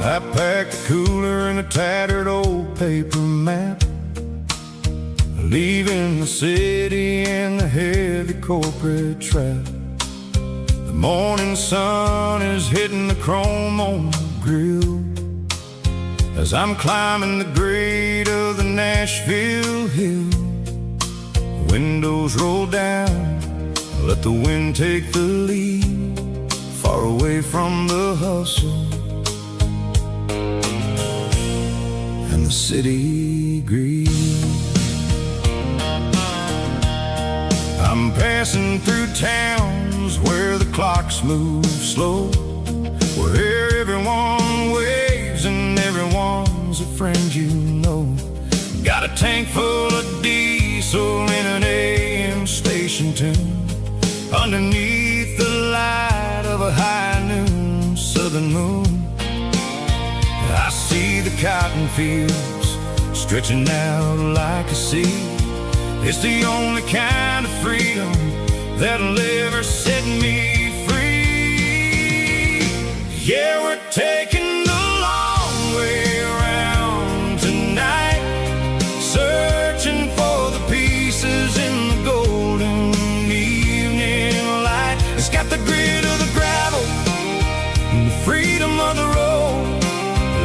I packed a cooler and a tattered old paper map, leaving the city and the heavy corporate trap. The morning sun is hitting the chrome on the grill as I'm climbing the grade of the Nashville hill. Windows roll down, let the wind take the lead, far away from the hustle and the city greed. I'm passing through towns where the clocks move slow, where everyone waves and everyone's a friend you know. Got a tank full of diesel in an AM station tune, underneath the light of a high noon southern moon. I see the cotton fields stretching out like a sea. It's the only kind of freedom that'll ever set me free. Yeah, we're taking the long way around tonight, searching for the pieces in the golden evening light. It's got the grit of the gravel and the freedom of the road,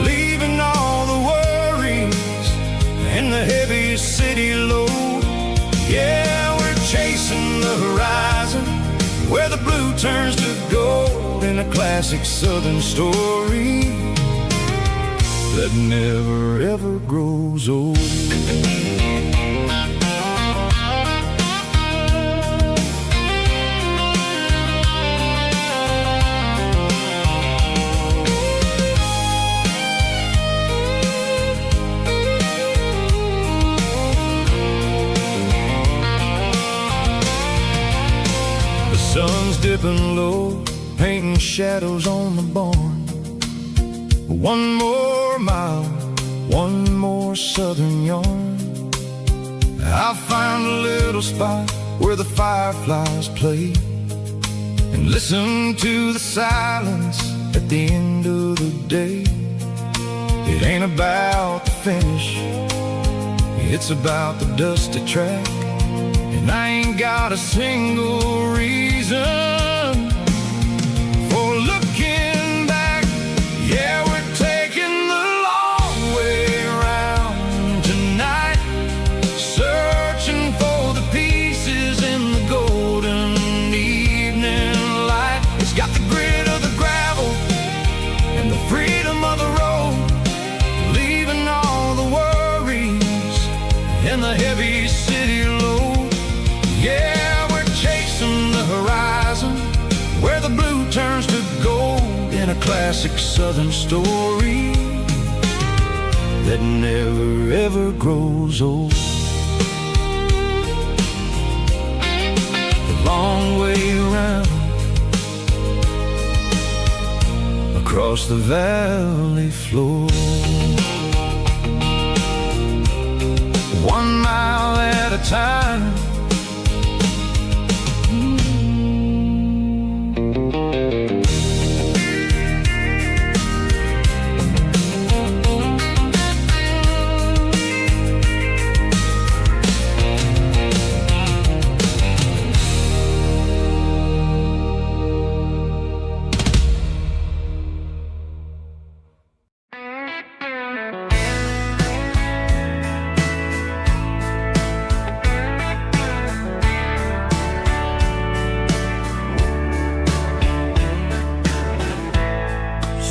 leaving all the worries and the heavy city load. Yeah, we're chasing the horizon, where the blue turns to gold, in a classic southern story that never ever grows old. Sun's dipping low, painting shadows on the barn. One more mile, one more southern yarn. I'll find a little spot where the fireflies play, and listen to the silence at the end of the day. It ain't about the finish, it's about the dusty track. And I ain't got a single reason for looking back. Yeah, we're taking the long way around tonight, searching for the pieces in the golden evening light. It's got the grit of the gravel and the freedom of the road, leaving all the worries and the heavy city load. Yeah, we're chasing the horizon, where the blue turns to gold, in a classic southern story that never ever grows old. The long way around, across the valley floor, 1 mile at a time.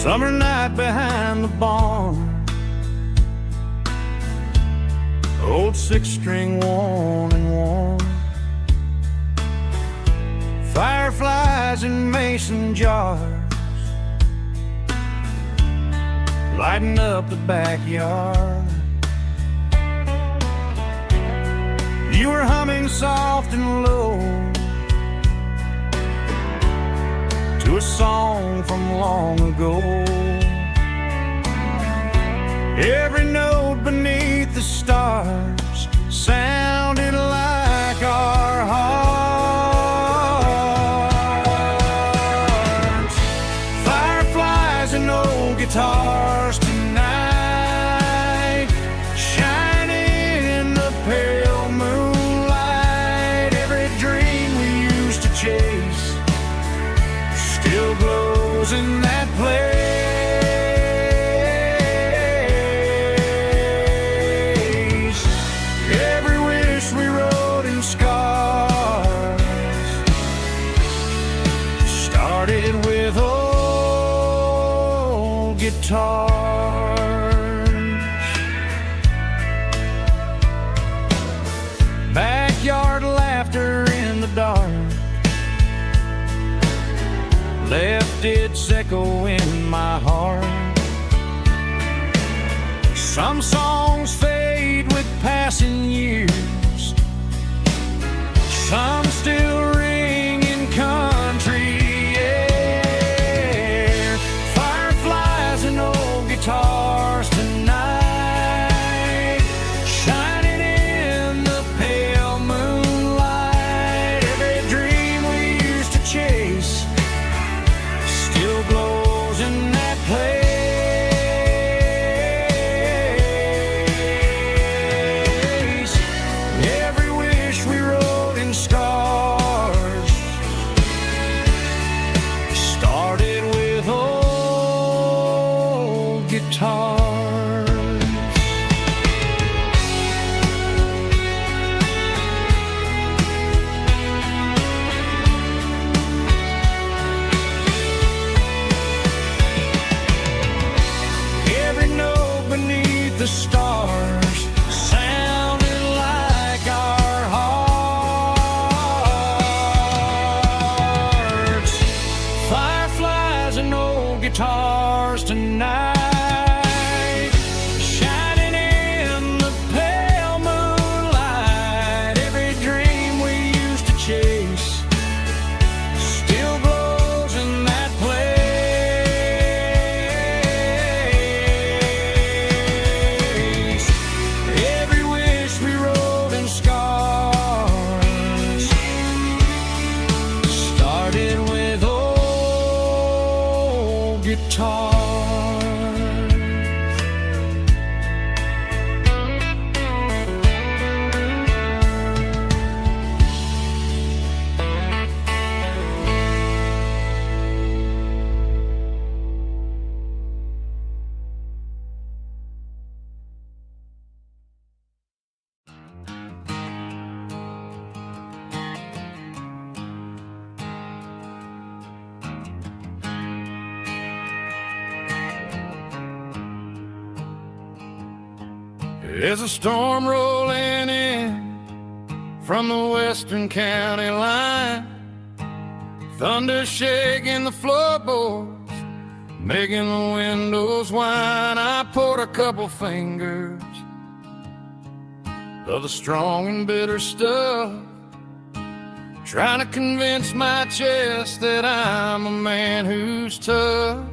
Summer night behind the barn, old 6-string worn and worn, fireflies in mason jars, lighting up the backyard. You were humming soft and low to a song from long ago. Every note beneath the stars sounded like our hearts. Fireflies and old guitars tonight, shining in the pale moonlight. Every dream we used to chase still glows in that place. Every wish we wrote in scars started with old guitars. Backyard laughter in the dark left its echo in my heart. Some songs fade with passing years, some still ring in country air. Fireflies and old guitars tonight, shining in the pale moonlight. Every dream we used to chase still glows in that place. Every wish we wrote in scars started with old guitars. Every note beneath the stars sounded like our hearts. Fireflies and old guitars tonight, shining in the pale moonlight. Every dream we used to chase still glows in that place. Every wish we wrote in scars started with old guitars. There's a storm rolling in from the western county line, thunder shaking the floorboards, making the windows whine. I poured a couple fingers of the strong and bitter stuff, trying to convince my chest that I'm a man who's tough.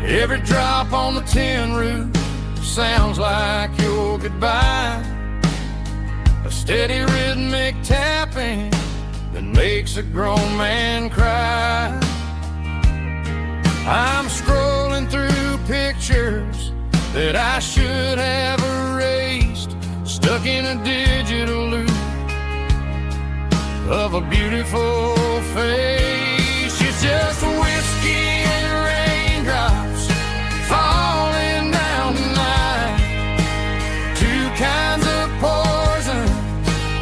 Every drop on the tin roof sounds like your goodbye, a steady rhythmic tapping that makes a grown man cry. I'm scrolling through pictures that I should have erased, stuck in a digital loop of a beautiful face. It's just whiskey and raindrops falling down tonight, two kinds of poison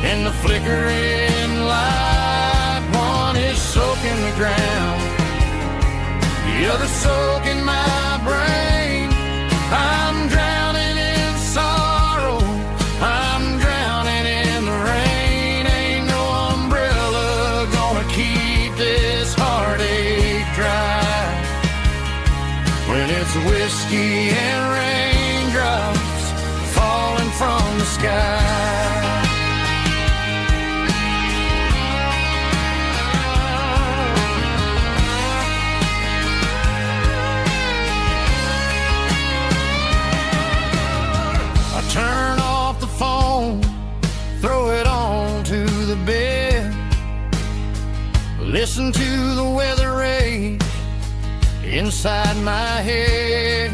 in the flickering light. One is soaking the ground, the other soaking my brain. I'm drowning in sorrow, I'm drowning in the rain. Ain't no umbrella gonna keep this heartache dry when it's whiskey and raindrops falling from the sky. Turn off the phone, throw it on to the bed, listen to the weather rage inside my head.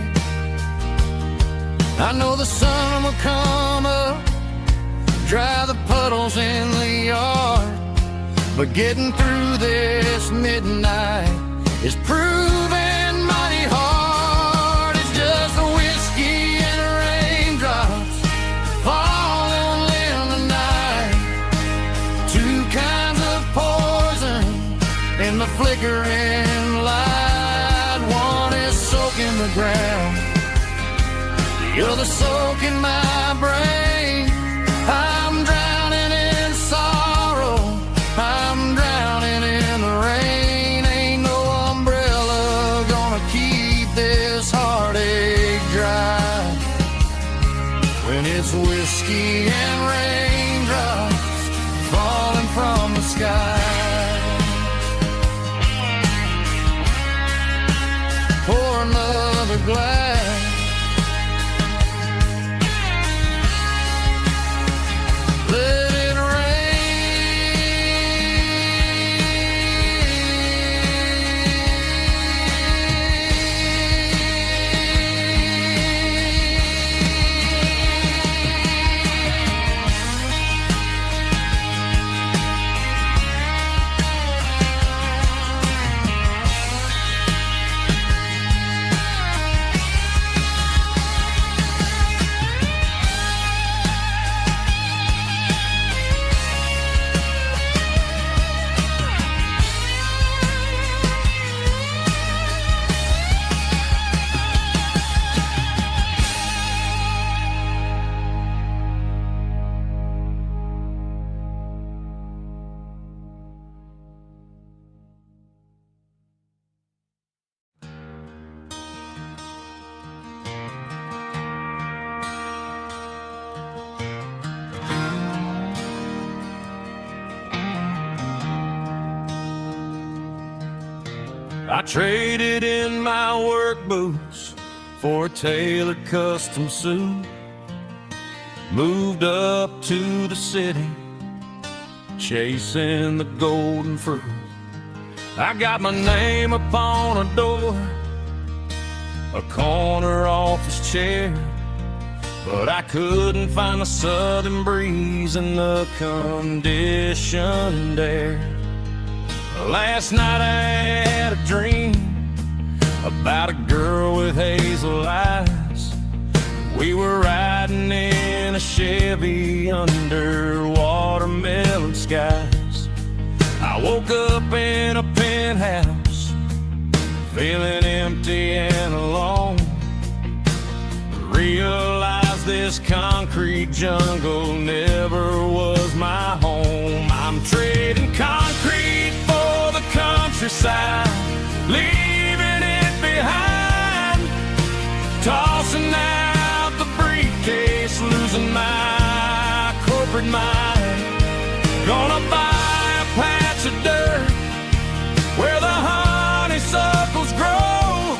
I know the sun will come up, dry the puddles in the yard, but getting through this midnight is proving mighty hard. It's just a whiskey and raindrops falling in the night, two kinds of poison in the flickering light. One is soaking the ground, the other soaking my brain. I'm drowning in sorrow, I'm drowning in the rain. Ain't no umbrella gonna keep this heartache dry when it's whiskey and raindrops falling from the sky. Pour another glass. Let it I traded in my work boots for a tailored custom suit. Moved up to the city, chasing the golden fruit. I got my name upon a door, a corner office chair, but I couldn't find the southern breeze in the conditioned air. Last night I had a dream about a girl with hazel eyes. We were riding in a Chevy under watermelon skies. I woke up in a penthouse, feeling empty and alone. Realized this concrete jungle never was my home. I'm trading concrete for the countryside, leaving it behind, tossing out the briefcase, losing my corporate mind. Gonna buy a patch of dirt where the honeysuckles grow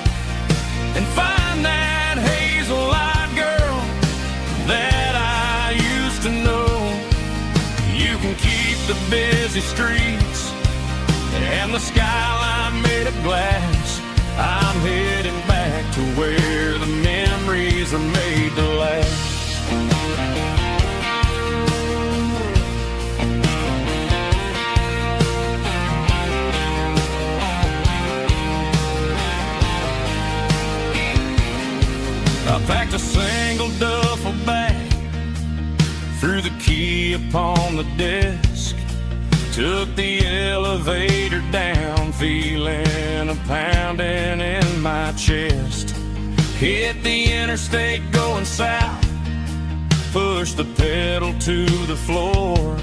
and find that hazel-eyed girl that I used to know. You can keep the busy streets and the skyline made of glass. I'm heading back to where the memories are made to last. I packed a single duffel bag, threw the key upon the desk, took the elevator down, feeling a pounding in my chest. Hit the interstate going south, pushed the pedal to the floor.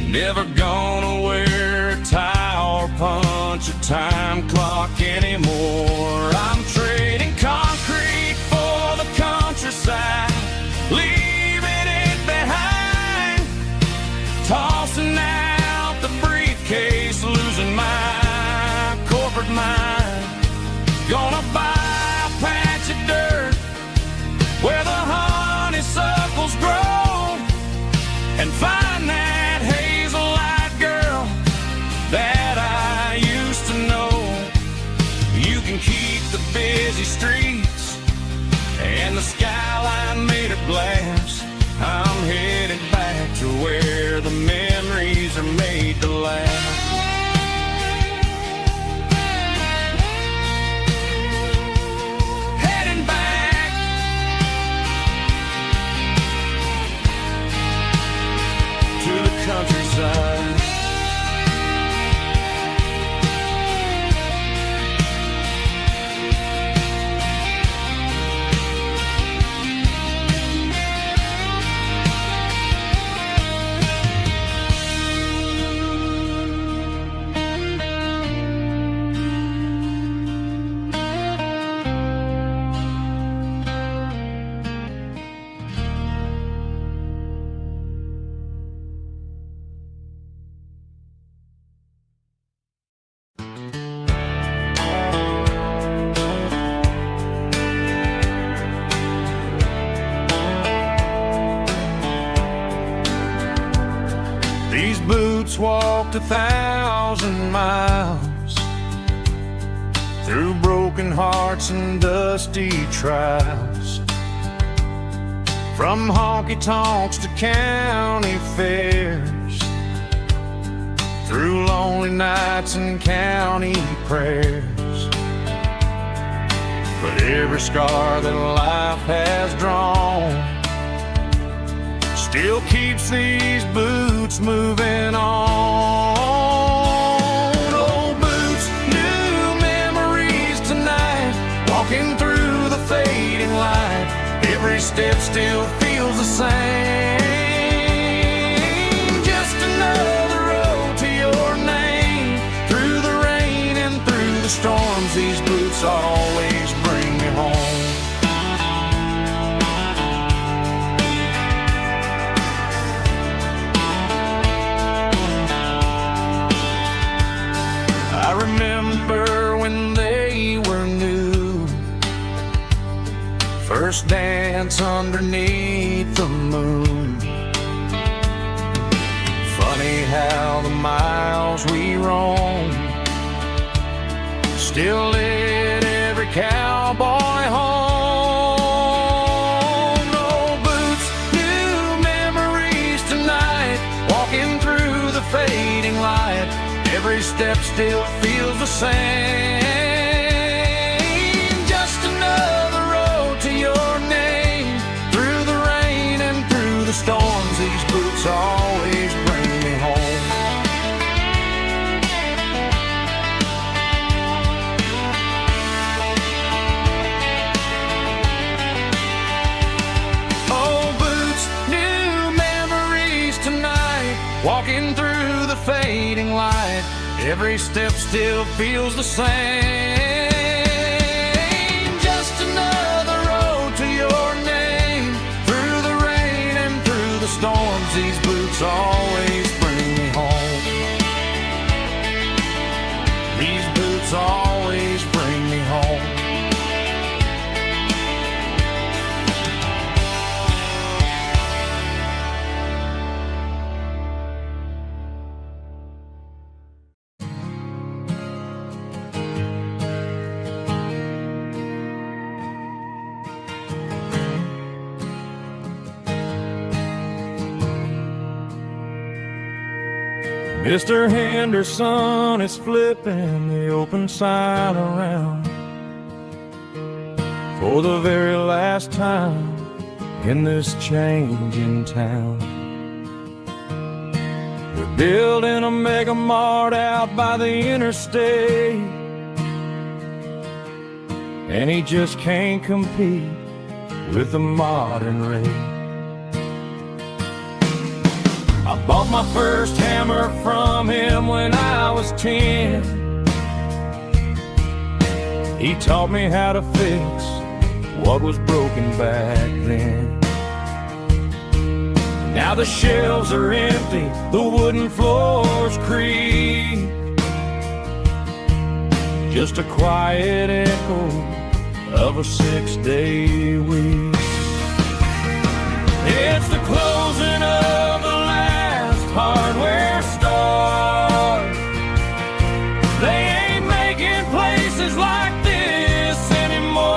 Never gonna wear a tie or punch a time clock anymore. I'm trading concrete for the countryside, leaving it behind, tossing out the briefcase, losing my corporate mind. Gonna buy a patch of dirt where the honeysuckles grow and find that hazel-eyed girl that I used to know. You can keep busy streets and the skyline made of glass. I'm headed back to where the memories are made to last. Heading back to the countryside. These boots walked 1,000 miles through broken hearts and dusty trials, from honky-tonks to county fairs, through lonely nights and county prayers. But every scar that life has drawn still keeps these boots moving on. Old boots, new memories tonight, walking through the fading light. Every step still feels the same. Just another road to your name. Through the rain and through the storms, these boots always bring me home. I remember when they were new, first dance underneath the moon. Funny how the miles we roamed still lit every cowboy home. Old boots, new memories tonight, walking through the fading light. Every step still feels the same. Just another road to your name. Through the rain and through the storms, these boots always bring me home. Old boots, new memories tonight, walking through the fading light. Every step still feels the same. Just another road to your name. Through the rain and through the storms, these boots always bring me home. These boots always bring me home. Mr. Henderson is flipping the open sign around for the very last time in this changing town. They're building a mega mart out by the interstate, and he just can't compete with the modern rate. I bought my first hammer from him when I was 10. He taught me how to fix what was broken back then. Now the shelves are empty, the wooden floors creak, just a quiet echo of a 6-day week. It's the closing of the last hardware store. They ain't making places like this anymore.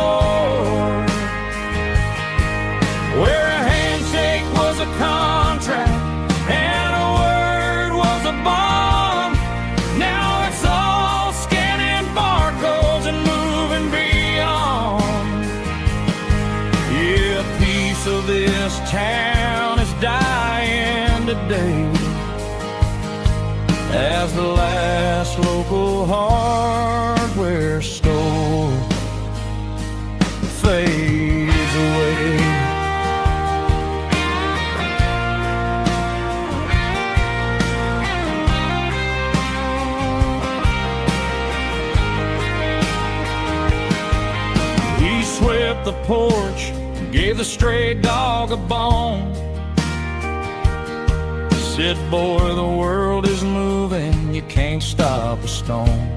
day as the last local hardware store fades away. He swept the porch, gave the stray dog a bone. Said, boy, the world is moving, you can't stop a stone.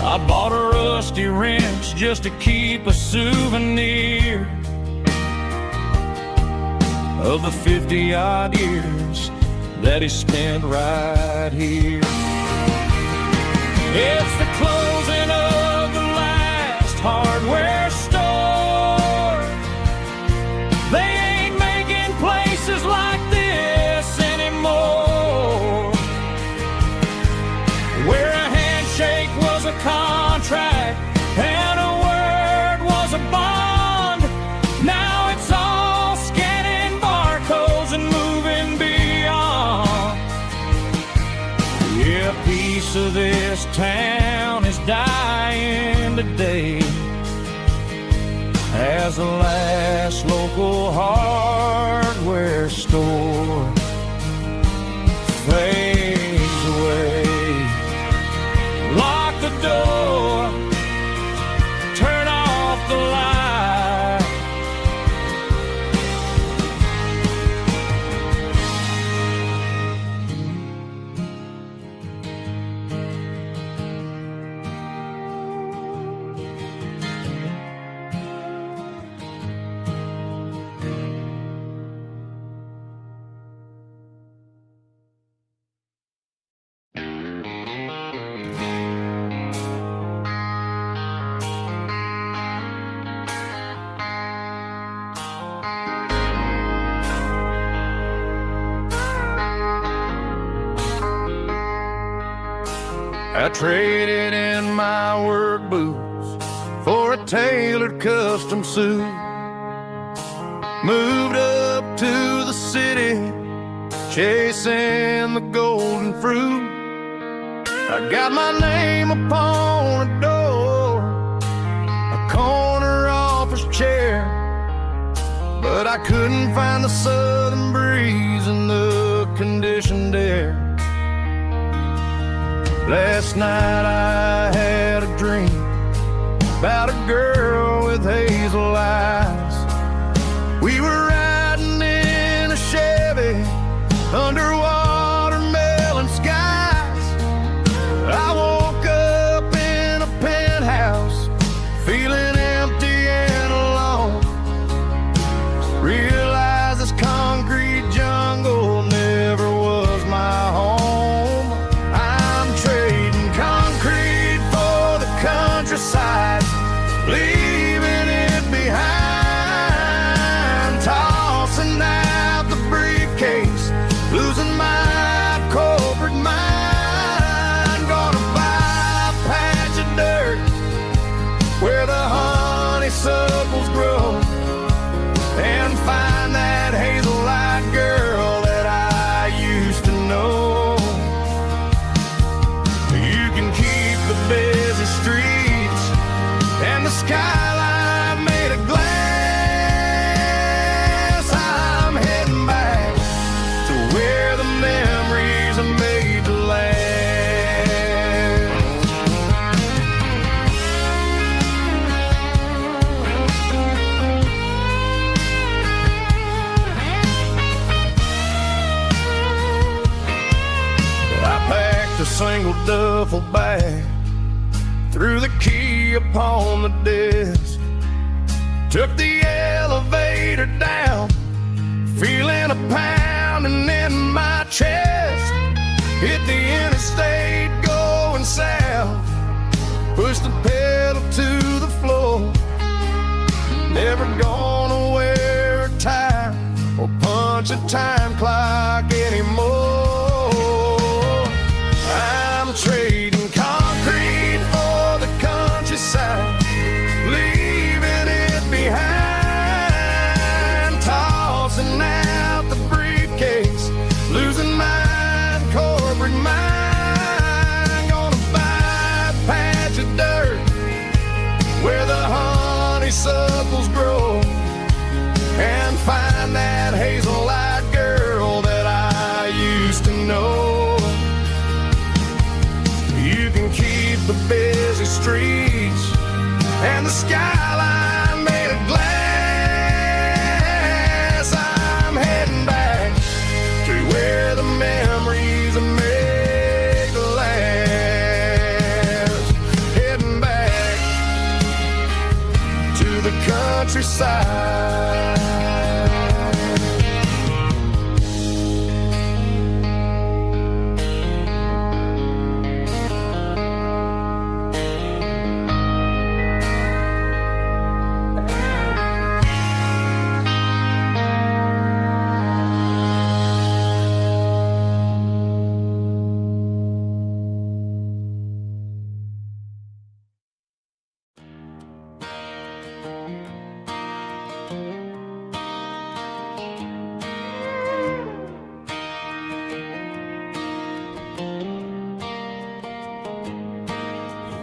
I bought a rusty wrench just to keep a souvenir of the 50-odd years that he spent right here. It's the closing of the last hardware store. They ain't making places like this anymore, where a handshake was a contract and a word was a bond. Now it's all scanning barcodes and moving beyond. Yeah, a piece of this town is dying today as the last local hardware store fades away. Lock the door, turn off the light. I traded in my work boots for a tailored custom suit. Moved up to the city, chasing the golden fruit. I got my name upon a door, a corner office chair, but I couldn't find the southern breeze in the conditioned air. Last night I had a dream about a girl with hazel eyes. We were riding in a Chevy under watermelon skies. I woke up in a penthouse, feeling empty and alone. Realized this concrete jungle never was my home. Countryside, leaving it behind, tossing out the briefcase, losing my corporate mind. Gonna buy a patch of dirt where the honeysuckles grow and find that hazel-eyed girl that I used to know. You can keep the busy streets and the skyline made of glass. I'm heading back to where the memories are made to last. I packed a single duffel bag, threw the key upon the desk, took the elevator down, feeling a pounding in my chest. Hit the interstate going south, pushed the pedal to the floor. Never gonna wear a tie or punch a time clock anymore. I'm trading concrete for the countryside, leaving it behind, tossing out the breeze. the busy streets and the skyline made of glass. I'm heading back to where the memories are made to last. Heading back to the countryside.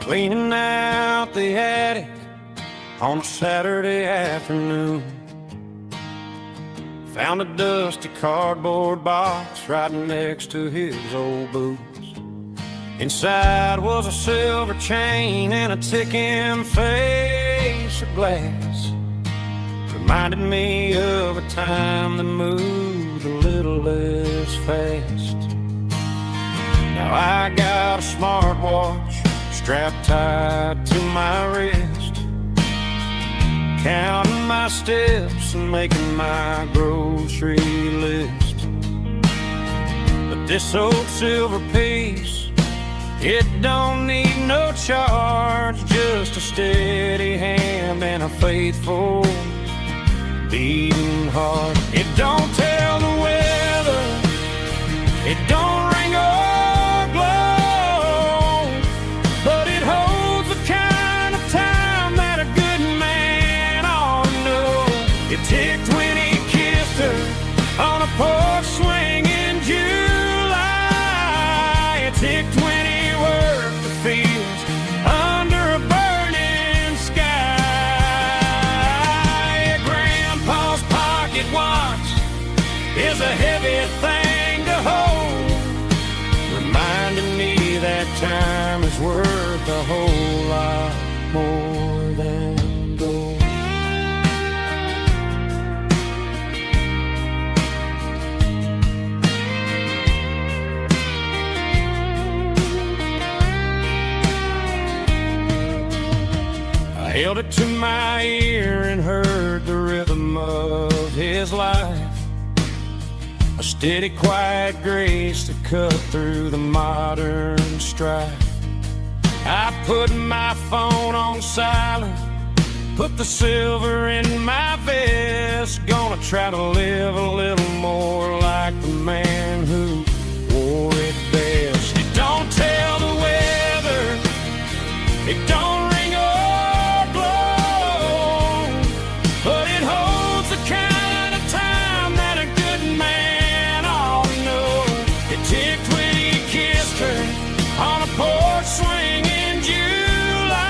Cleaning out the attic on a Saturday afternoon. Found a dusty cardboard box right next to his old boots. Inside was a silver chain and a ticking face of glass. Reminded me of a time that moved a little less fast. Now I got a smartwatch strapped tight to my wrist, counting my steps and making my grocery list. But this old silver piece, it don't need no charge, just a steady hand and a faithful beating heart. It don't tell the weather, it don't ring or glow, but it holds the kind of time that a good man ought to know. It ticked when he kissed her on a porch swing in July. It ticked when he worked the fields under a burning sky. Grandpa's pocket watch is a heavy thing to hold, reminding me that time is worth a whole lot more than gold. I held it to my ear and heard the rhythm of his life, a steady, quiet grace that cut through the modern strife. I put my phone on silent, put the silver in my vest. Gonna try to live a little more like the man who wore it best. It don't tell the weather, it don't ring or blow, but it holds the kind of time that a good man ought to know. It ticked when he kissed her on a porch swing in July.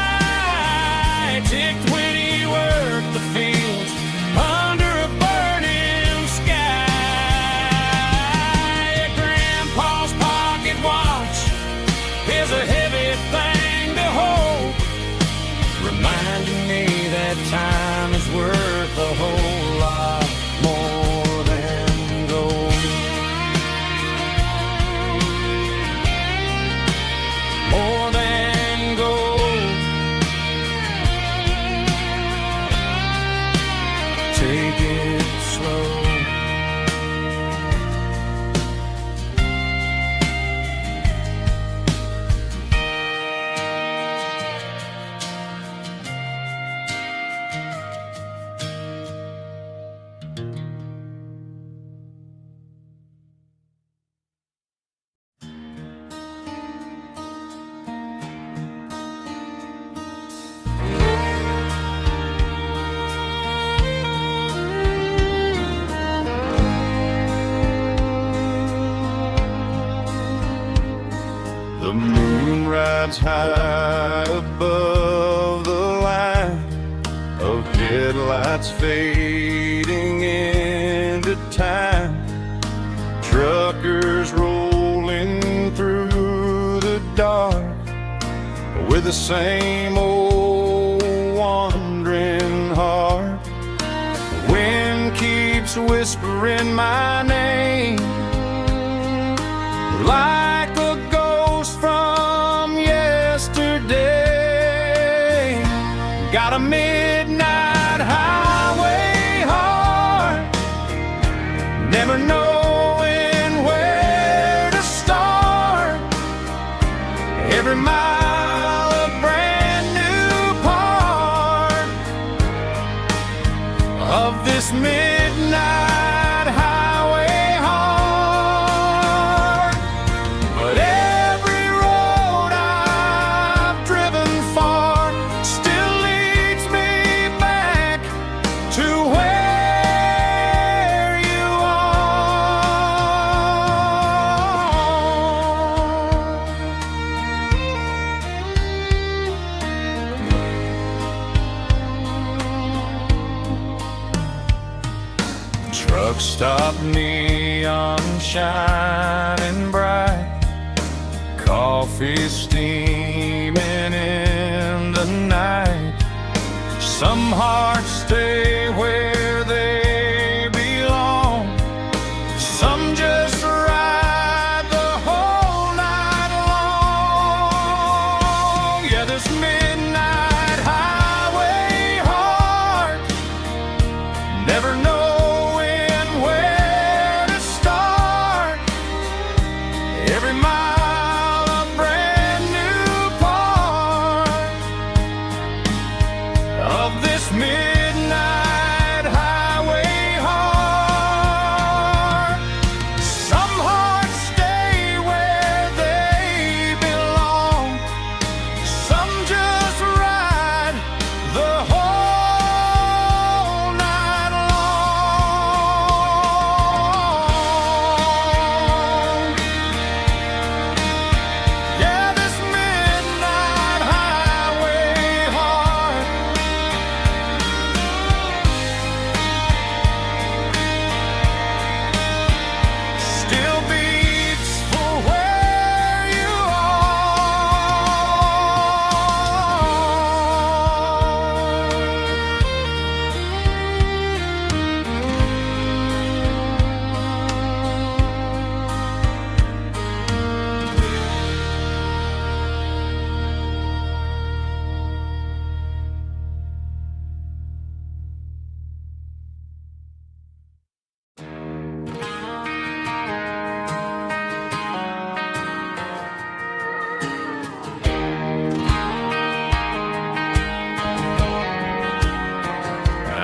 It ticked when he worked the fields under a burning sky. Grandpa's pocket watch is a heavy thing to hold, reminding me that time is worth a whole lot more than gold. More than gold. Take it slow. The moon rides high above the line of headlights fading into time. Truckers rolling through the dark, with the same old wandering heart. The wind keeps whispering my name like a ghost from yesterday. Got a midnight highway heart, never knowing where to start. Every mile a brand new part of this midnight highway heart. But every road I've driven far still leads me back to where you are. Truck stop, neon shining bright, coffee steaming in the night. Some hearts stay where they belong, some just ride the whole night long. Yeah, this midnight highway heart, never knowing where to start. Every mile a brand new part of this midnight highway heart. Some hearts stay where they belong, some just ride the whole night long. Yeah, this midnight highway heart still beats for where you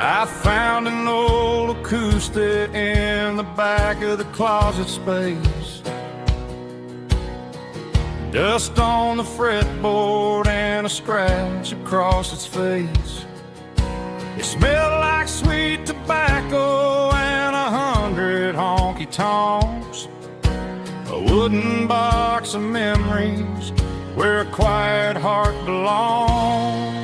I found an old acoustic in the back of the closet space. Dust on the fretboard and a scratch across its face. It smelled like sweet tobacco and 100 honky-tonks. A wooden box of memories where a quiet heart belongs.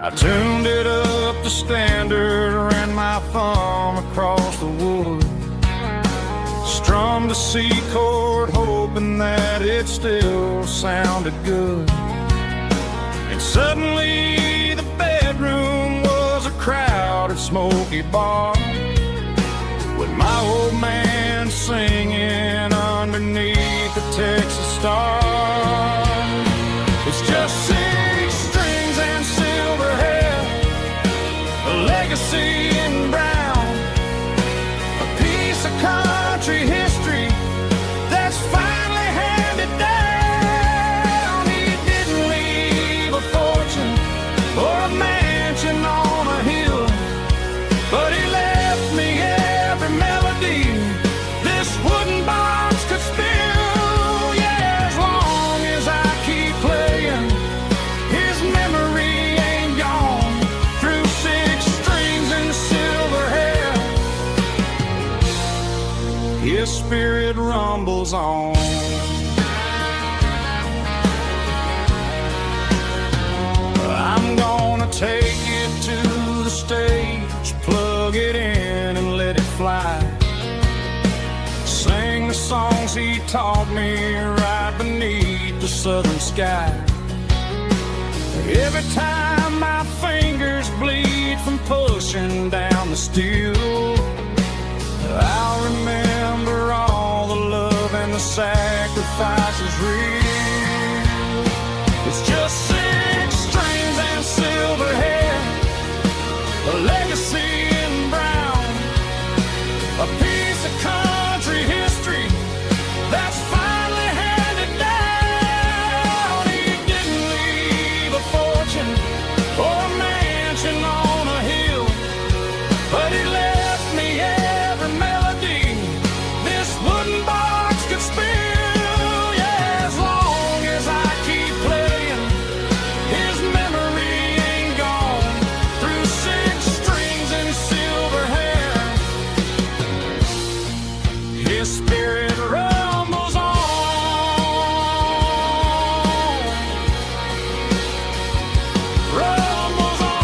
I tuned it up to standard, ran my thumb across the wood, strummed a C chord hoping that it still sounded good. And suddenly the bedroom was a crowded smoky bar, with my old man singing underneath the Texas star. It's just 6 strings and silver hair, a legacy in brown, a piece of country history that's finally handed down. He didn't leave a fortune or a mansion on a hill, but he left me every melody this wooden box could spill. Yeah, as long as I keep playing, his memory ain't gone. Through 6 strings and silver hair, his spirit rumbles on. I'm gonna take it to the stage, plug it in and let it fly. Sing the songs he taught me right beneath the the southern sky. Every time my fingers bleed from pushing down the steel, I'll remember all the love and the sacrifices real. It's just 6 strings and silver hair, a legacy in brown, a piece of country history that's finally handed down. He didn't leave a fortune or a mansion on a hill, but he left me every melody this wooden box could spill. Yeah, as long as I keep playing, his memory ain't gone. Through 6 strings and silver hair, his spirit rumbles on, rumbles on.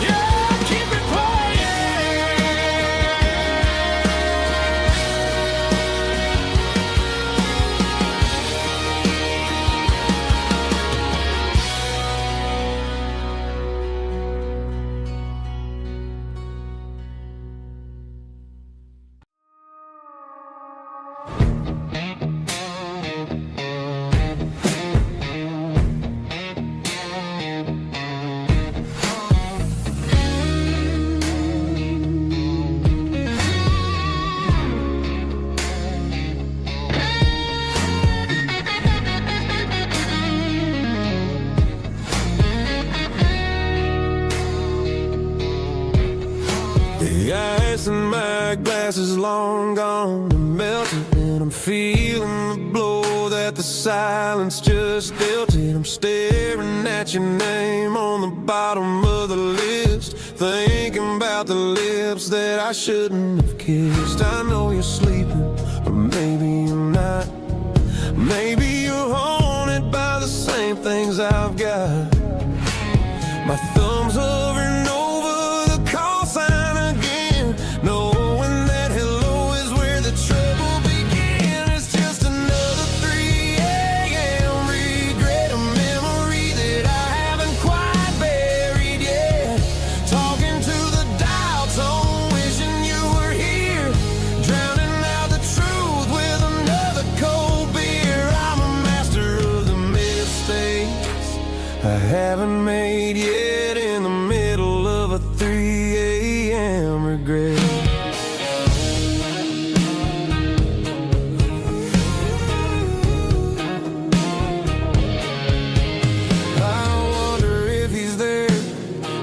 Yeah, keep it playing. The ice in my glass is long gone and melted, and I'm feeling the blow that the silence just dealt it. I'm staring at your name on the bottom of the list, thinking about the lips that I shouldn't have kissed. I know you're sleeping, or maybe you're not. Maybe you're haunted by the same things I've got. My thumb's hovering over the call sign again, knowing that hello is where the trouble began. It's just another 3 a.m. regret, a memory that I haven't quite buried yet. Talking to the dial tone, wishing you were here, drowning out the truth with another cold beer. I'm a master of the mistakes I haven't made yet, in the middle of a 3 a.m. regret. I wonder if he's there,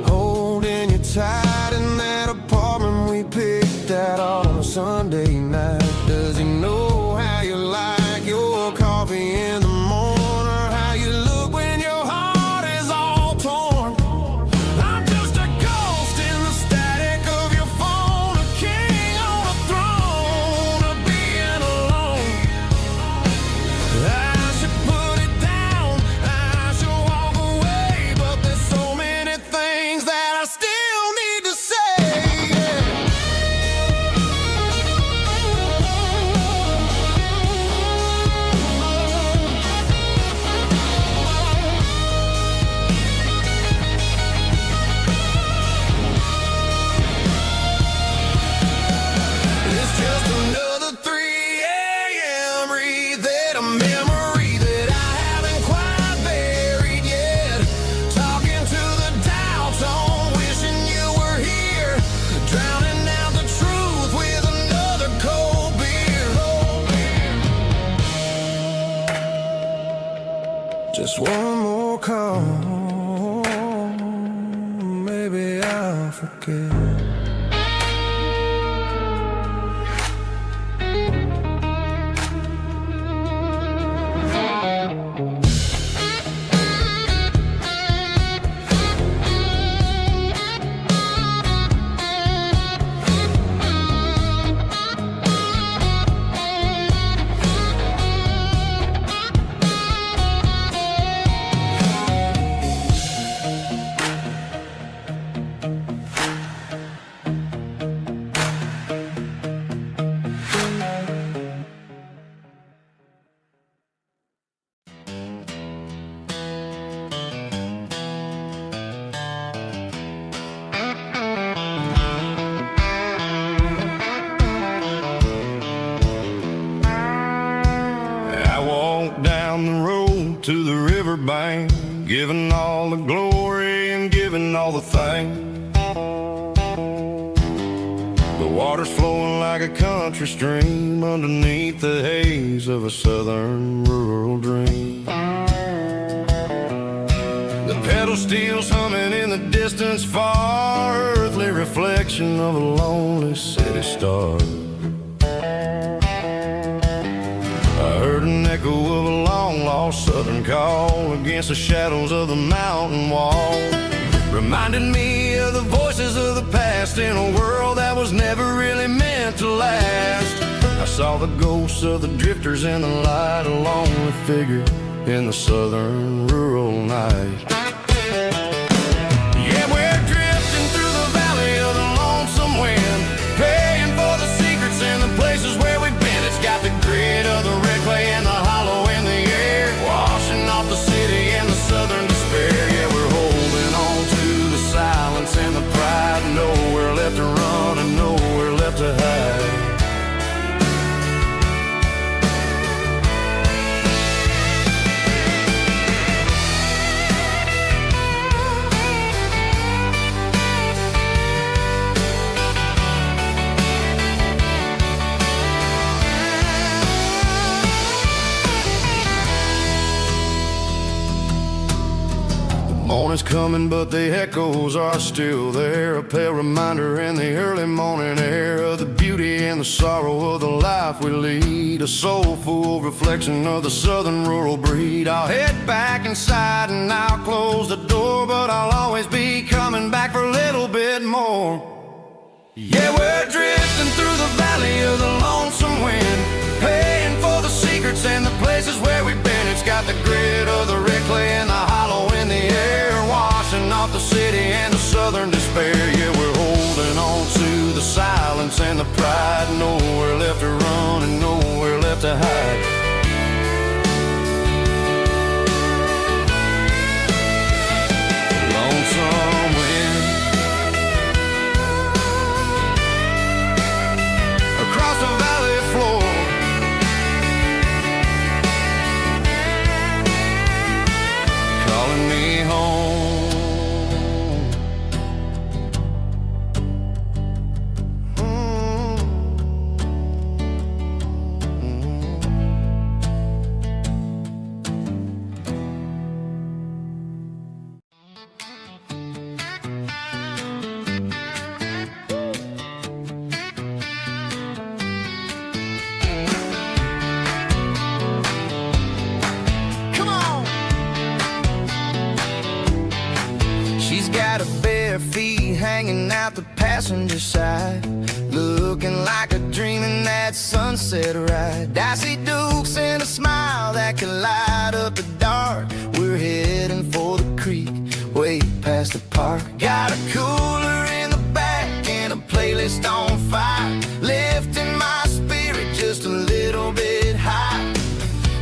holding you tight in that apartment we picked out on a Sunday night. Does he know how you like your coffee in the morning, or how you look when your heart is all torn? I'm just a ghost in the static of your phone, a king on a throne of being alone. I should put it down, I should walk away, but there's so many things that I still need to say. It's just another 3 a.m. read, a memory that I haven't quite buried yet. Talking to the dial tone, wishing you were here, drowning out the truth with another cold beer. Just one more call, maybe I'll forget. down the road to the riverbank, giving all the glory and giving all the thanks. The water's flowing like a country stream underneath the haze of a southern rural dream. The pedal steel's humming in the distance far, earthly reflection of a lonely city star. I heard an echo of a long-lost southern call against the shadows of the mountain wall, reminding me of the voices of the past in a world that was never really meant to last. I saw the ghosts of the drifters in the light, a lonely figure in the southern rural night. Yeah, we're drifting through the valley of the lonesome wind, paying for the secrets and the places where we've been. It's got the grit of the red clay and the hollow in the air, washing off the city and the southern despair. Yeah, we're holding on to the silence and the pride, nowhere left to run and nowhere left to hide. Morning's coming, but the echoes are still there, a pale reminder in the early morning air of the beauty and the sorrow of the life we lead, a soulful reflection of the southern rural breed. I'll head back inside and I'll close the door, but I'll always be coming back for a little bit more. Yeah, we're drifting through the valley of the lonesome wind, paying for the secrets and the places where we've been. It's got the grit of the red clay and the hollow in the air, washing off the city and the southern despair. Yeah, we're holding on to the silence and the pride, nowhere left to run and nowhere left to hide. Lonesome wind across the valley floor, calling me home. Come on. She's got her bare feet hanging out the passenger side, looking like a dream in that sunset ride. Dicey dukes and a smile that can light up the dark. We're heading for the creek, way past the park. Got a cooler in the back and a playlist on fire, lifting my spirit just a little bit high.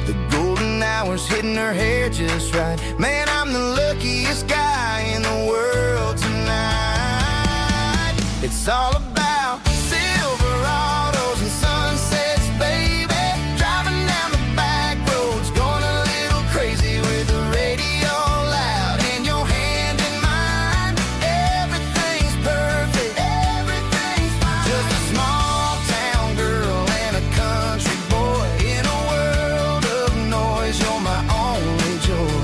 The golden hours hitting her hair just right. Man, I'm the luckiest guy in the world tonight. It's all about Silverados and sunsets, baby. Driving down the back roads, going a little crazy with the radio loud and your hand in mine. Everything's perfect, everything's fine. Just a small town girl and a country boy in a world of noise. You're my only joy.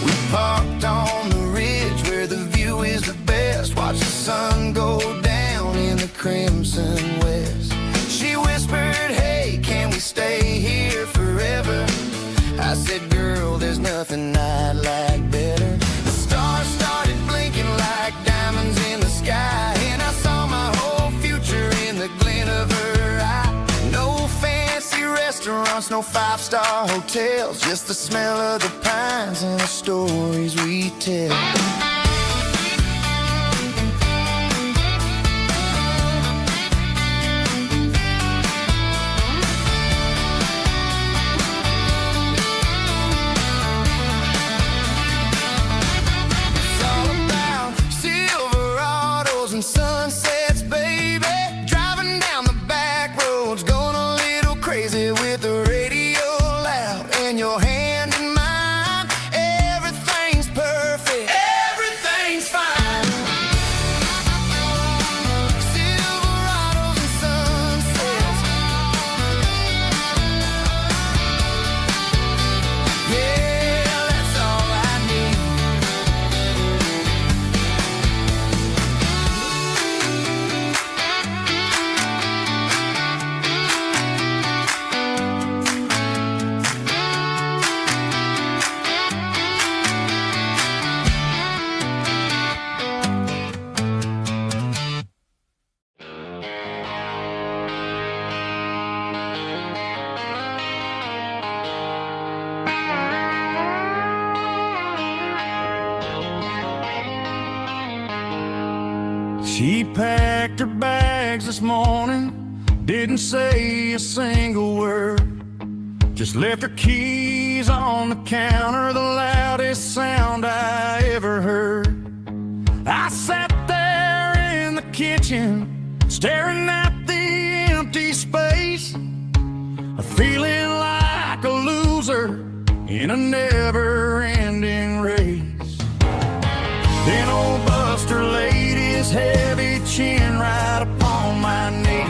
We parked on the ridge where the view is the best. Watch the sun go down in the crimson west. She whispered, hey, can we stay here forever? I said, girl, there's nothing I'd like better. The stars started blinking like diamonds in the sky, and I saw my whole future in the glint of her eye. No fancy restaurants, no five-star hotels, just the smell of the pines and the stories we tell. It's all about Silverados and sunsets, baby. Driving down the back roads, going a little She packed her bags this morning, didn't say a single word, just left her keys on the counter, the loudest sound I ever heard. I sat there in the kitchen, staring at the empty space, feeling like a loser in a never-ending race. Then old Buster laid his heavy chin right upon my knee,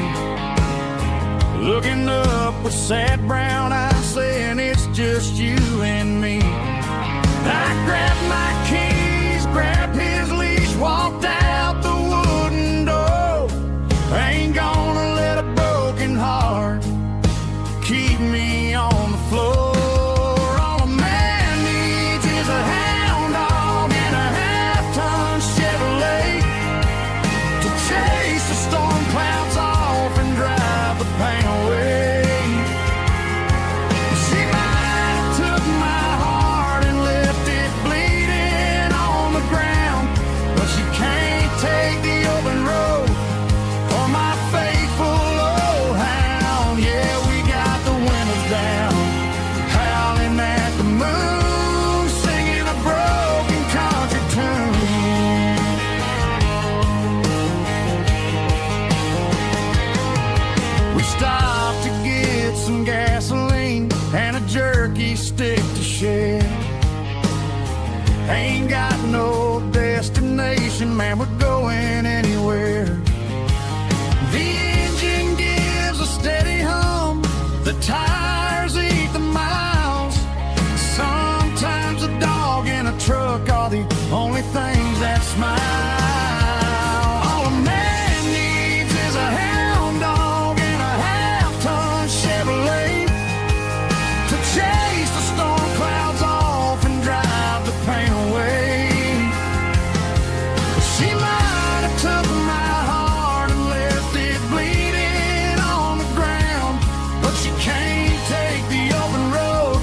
looking up with sad brown eyes, saying it's just you and me. I grabbed my keys, grabbed his leash, walked out the wooden door. I ain't gonna let a broken heart keep me on the floor. All a man needs is a hound dog and a half-ton Chevrolet to chase the storm clouds off and drive the pain away. She might have took my heart and left it bleeding on the ground, but she can't take the open road or my faithful old hound. Yeah, we got the windows down, howling at the moon, singing a broken country tune. We stopped to get some gasoline and a jerky stick to share. Ain't got no destination, man, we're going anywhere. The engine gives a steady hum, the tires eat the miles. Sometimes a dog and a truck are the only things that smile. All a man needs is a hound dog and a half-ton Chevrolet to chase the storm clouds off and drive the pain away. She might have took my heart and left it bleeding on the ground, but she can't take the open road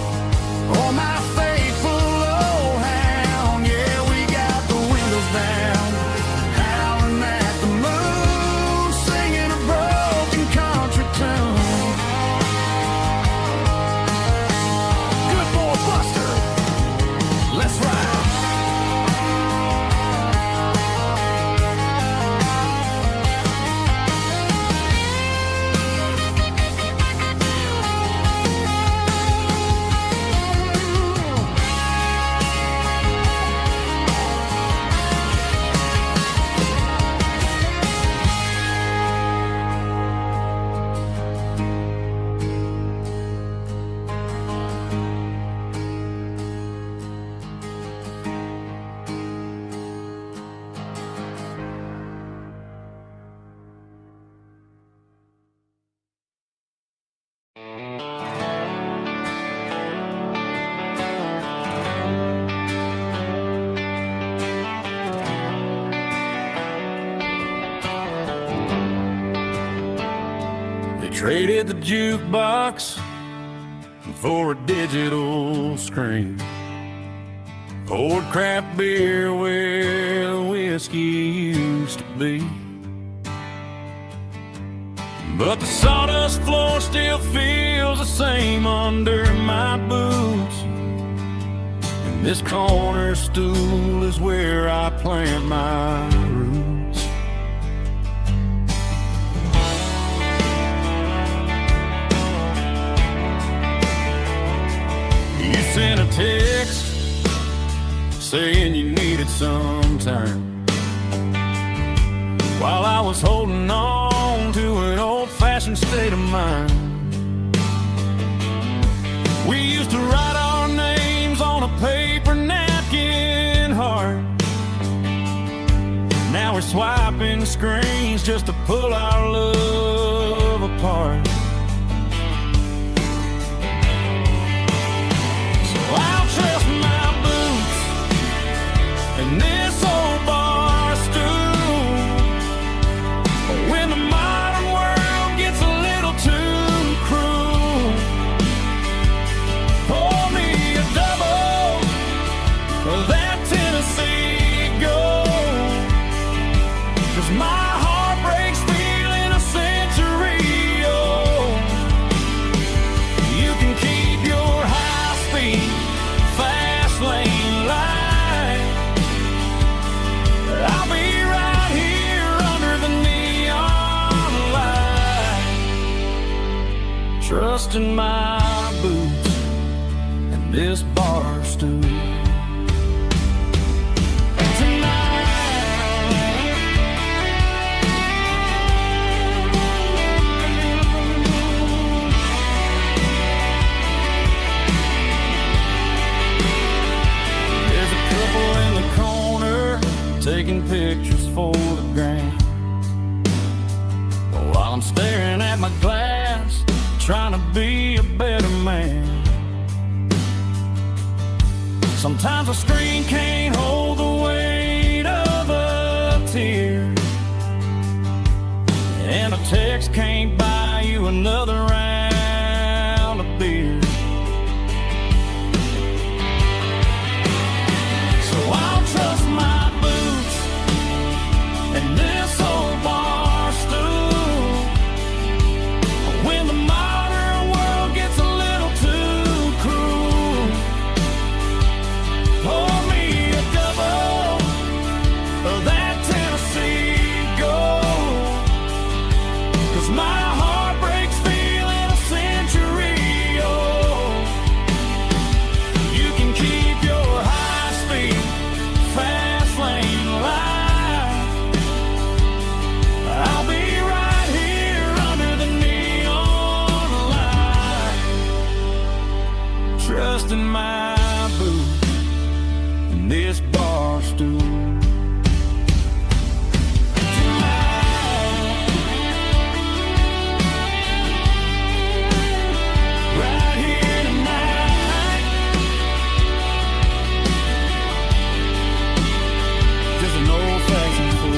or my faithful old hound. Yeah, we got the windows down, howling at the moon, singing a broken country tune. Good boy, Buster, let's ride. They traded the jukebox for a digital screen, poured craft beer where the whiskey used to be. But the sawdust floor still feels the same under my boots, and this corner stool is where I plant my roots. You sent a text saying you needed some time, while I was holding on to an old-fashioned state of mind. We used to write our names on a paper napkin hard. Now we're swiping screens just to pull our love apart. So I'll trust my boots and this old bar stool. But when the modern world gets a little too cruel, pour me a double of that Tennessee Gold, 'cause my trusting my boots and this bar stool. Taking pictures for the gram, while I'm staring at my glass, trying to be a better man. Sometimes a screen can't hold the weight of a tear, and a text can't buy you another round of beer. So I'll trust my and this old bar stool when the modern world gets a little too cruel. Pour me a double of that Tennessee Gold, 'cause my heart breaks feeling a century old. You can keep your high-speed fast lane life. I'll be right here under the neon light, trusting my boots and this bar stool. Right here tonight, just an old-fashioned fool.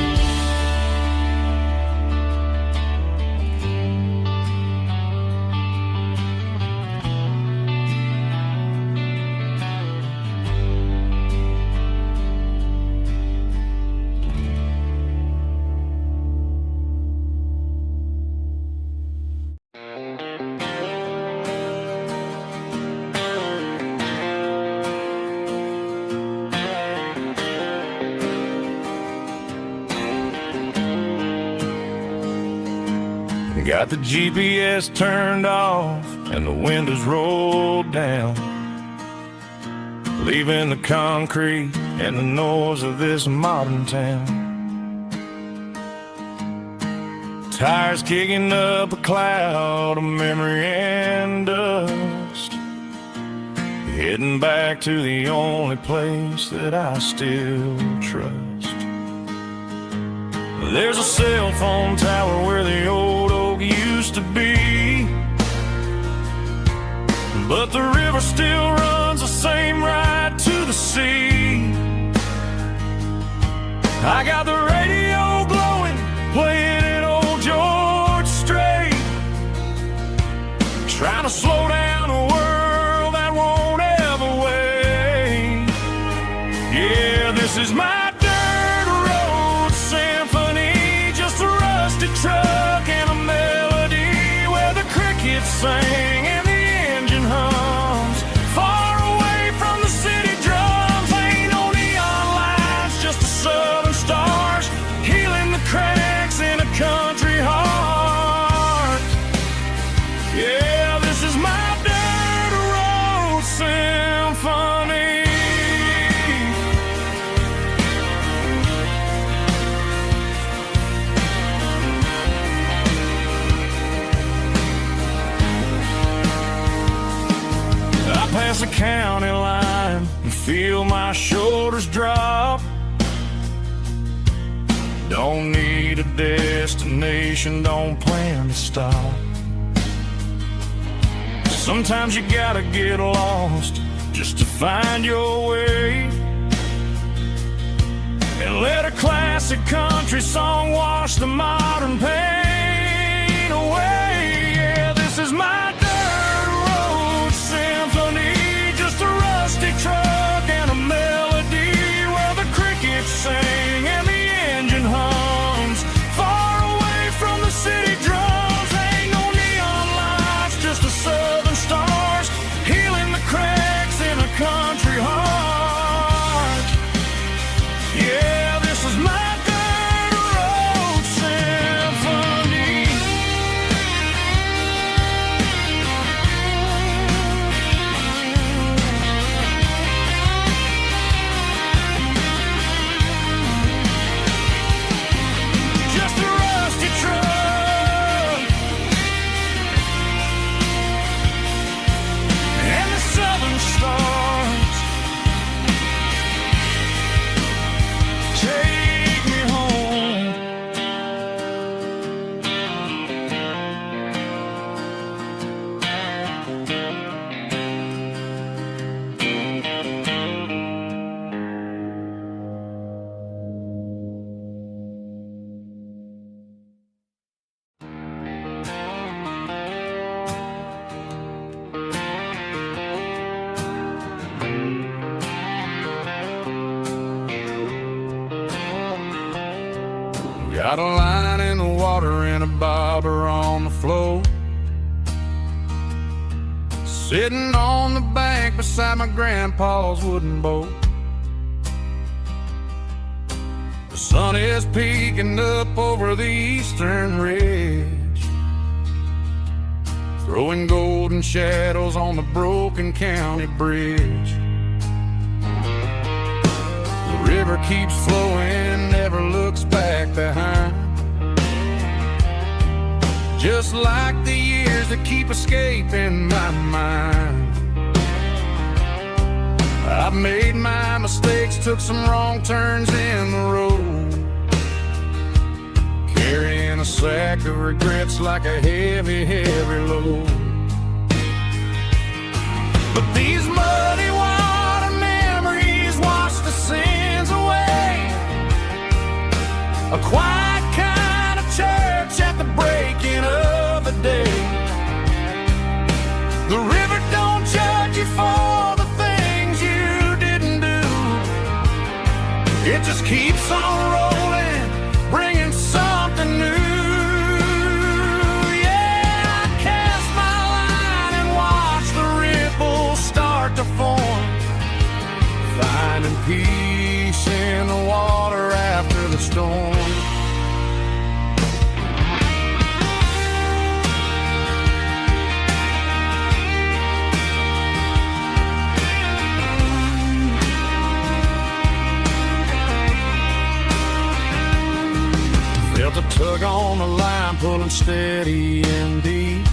Got the GPS turned off and the windows rolled down, leaving the concrete and the noise of this modern town. Tires kicking up a cloud of memory and dust, heading back to the only place that I still trust. There's a cell phone tower where the old oak used to be, but the river still runs the same right to the sea. I got the radio glowing, playing it old George Strait, trying to slow down a world that won't ever wait. Yeah, this is my truck and a melody where the crickets sing and the engine hums, far away from the city drums. Ain't no neon lights, just the southern stars healing the cracks in a country heart. Yeah, this is my dirt road symphony. Past the county line and feel my shoulders drop. Don't need a destination, don't plan to stop. Sometimes you gotta get lost just to find your way, and let a classic country song wash the modern pain away. Yeah, this is my symphony, just a rusty truck and a melody where the crickets sing and the engine hums, far away from the city drums. Ain't no neon lights, just the southern stars healing the cracks in a country heart. Yeah, this is my dirt road symphony. dauber on the floor, sitting on the bank beside my grandpa's wooden boat. The sun is peeking up over the eastern ridge, throwing golden shadows on the broken county bridge. The river keeps flowing, never looks back behind, just like the years that keep escaping my mind. I've made my mistakes, took some wrong turns in the road, carrying a sack of regrets like a heavy, heavy load. But these muddy water memories wash the sins away. A quiet kind of church at the breaking of the day. The river don't judge you for the things you didn't do. It just keeps on rolling, bringing something new. Yeah, I cast my line and watch the ripples start to form, finding peace in the water after the storm. Felt a tug on the line, pulling steady and deep.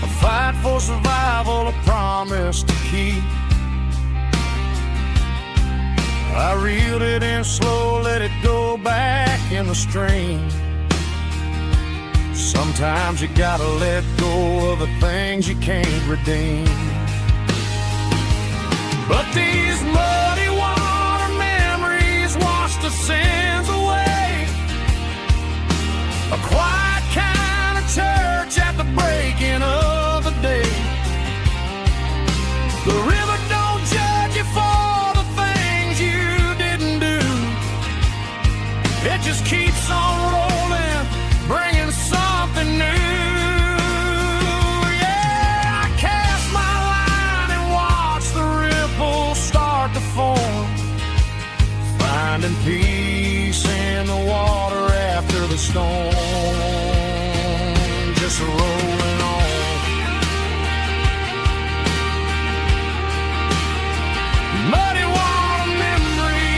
A fight for survival, a promise to keep. I reeled it in slow, let it go back in the stream. Sometimes you gotta let go of the things you can't redeem. But these muddy water memories wash the sins away. A quiet kind of church at the breaking of the day. The river don't judge you for the things you didn't do. It just keeps on rolling, bringing something new. Yeah, I cast my line and watch the ripples start to form, finding peace in the water after the storm. Just rolling on. Muddy water memory.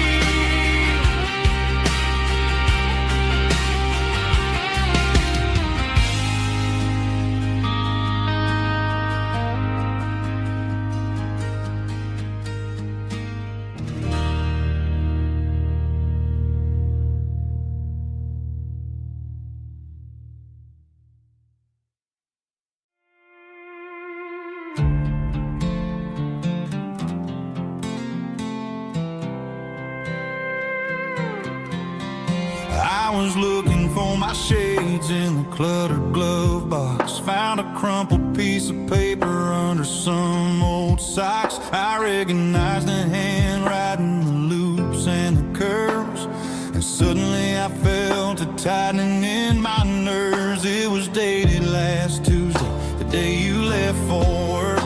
I was looking for my shades in the cluttered glove box, found a crumpled piece of paper under some old socks. I recognized the handwriting, the loops and the curves, and suddenly I felt a tightening in my nerves. It was dated last Tuesday, the day you left for work.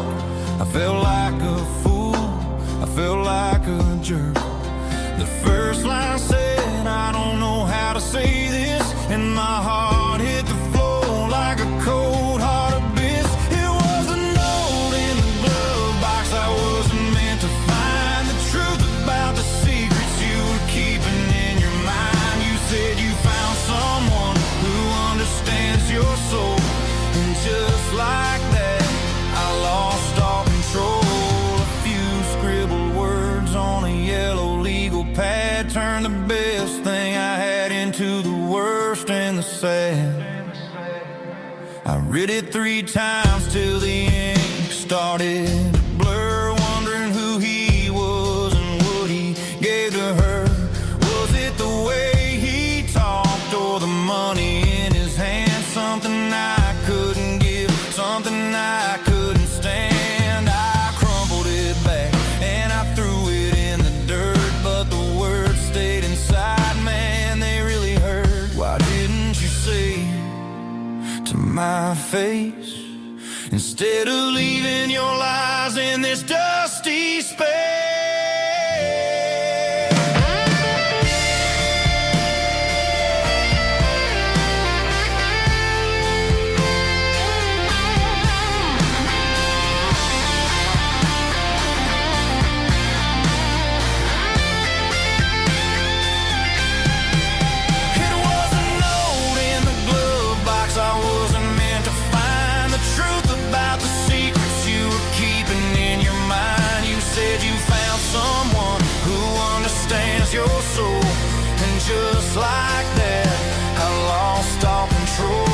I felt like a fool, I felt like a jerk. The first line said, I don't know how to say this, and my heart hit the floor like a cold heart abyss. It was a note in the glove box I wasn't meant to find, the truth about the secrets you were keeping in your mind. You said you found someone who understands your soul, and just like that I lost all control. A few scribbled words on a yellow legal pad turned the best thing I had into the worst and the sad. I read it 3 times till the ink started to blur, wondering who he was and what he gave to her. Was it the way he talked or the money in his hand? Something I couldn't give, something I couldn't stand. I crumpled it back and I threw it in the dirt, but the words stayed inside, man, they really hurt. Why did say to my face, instead of leaving your lies in this dusty space. Your soul, and just like that, I lost all control.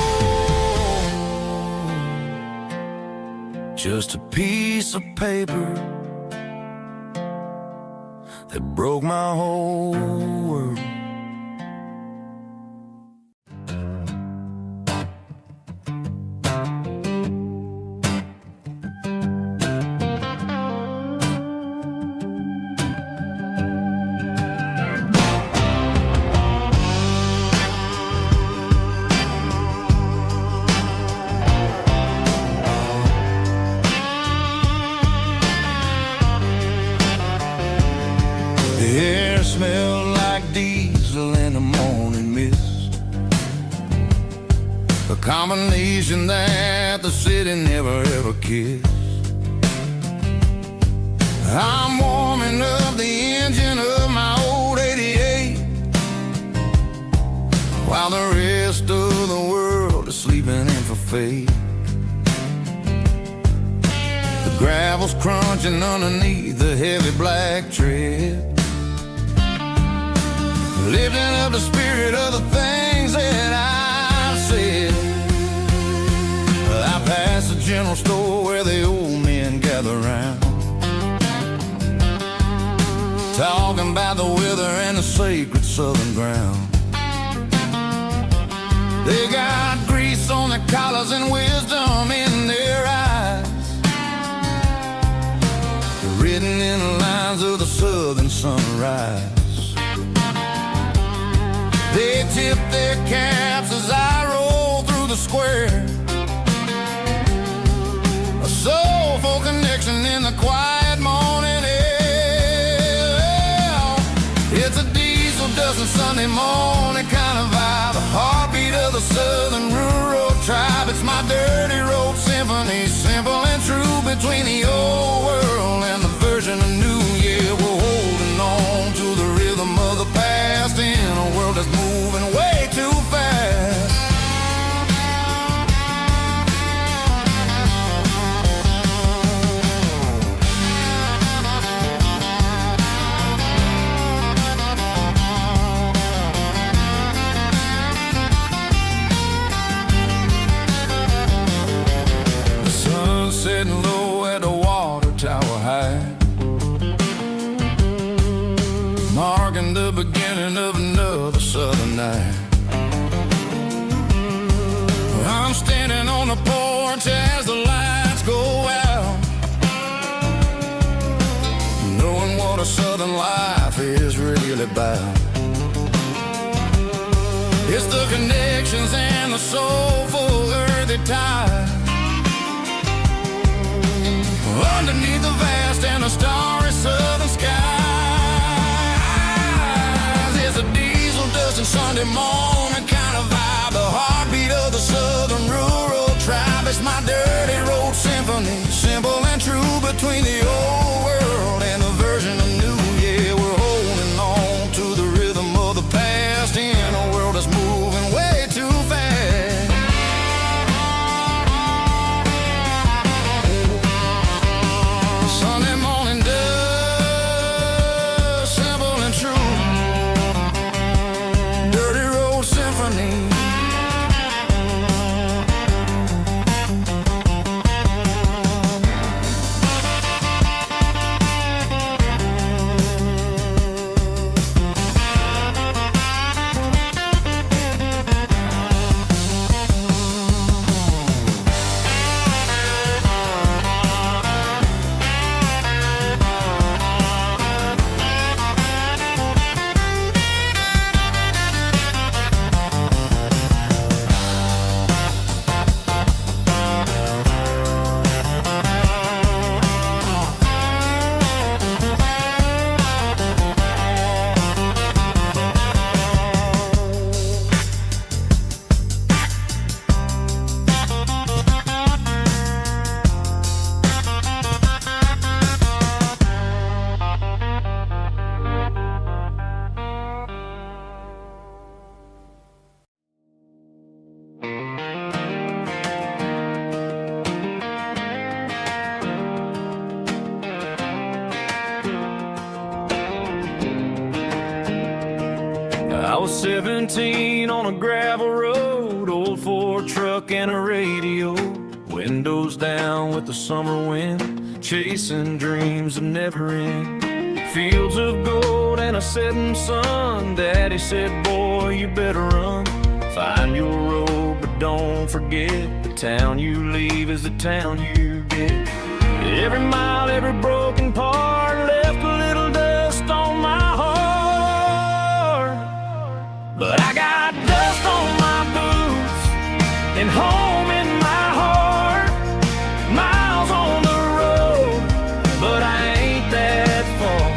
Just a piece of paper that broke my whole world. The air smelled like diesel in the morning mist, a combination that the city never ever kissed. I'm warming up the engine of my old 88, while the rest of the world is sleeping in for fate. The gravel's crunching underneath the heavy black tread, lifting up the spirit of the things that I've said. I passed the general store where the old men gather round, talking about the weather and the sacred southern ground. They got grease on their collars and wisdom in their eyes, written in the lines of the southern sunrise. They tip their caps as I roll through the square, a soulful connection in the quiet morning air. It's a diesel dusting Sunday morning kind of vibe, the heartbeat of the southern rural tribe. It's my dirty road symphony, simple and true, between the old world and the version of new. Yeah, we're holding on to the rhythm of the past in a world that's moving way too fast. The sun setting low at the water tower high, marking the beginning of another southern night. I'm standing on the porch as the lights go out, knowing what a southern life is really about. It's the connections and the soulful earthy ties, underneath the vast and the starry southern skies. It's a diesel dusting Sunday morning kind of vibe, the heartbeat of the southern rural tribe. It's my dirty road symphony, simple and true, between the old world and the version of new. Yeah, we're holding on to the rhythm of the past in a world that's moving way too fast. Sunday morning dust, simple and true, dirty road 17 on a gravel road, old Ford truck and a radio, windows down with the summer wind, chasing dreams that never end. Fields of gold and a setting sun. Daddy said, boy, you better run. Find your road, but don't forget, the town you leave is the town you get. Every mile, every broken part left a little dust on my heart. But I got dust on my boots and home in my heart. Miles on the road, but I ain't that far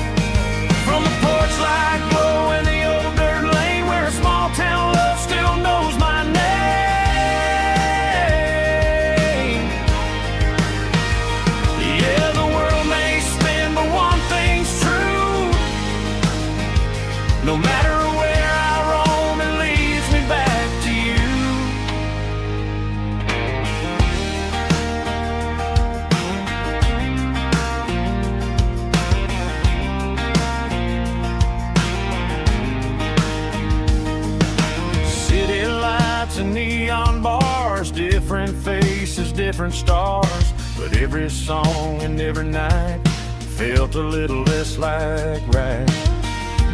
from the porch light glow and the old dirt lane where a small town love still knows my name. Yeah, the world may spin, but one thing's true. No matter where I roam, it leads me back to you. City lights and neon bars, different faces, different stars, but every song and every night felt a little less like right.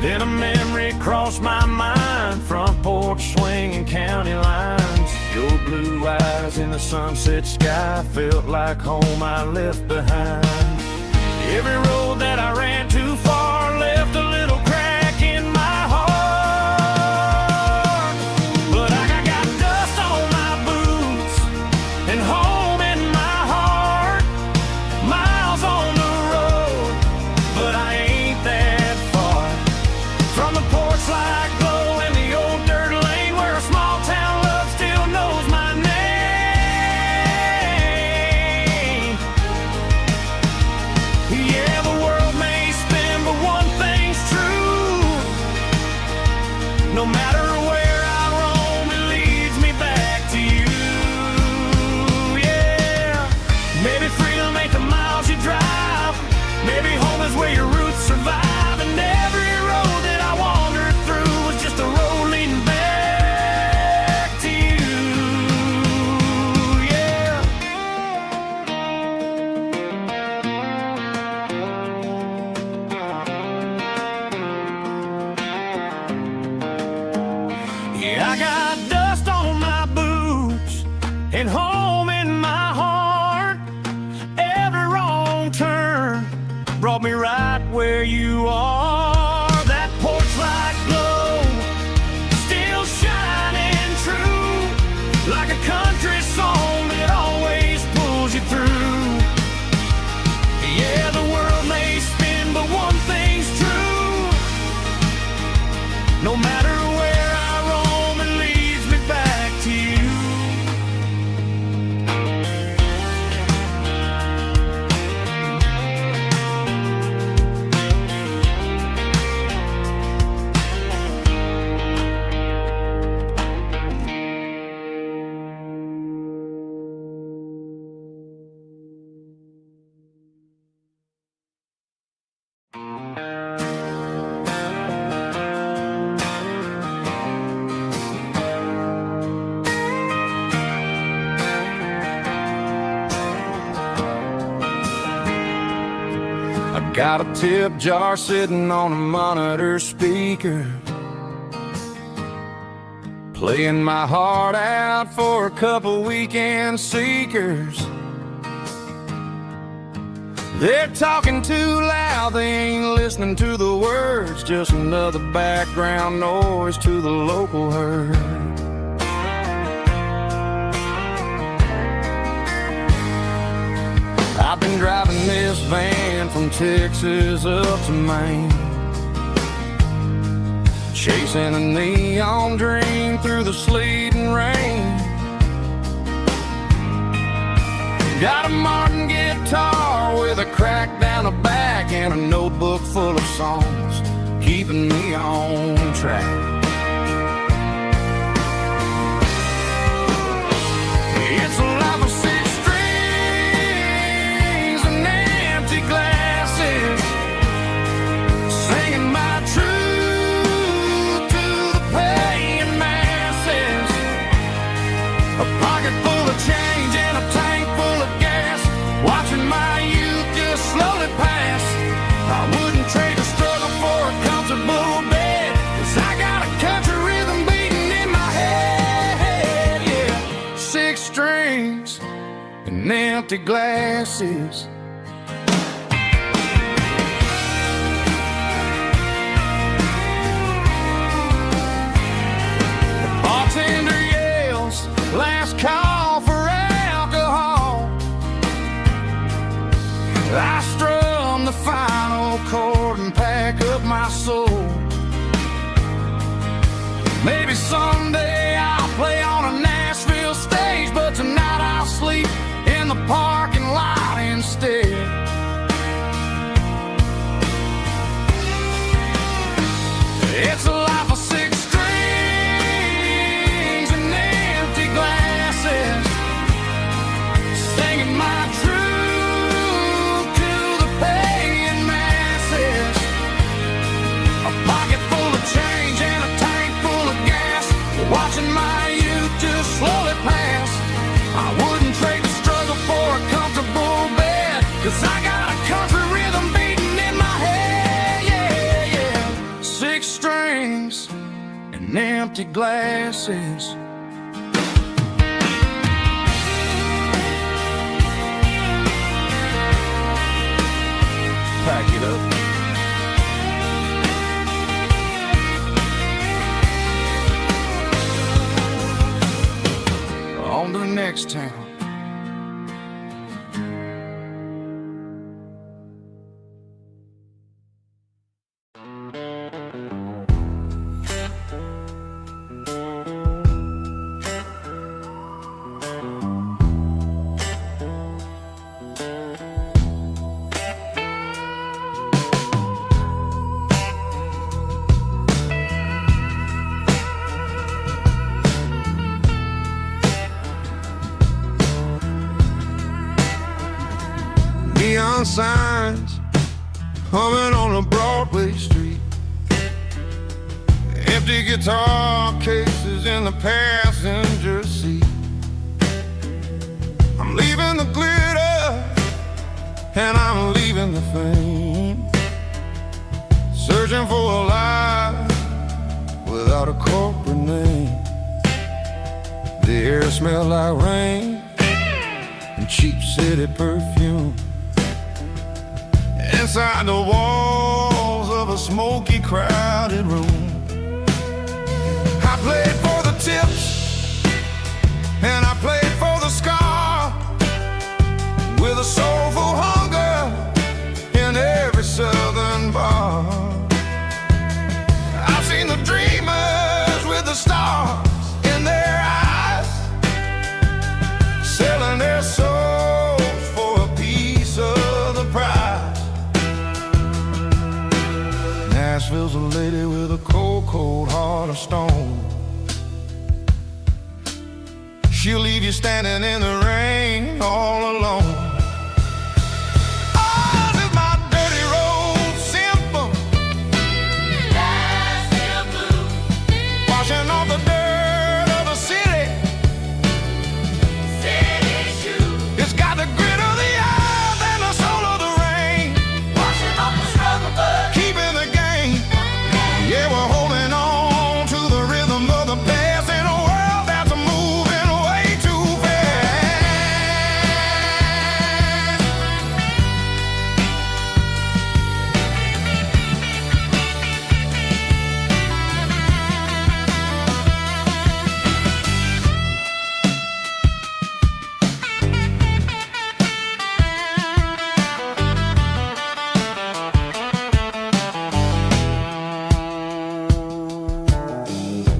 Then a memory crossed my mind, front porch swinging county lines. Your blue eyes in the sunset sky felt like home I left behind. Every road that I ran too far left a little crack in my heart. But I got dust on my boots and home in my heart. Miles on the road, but I ain't that far from the porch light glow and the old dirt lane where a small town love still knows my name. Yeah, the world may spin, but one thing's true. No matter where I roam, it leads me back to you. Yeah, maybe freedom ain't the miles you drive. Maybe home is where your roots survive. And every road that I wandered through was just a road leading back to you. Yeah. Yeah, I got dust on my boots and home in my heart. Every wrong turn brought me right where you are. That porch light glow still shining true, like a country song that always pulls you through. Yeah, the world may spin, but one thing's true. No matter where I roam, it leads me back to you. I got a tip jar sitting on a monitor speaker, playing my heart out for a couple weekend seekers. They're talking too loud, they ain't listening to the words, just another background noise to the local herd. I've been driving this van from Texas up to Maine, chasing a neon dream through the sleet and rain. Got a Martin guitar with a crack down the back and a notebook full of songs, keeping me on track. It's a life of six strings and empty glasses, singing my truth to the pain. A pocket full of change and a tank full of gas, watching my youth just slowly pass. I wouldn't trade the struggle for a comfortable bed, 'cause I got a country rhythm beating in my head, yeah. 6 strings and empty glasses. The bartender yells, last call for alcohol. I strum the final chord and pack up my soul. Maybe someday I'll play on a Nashville stage, but tonight I'll sleep in the parking lot instead. It's a life of 6 strings and empty glasses, singing my truth to the paying masses. A pocket full of change and a tank full of gas, watching my youth just slowly pass. I wouldn't trade the struggle for a comfortable bed, 'cause I got a country rhythm beating in my head, yeah, yeah. 6 strings and empty glasses. Pack it up. On to the next town. Neon signs humming on a Broadway street, empty guitar cases in the passenger seat. I'm leaving the glitter and I'm leaving the fame, searching for a life without a corporate name. The air smelled like rain and cheap city perfume. Inside the walls of a smoky, crowded room, I played for the tips and I played for the scar, with a soulful hunger in every southern bar. I've seen the dreamers with the stars in their eyes, selling their souls for a piece of the prize. Nashville's a lady with a cold, cold heart of stone. She'll leave you standing in the rain all alone. Ours is my dirty road simple, Nashville blue, washing off the dirt of the city, city shoe. It's got the grit of the earth and the soul of the rain, washing off the struggle bug, keeping the game. Yeah, we're holding on to the rhythm of the past in a world that's moving way too fast.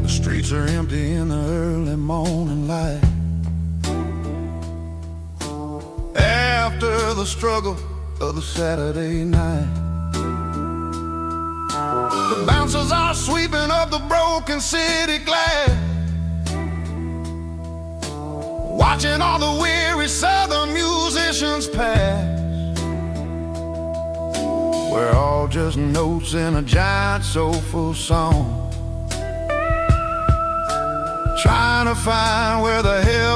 The streets are empty in the early morning light, after the struggle of the Saturday night. The bouncers are sweeping up the broken city glass, watching all the weary southern musicians pass. We're all just notes in a giant soulful song, trying to find where the hell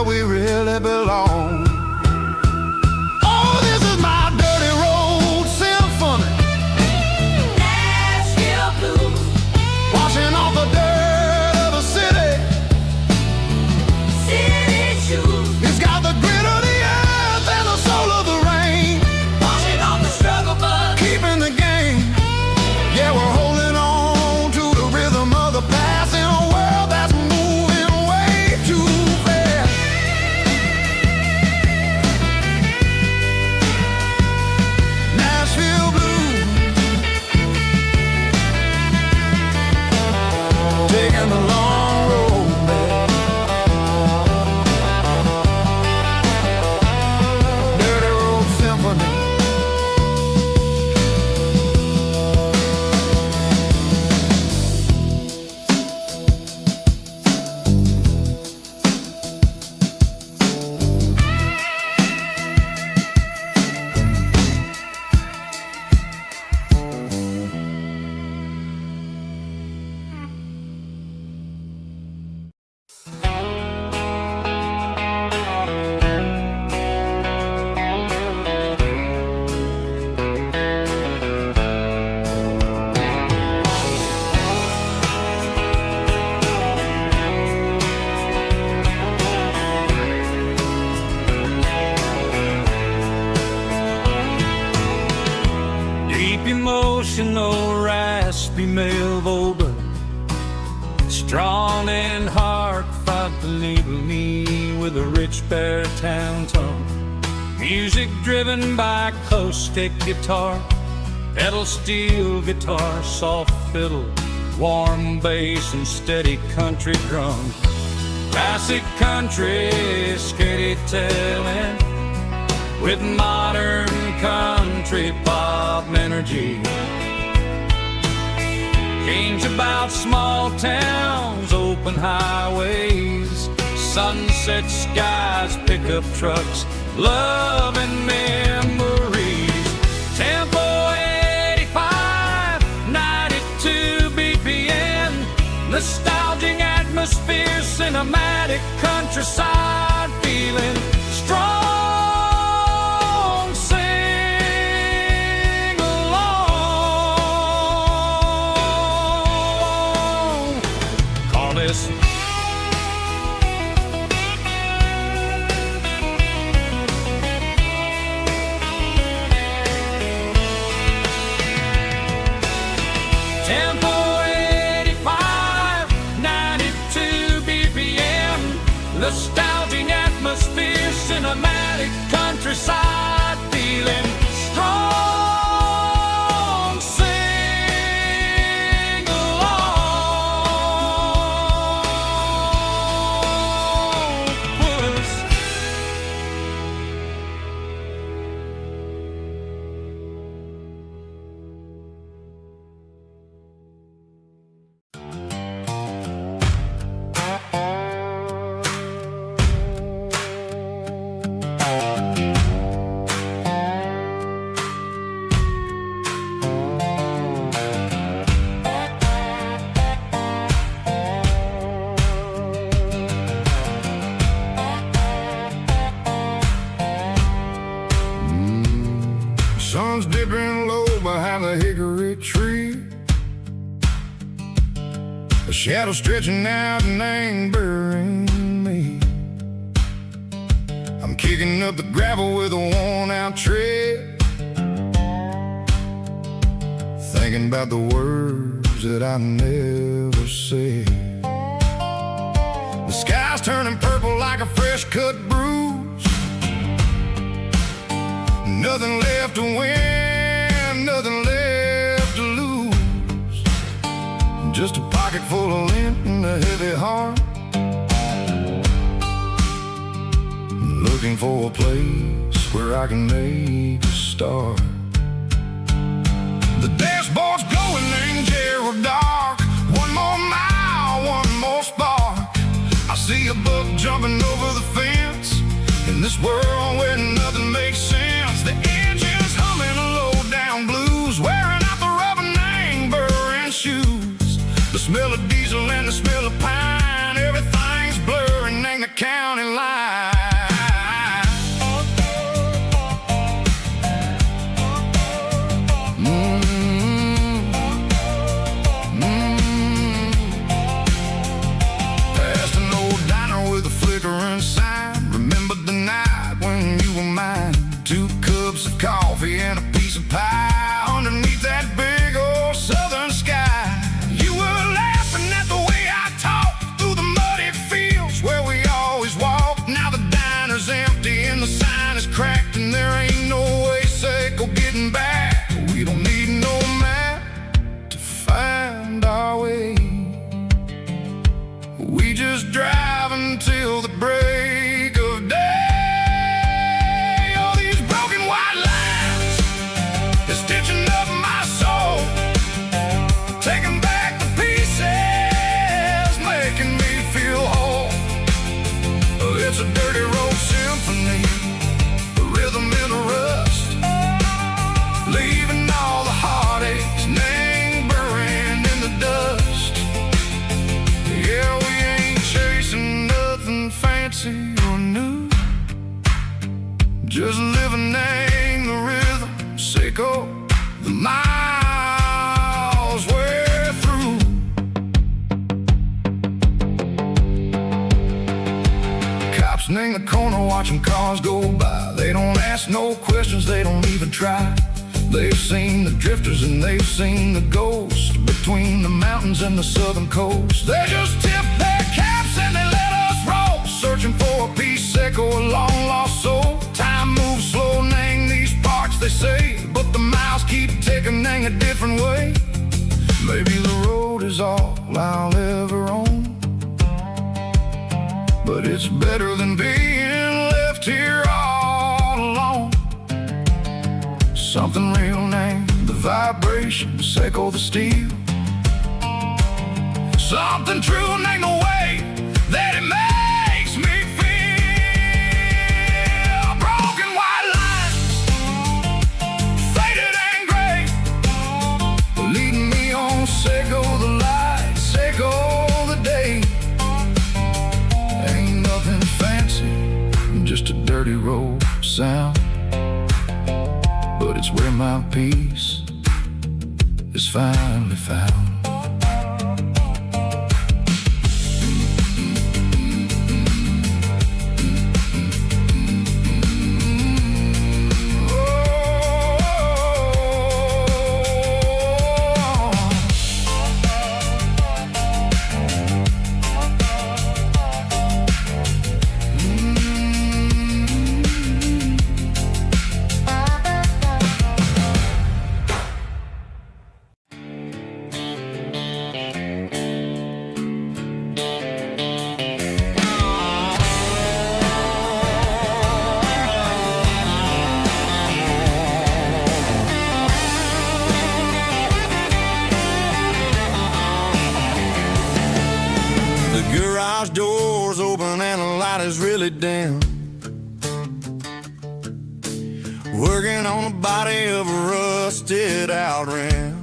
yawning heart fought the needle knee with a rich baritone tone. Music driven by acoustic guitar, pedal steel guitar, soft fiddle, warm bass and steady country drum. Classic country storytelling with modern country pop energy. Games about small towns, open highways, sunset skies, pickup trucks, love and memories. Tempo 85, 92 BPM, nostalgic atmosphere, cinematic countryside feeling strong. Sing along. Call this Tempo 85, 92 BPM, nostalgic atmosphere, cinematic countryside feeling strong. Sing along. Puss. Sun's dipping low behind the hickory tree, a shadow stretching out and angering me. I'm kicking up the gravel with a worn-out tread, thinking about the words that I never said. The sky's turning purple like a fresh-cut bruise. Nothing left to win, nothing left to lose. Just a pocket full of lint and a heavy heart, looking for a place where I can make a start. The dashboard's glowing angel dark. One more mile, one more spark. I see a buck jumping over the fence in this world where nothing makes sense. The engine's humming low-down blues, wearing out the rubber name burring shoes. The smell of diesel and the smell of pine, everything's blurring ain't the county line. Past an old diner with a flickering sign, remember the night when you were mine. 2 cups of coffee and a piece of pie underneath that big old southern sky. You were laughing at the way I talked through the muddy fields where we always walked. Now the diner's empty and the sign is cracked, and there ain't no way safe of getting back. We don't need no map to find our way. We just drive until the break of day. Stitching up my soul, taking back the pieces, making me feel whole. It's a dirty road symphony, a rhythm in a rust, leaving all the heartaches, name buried in the dust. Yeah, we ain't chasing nothing fancy or new, just living in the rhythm, sicko. The miles we're through. Cops in the corner watching cars go by. They don't ask no questions, they don't even try. They've seen the drifters and they've seen the ghosts between the mountains and the southern coast. They just tip their caps and they let us roll, searching for a piece seco, a long lost soul. Time moves slow, Nang, these parts they say, but the miles keep ticking, Nang, a different way. Maybe the road is all I'll ever own, but it's better than being left here all alone. Something real, Nang, the vibrations echo the steel. Something true, Nang, the way that it makes me feel. Broken white lines, faded and gray, leading me on, Seco the light, Seco the day. Ain't nothing fancy, just a dirty road sound, but it's where my peace is finally found. The garage door's open and the light is really dim. Working on the body of a rusted out rim.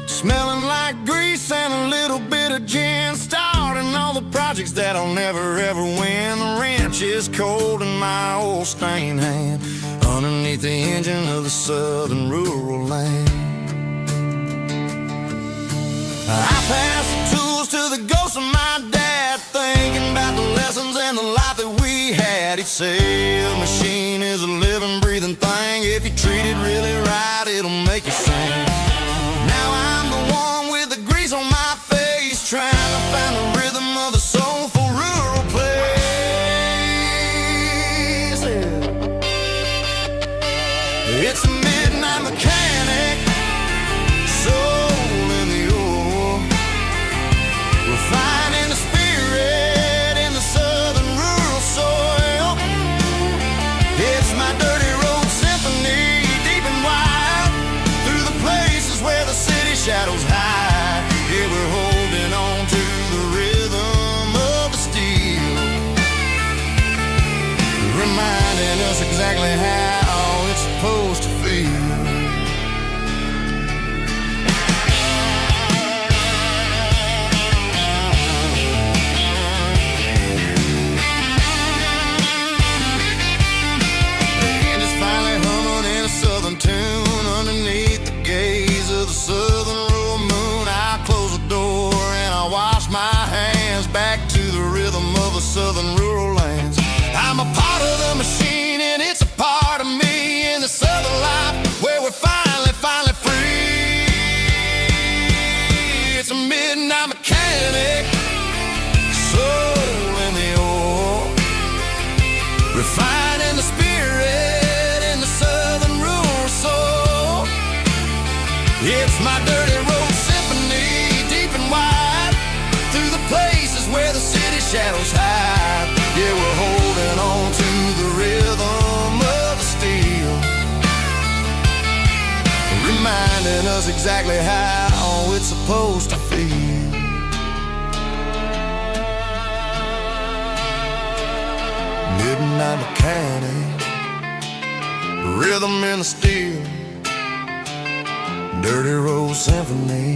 Smelling like grease and a little bit of gin. Starting all the projects that I'll never ever win. The wrench is cold in my old stained hand, underneath the engine of the southern rural land. I pass the tools to the ghost of my dad, thinking about the lessons and the life that we had. He'd say a machine is a living, breathing thing. If you treat it really right, it'll make you sing. Now I'm the one with the grease on my face, trying to find the rhythm of the soulful rural place. It's a midnight mechanic, soul in the ore, refining the spirit in the southern rural soil. It's my dirty road symphony, deep and wide, through the places where the city shadows hide. Yeah, we're holding on to the rhythm of the steel, reminding us exactly how it's supposed to feel. Tune underneath the gaze of the southern rural moon. I close the door and I wash my hands, back to the rhythm of the southern rural lands. I'm a part of the machine and it's a part of me, in the southern life where we're finally free. It's a midnight mechanic, soul in the ore, refining the spirit in the southern rural soul. It's my dirty road symphony, deep and wide, through the places where the city shadows hide. Yeah, we're holding on to the rhythm of the steel, reminding us exactly how it's supposed to feel. Midnight mechanic, rhythm in the steel, dirty road symphony.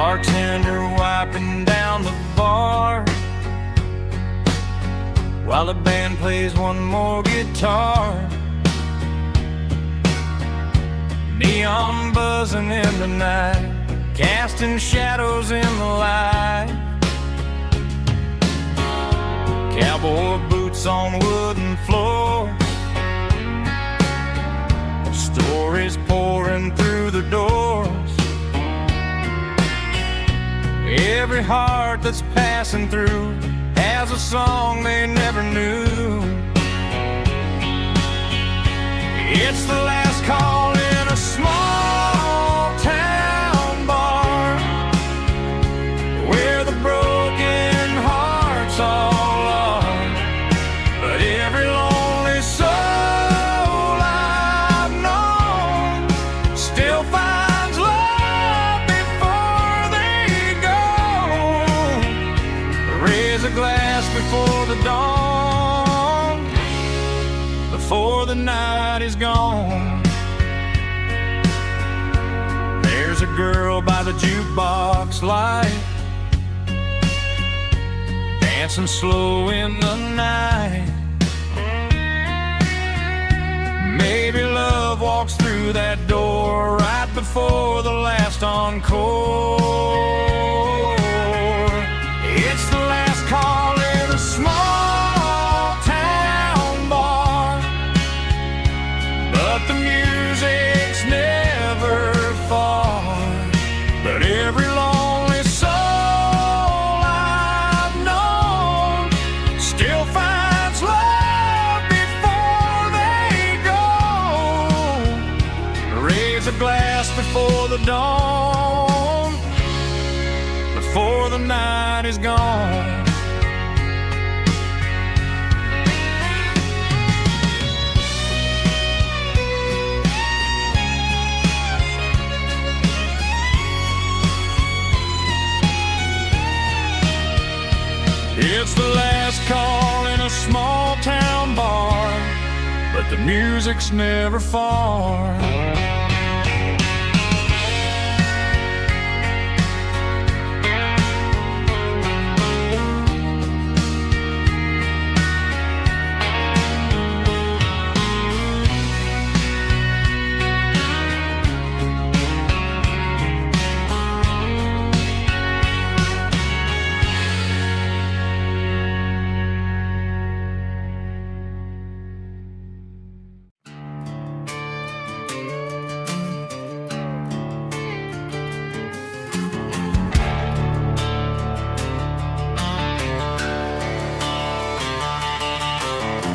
bartender wiping down the bar while the band plays one more guitar. Neon buzzing in the night, casting shadows in the light. Cowboy boots on wooden floors, stories pouring through the doors. Every heart that's passing through has a song they never knew. It's the last call in a small town bar where the broken hearts all are. But every lonely soul I've known still finds love before they go. Raise a glass before the dawn, before the night is gone. There's a girl by the jukebox light, dancing slow in the night. Maybe love walks through that door right before the last encore. It's the last call in a small town bar, but the music's never far. But every lonely soul I've known still finds love before they go. Raise a glass before the dawn, before the night is gone. It's the last call in a small town bar, but the music's never far.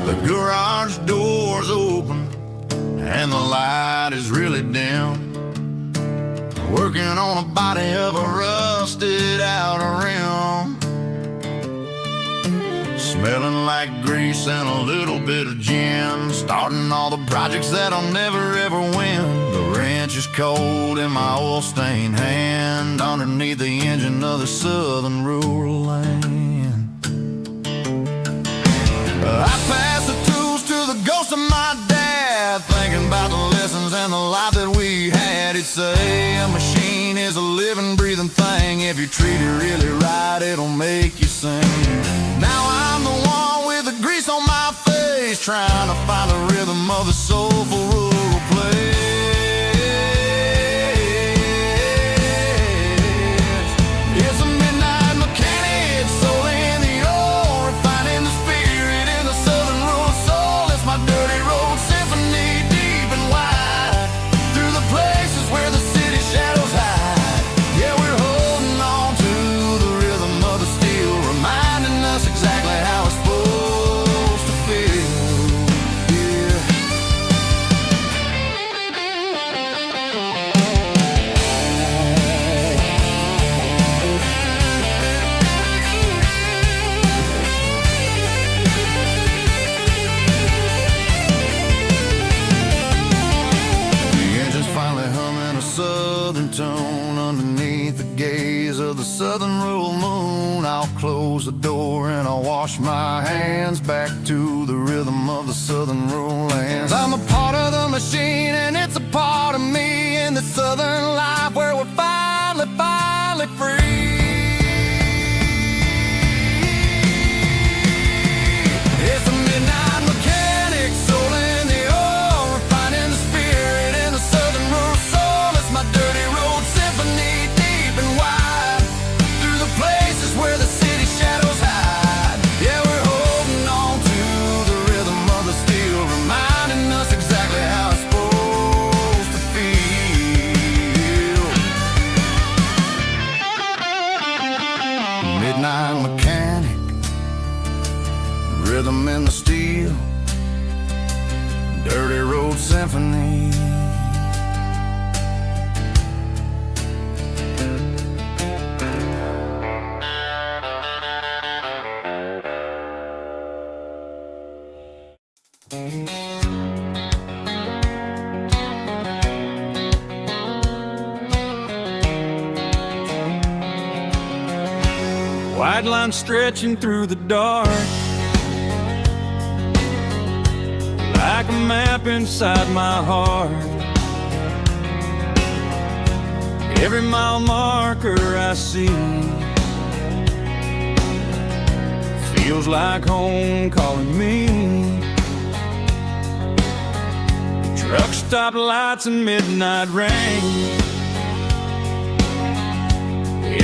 The garage door's open and the light is really dim. Working on a body of a rusted out rim, smelling like grease and a little bit of gin. Starting all the projects that I'll never ever win. The wrench is cold in my oil-stained hand, underneath the engine of the southern rural land. I pass the tools to the ghost of my dad, thinking about the lessons and the life that we had. He'd say a machine is a living, breathing thing. If you treat it really right, it'll make you sing. Now I'm the one with the grease on my face, trying to find the rhythm of the soulful rural place. It's a midnight mechanic, soul in the ore, refining the spirit in the southern rural soul. It's my dirty road symphony, deep and wide, through the places where the city shadows hide. Yeah, we're holding on to the rhythm of the steel, reminding us exactly how it's supposed to feel. Yeah. The engine's finally humming a southern tone underneath the gaze of the southern rural moon. I'll close the door and I'll wash my hands, back to the rhythm of the southern rural lands. I'm a part of the machine and it's a part of me, in the southern life where we're finally free. white line stretching through the dark, like a map inside my heart. Every mile marker I see feels like home calling me. Truck stop lights and midnight rain,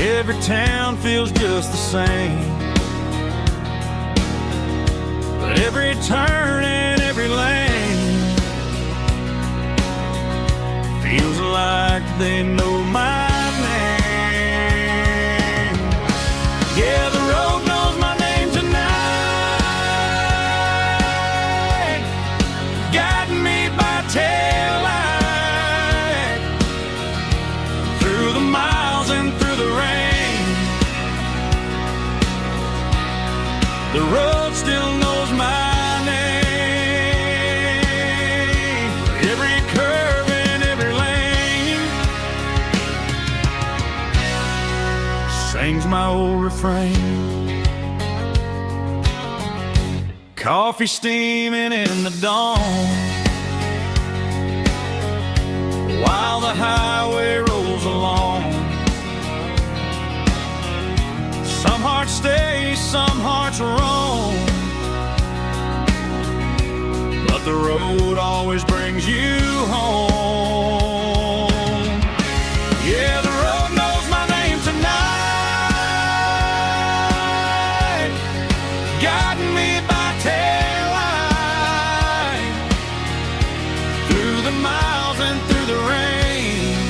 every town feels just the same. But every turn and every lane feels like they know my name. Yeah, the road knows my name tonight, guiding me by taillight, through the miles and through the rain. The road still knows my name. Every curve and every lane sings my old refrain. Coffee steaming in the dawn, while the highway rolls along. Some hearts stay, some hearts roam, but the road always brings you home. Yeah, the road knows my name tonight, guiding me by taillight, through the miles and through the rain.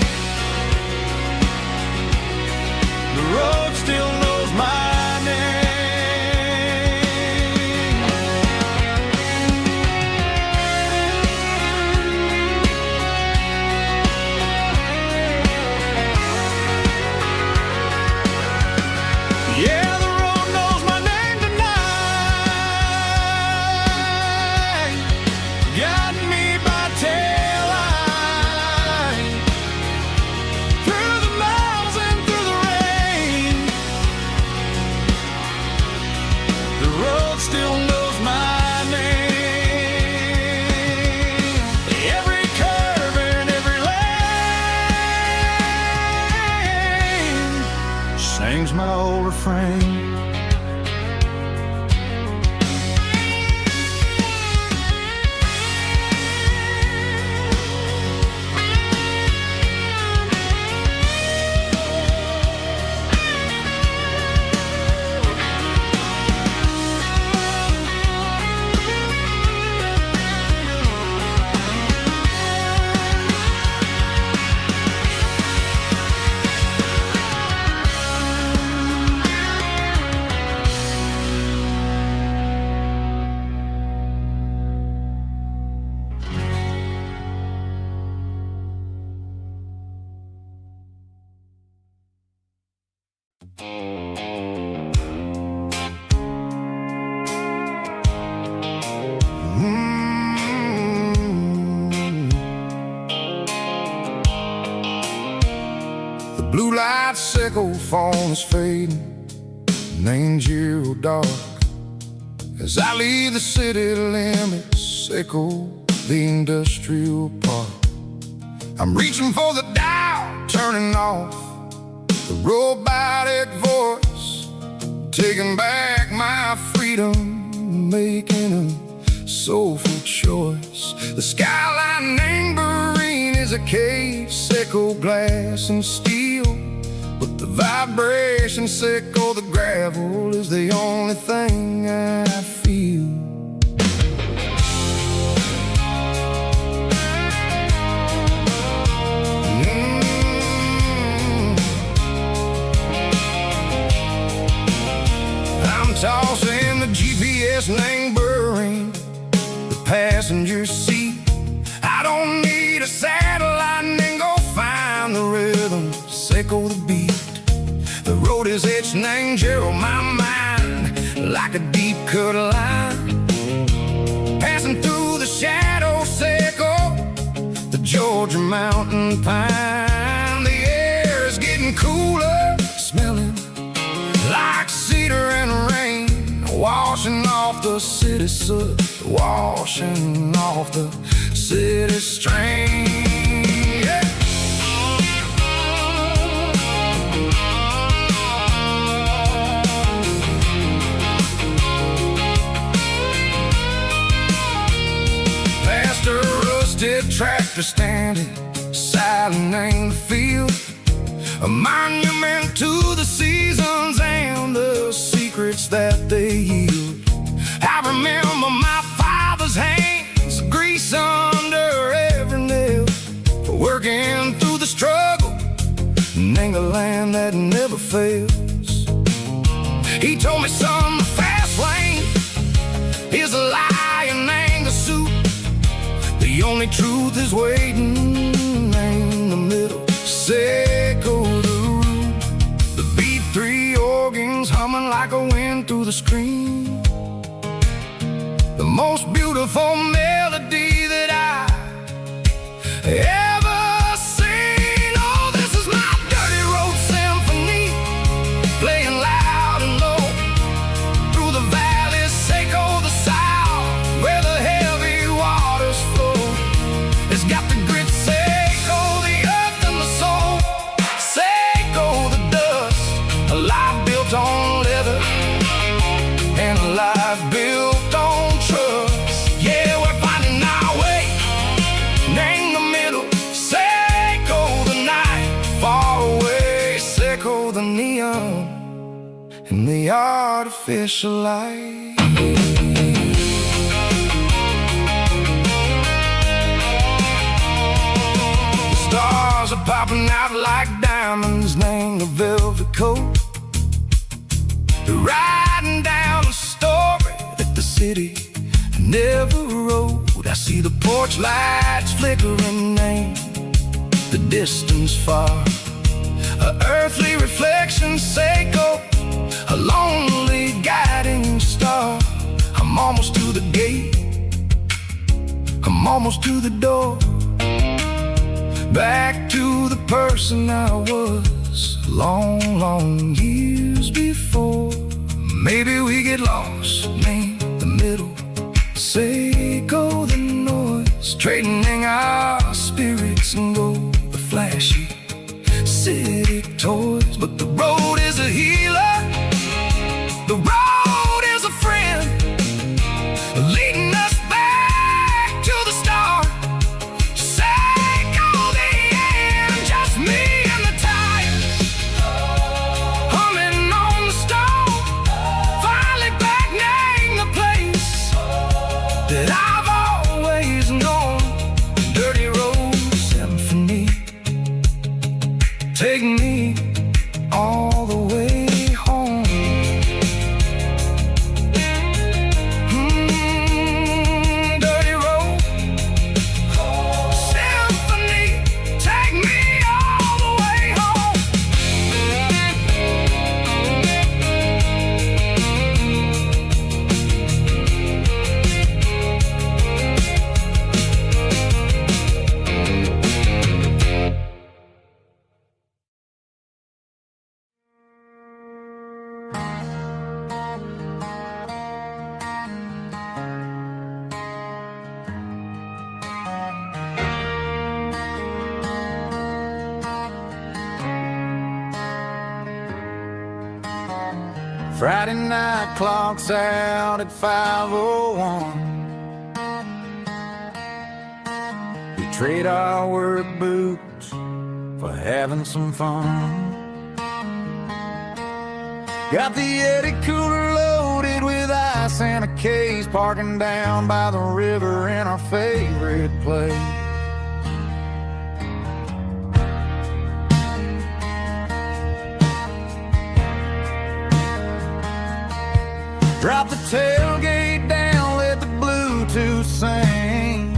The road still knows my name. Yeah, the road knows my name tonight, guiding me by taillight, through the miles and through the rain. The road still knows my name. Every curve and every lane sings my old refrain. The blue light sickle phone is fading, and ain't zero dark. As I leave the city limits, sickle the industrial park. I'm reaching for the dial, turning off the robotic voice, taking back my freedom, making a soulful choice. The skyline neighboring is a cave, sickle glass and steel, but the vibration sickle the gravel is the only thing I feel. I'm tossing the GPS neighboring the passenger seat. I don't need a satellite and go find the rhythm, sickle the beat. The road is etched and angel on my mind, like a deep cut line, passing through the shadow sickle, the Georgia mountain pine. The air is getting cooler, smelling like sea off the city soot, washing off the city strain. Yeah. Past a rusted tractor standing silent in the field, a monument to the seasons and the secrets that they yield. I remember my father's hands, grease under every nail, working through the struggle, ain't a land that never fails. He told me, son, the fast lane is a lie and ain't a suit. The only truth is waiting in the middle. Seco the root, the B3 organs humming like a wind through the screen. The most beautiful melody that I ever seen. Oh, this is my dirty road symphony, playing loud and low through the valleys, Seco the south, where the heavy waters flow. It's got the grit, Seco the earth and the soul, Seco the dust, a life built on leather and a life built on trust. Yeah, we're finding our way in the middle. Seco the night, far away. Seco the neon and the artificial light. Stars are popping out like diamonds, named the velvet coat. They're riding down the story that the city never wrote. I see the porch lights flickering in the distance far, a earthly reflection, Seco, a lonely guiding star. I'm almost to the gate, I'm almost to the door, back to the person I was long, long years before. Maybe we get lost in the middle, Seco the noise, trading our spirits and go the flashy city toys. But the road is a healer, the road is a friend, leading us back to the start. Seco the end, just me and the tires, humming on the stove, finally back name the place that I've always known. Dirty road symphony, take me all the way home. Dirty road symphony, take me all the way home. Friday night clock's out at 5:01. We trade our work boots for having some fun. Got the Yeti cooler loaded with ice and a case, parking down by the river in our favorite place. Drop the tailgate down, let the Bluetooth sing.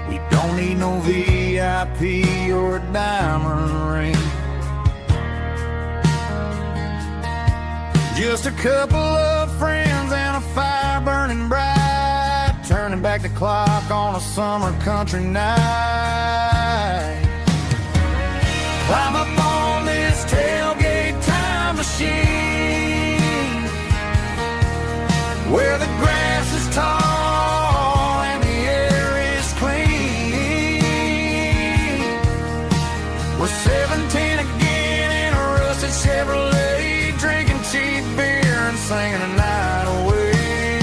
We don't need no VIP or a diamond ring. Just a couple of friends and a fire burning bright, turning back the clock on a summer country night. Climb up on this tailgate time machine, We're 17 again in a rusted Chevrolet, drinking cheap beer and singing the night away.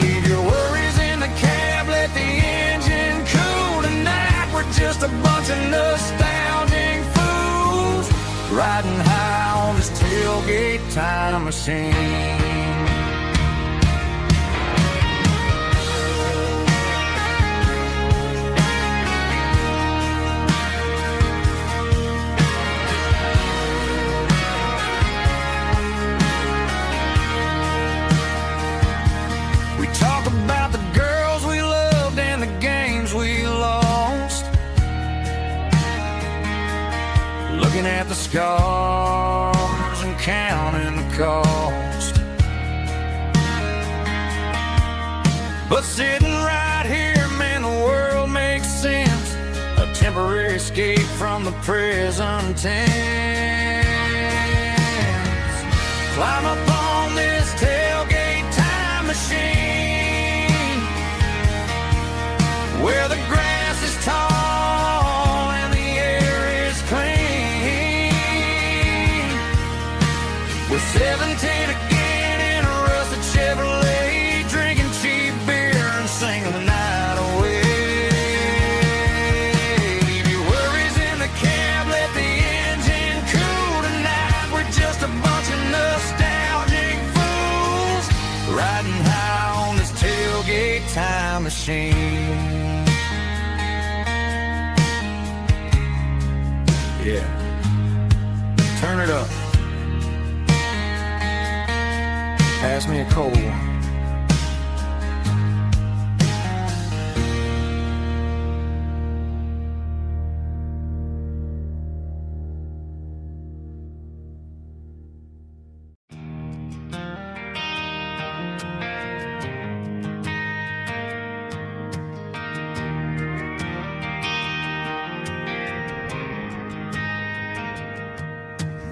Leave your worries in the cab, let the engine cool tonight. We're just a bunch of nostalgic fools riding high on this tailgate time machine. Looking at the scars and counting the cost. But sitting right here, man, the world makes sense. A temporary escape from the present tense. Climb up on this tailgate time machine, where the grass is tall and the air is clean. We're 17 again in a rusted Chevrolet, drinking cheap beer and singing the night away. Leave your worries in the cab, let the engine cool tonight. We're just a bunch of nostalgic fools riding high on this tailgate time machine. Yeah, turn it up. Pass me a cold one.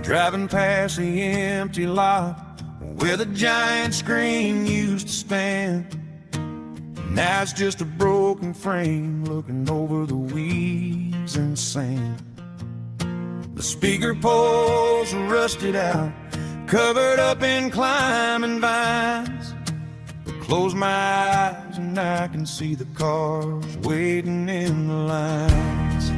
Driving past the empty lot where the giant screen used to stand. Now it's just a broken frame looking over the weeds and sand. The speaker poles are rusted out, covered up in climbing vines. But close my eyes and I can see the cars waiting in the lines.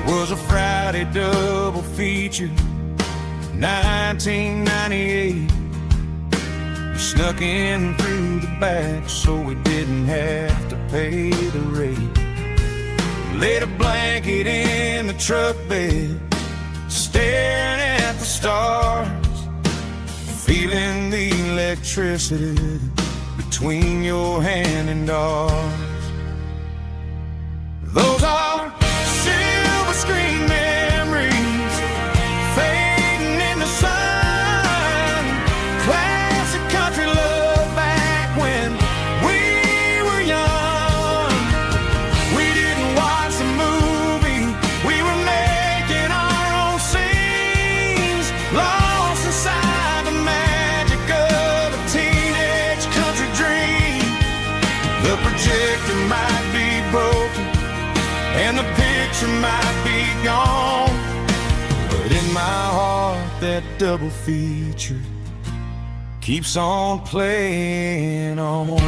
Was a Friday double feature, 1998. We snuck in through the back so we didn't have to pay the rate. Laid a blanket in the truck bed, staring at the stars, feeling the electricity between your hand and ours. Those are screen memories fading in the sun. Classic country love back when we were young. We didn't watch the movie, we were making our own scenes, lost inside the magic of a teenage country dream. The projector might be broken and the picture might be gone, but in my heart that double feature keeps on playing on.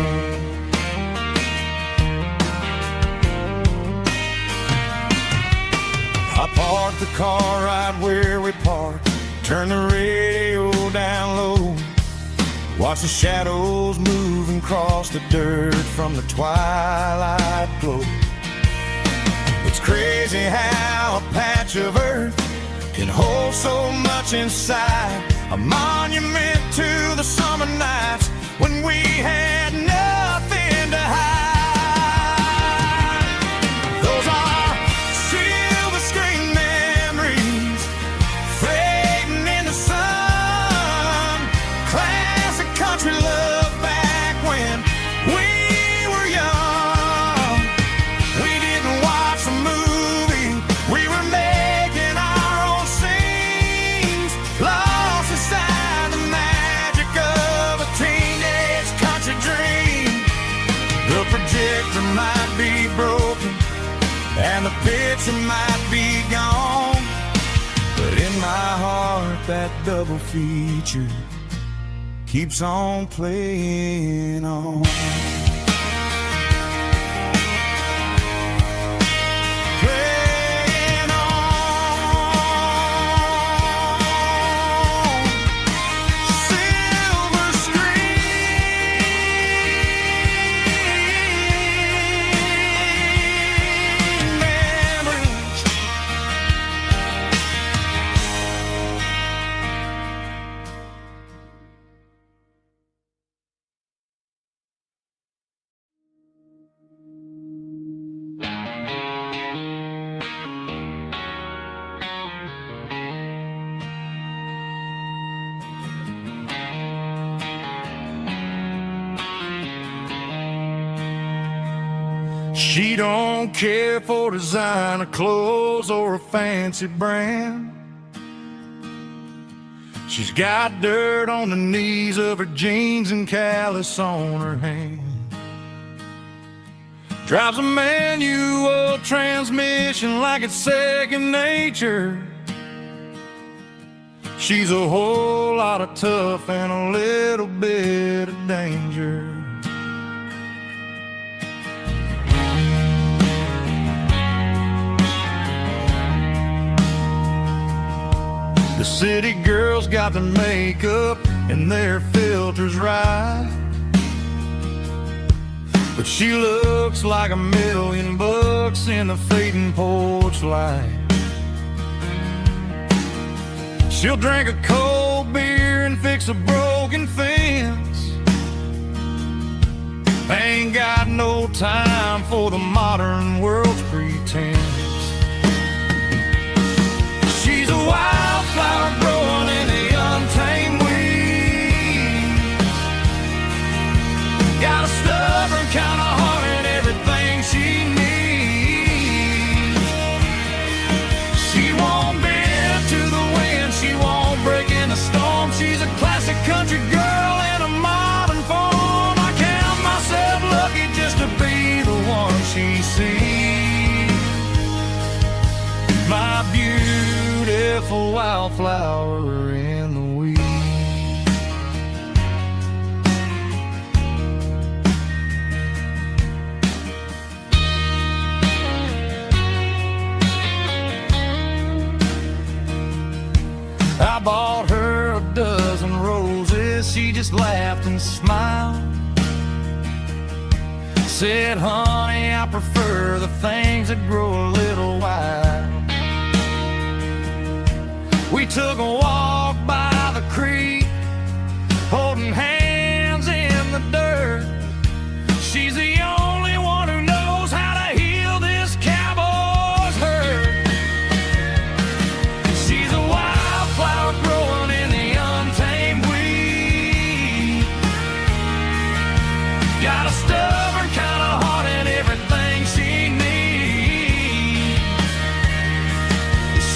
I parked the car right where we parked, turned the radio down low, watched the shadows moving across the dirt from the twilight glow. It's crazy how a patch of earth can hold so much inside, a monument to the summer nights when we had nothing to hide. Those are silver screen memories fading in the sun. Classic country love back when we were young. We didn't watch the movie, we were making our own scenes, lost inside the magic of a teenage country dream. The projector might be broken and the picture might be gone, but in my heart that double feature keeps on playing on. She don't care for designer clothes or a fancy brand. She's got dirt on the knees of her jeans and callus on her hand. Drives a manual transmission like it's second nature. She's a whole lot of tough and a little bit of danger. The city girls got their makeup and their filters right, but she looks like $1,000,000 in the fading porch light. She'll drink a cold beer and fix a broken fence. Ain't got no time for the modern world's pretense. She's a wildflower growing in the untamed weeds. Got a stubborn kind of heart and everything she needs. She won't bend to the wind, she won't break in the storm. She's a classic country girl in a modern form. I count myself lucky just to be the one she sees. My beautiful wildflower in the weeds. I bought her a dozen roses, she just laughed and smiled. Said, honey, I prefer the things that grow a little wild. We took a walk by the creek, holding hands in the dirt. She's the only one who knows how to heal this cowboy's hurt. She's a wildflower growing in the untamed weed. Got a stubborn kind of heart and everything she needs.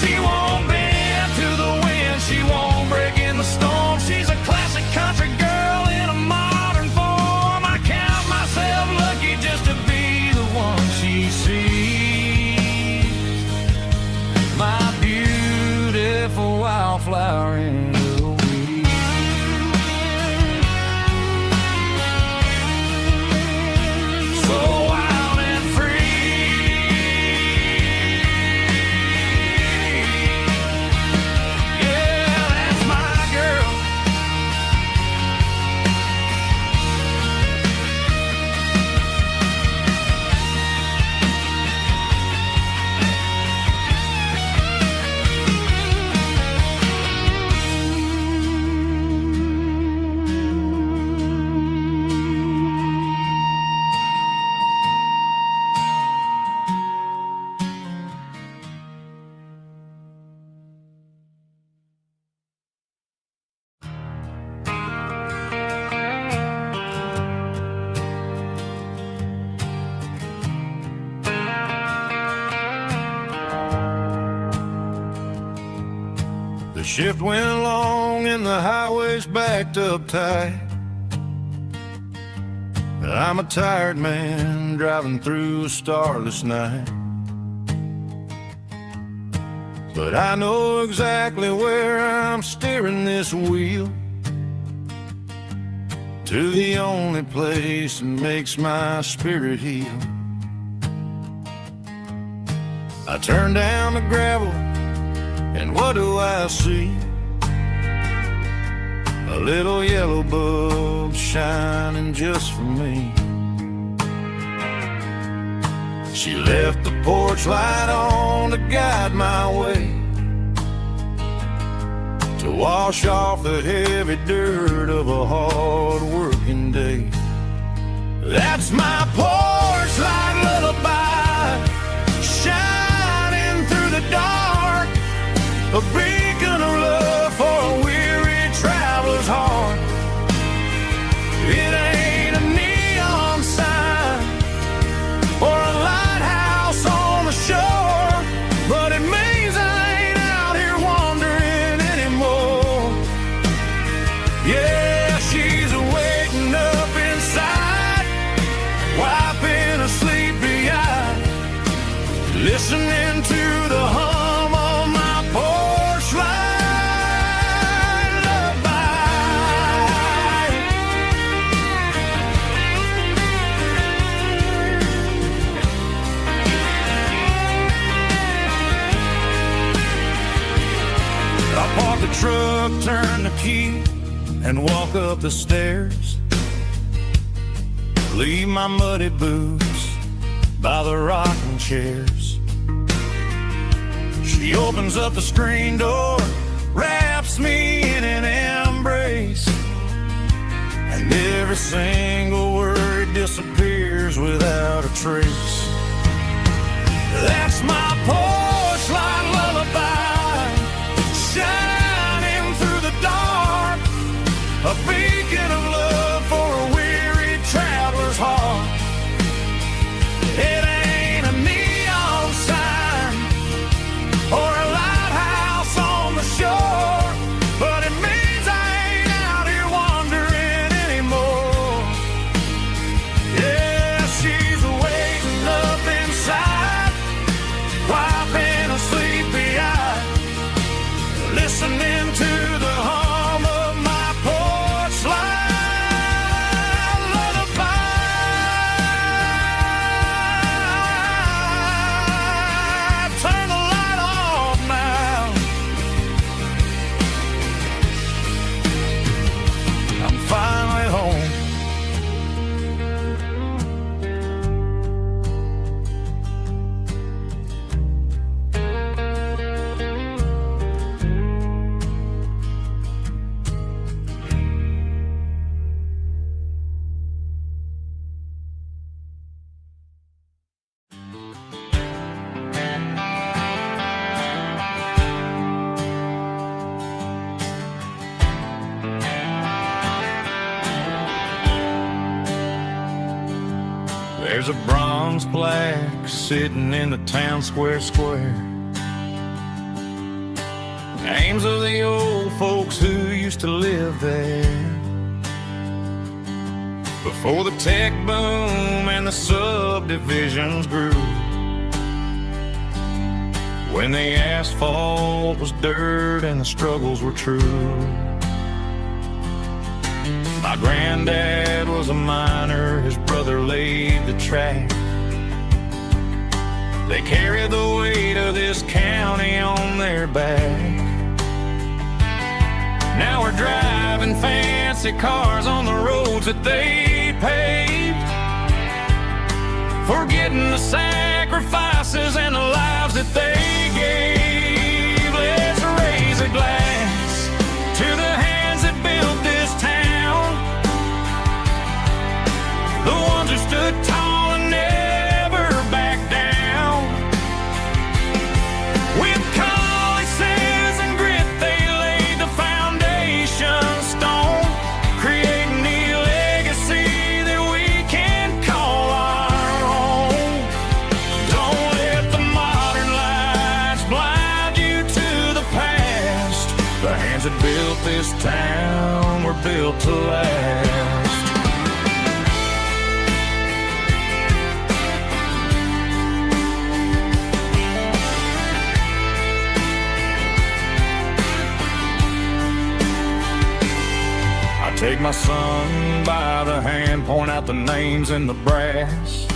She won't bend to the wind, she won't break in the storm. She's a classic country girl in a modern form. I count myself lucky just to be the one she sees. My beautiful wildflower in the weeds. So wild and free. Yeah, that's my girl. The shift went long and the highways backed up tight. I'm a tired man driving through a starless night, but I know exactly where I'm steering this wheel, to the only place that makes my spirit heal. I turn down the gravel, and what do I see? A little yellow bulb shining just for me. She left the porch light on to guide my way, to wash off the heavy dirt of a hard-working day. That's my porch light lullaby, shining through the dark, a beacon of love for a weary traveler's heart. It ain't a neon sign or a lighthouse on the shore, but it means I ain't out here wandering anymore. Yeah, she's waiting up inside, wiping a sleepy eye, listening to the hum of my porch light lullaby. I park the truck, turn the key, and walk up the stairs. Leave my muddy boots by the rocking chairs. She opens up the screen door, wraps me in an embrace, and every single word disappears without a trace. That's my porch light lullaby, shining through the dark, a beacon of love for a weary traveler's heart. It ain't a neon sign or a lighthouse on the shore, but it means I ain't out here wandering anymore. Yeah, she's waiting up inside, wiping a sleepy eye, listening to the hum of my porch light lullaby. Turn the light off now. I'm finally home. There's a bronze plaque sitting in the town square. Names of the old folks who used to live there before the tech boom and the subdivisions grew, when the asphalt was dirt and the struggles were true. My granddad was a miner, his brother laid the track. They carried the weight of this county on their back. Now we're driving fancy cars on the roads that they paved, forgetting the sacrifices and the lives that they gave. Let's raise a glass to the hands that built this town, the ones who stood tall and never backed down. With calluses and grit, they laid the foundation stone, creating a legacy that we can call our own. Don't let the modern lights blind you to the past. The hands that built this town were built to last. Take my son by the hand, point out the names in the brass.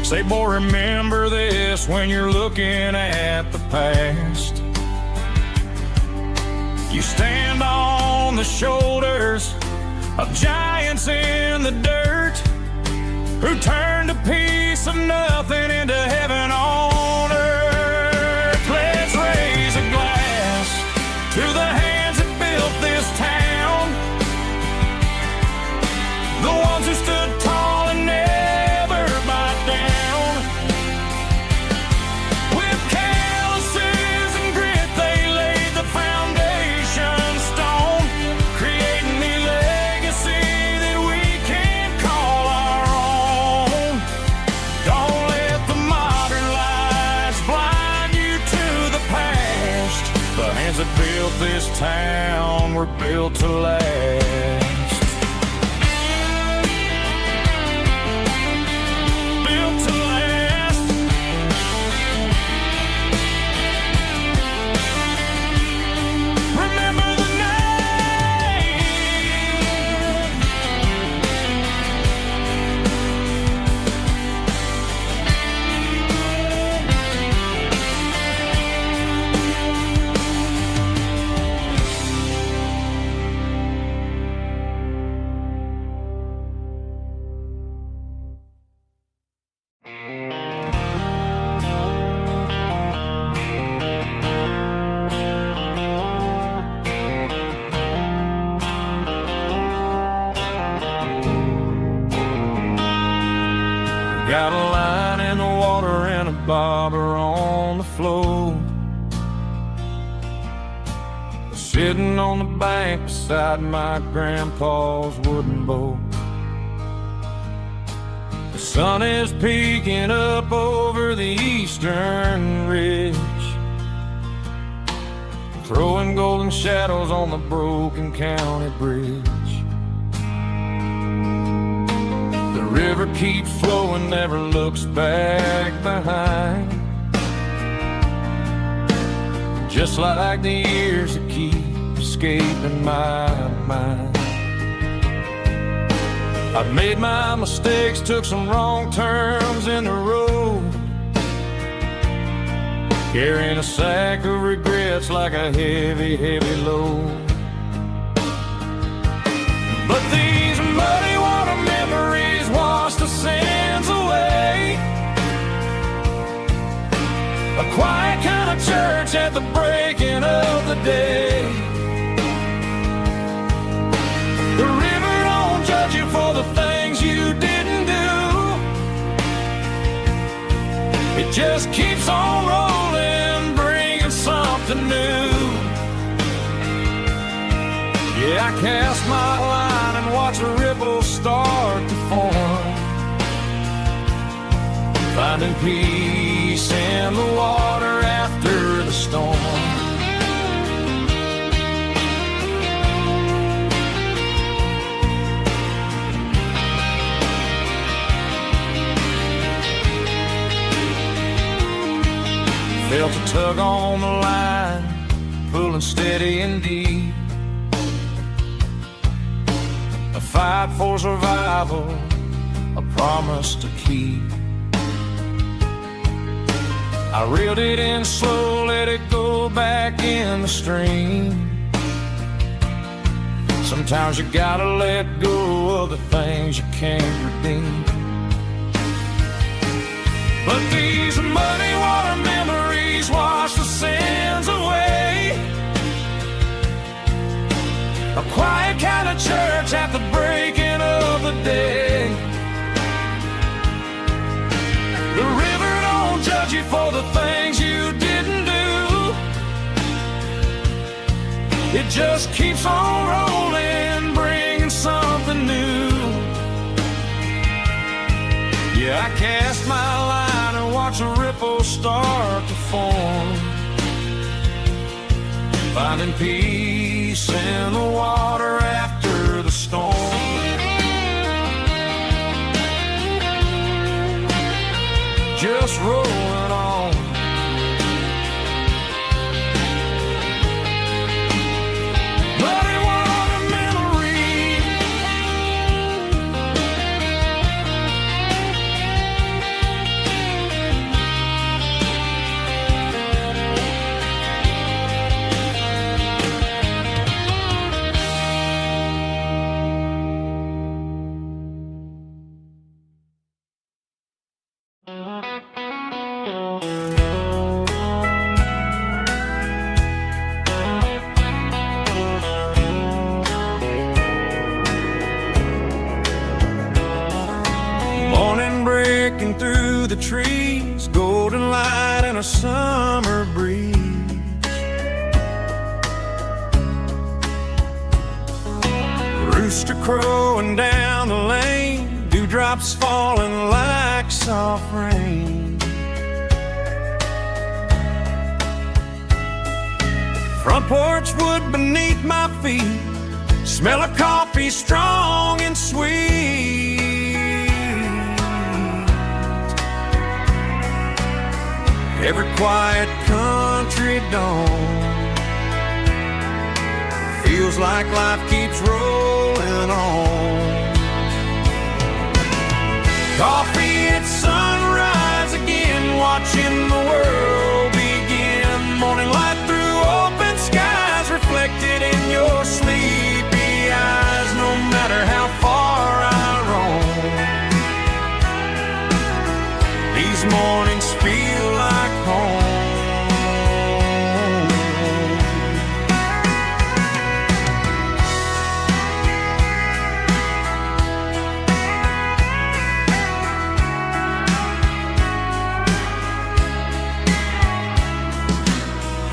Say, boy, remember this when you're looking at the past. You stand on the shoulders of giants in the dirt who turned a piece of nothing into heaven on earth. Let's raise a glass to the hands that built this town, the ones who stood tall and never bowed down. With calluses and grit they laid the foundation stone, creating the legacy that we can call our own. Don't let the modern lights blind you to the past. The hands that built this town were built to last. Built to last. Remember the name. Got a line in the water and a bobber on the floor, sitting on the bank beside my grandpa's wooden boat. The sun is peeking up over the eastern ridge, throwing golden shadows on the broken county bridge. The river keeps flowing, never looks back behind, just like the years that keep escaping my mind. I've made my mistakes, took some wrong turns in the road, carrying a sack of regrets like a heavy, heavy load. But these muddy water memories wash the sins away. A quiet kind of church at the breaking of the day. The river don't judge you for the things you didn't do. It just keeps on rolling, bringing something new. Yeah, I cast my line and watch a ripple start to form, finding peace in the water after the storm. Felt a tug on the line, pulling steady and deep. A fight for survival, a promise to keep. I reeled it in slow, let it go back in the stream. Sometimes you gotta let go of the things you can't redeem. But these muddy water memories wash the sins away. A quiet kind of church at the breaking of the day. The river don't judge you for the things you didn't do. It just keeps on rolling, bringing something new. Yeah, I cast my line and watch a ripple start to form, finding peace in the water after the storm. Just rolling on. Muddy water memories through the trees, golden light and a summer breeze. Rooster crowing down the lane, dewdrops falling like soft rain. Front porch wood beneath my feet, smell of coffee strong and sweet. Every quiet country dawn feels like life keeps rolling on. Coffee at sunrise again, watching the world begin. Morning light through open skies, reflected in your sleepy eyes. No matter how far I roam, these mornings feel like home.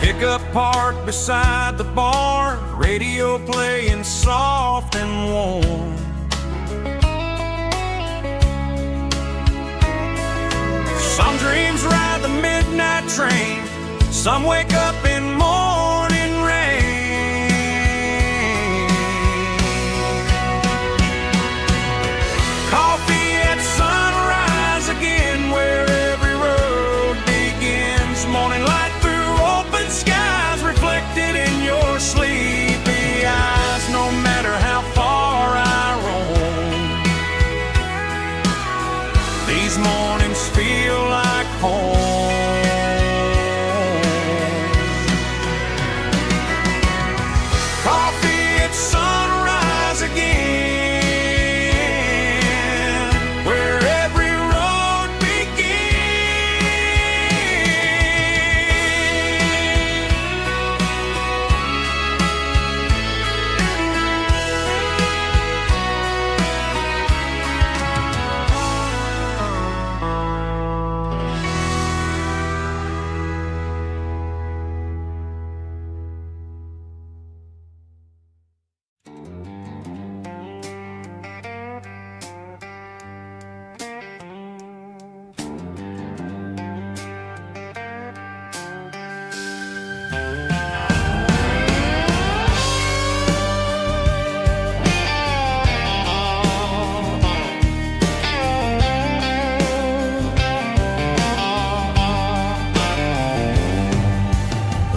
Pickup parked beside the barn, radio playing soft and warm. Some dreams ride the midnight train, some wake up in morning rain. Coffee at sunrise again, where every road begins. Morning light through open skies, reflected in your sleepy eyes. No matter how far I roam, these mornings feel like home. Coffee at sunrise again, where every road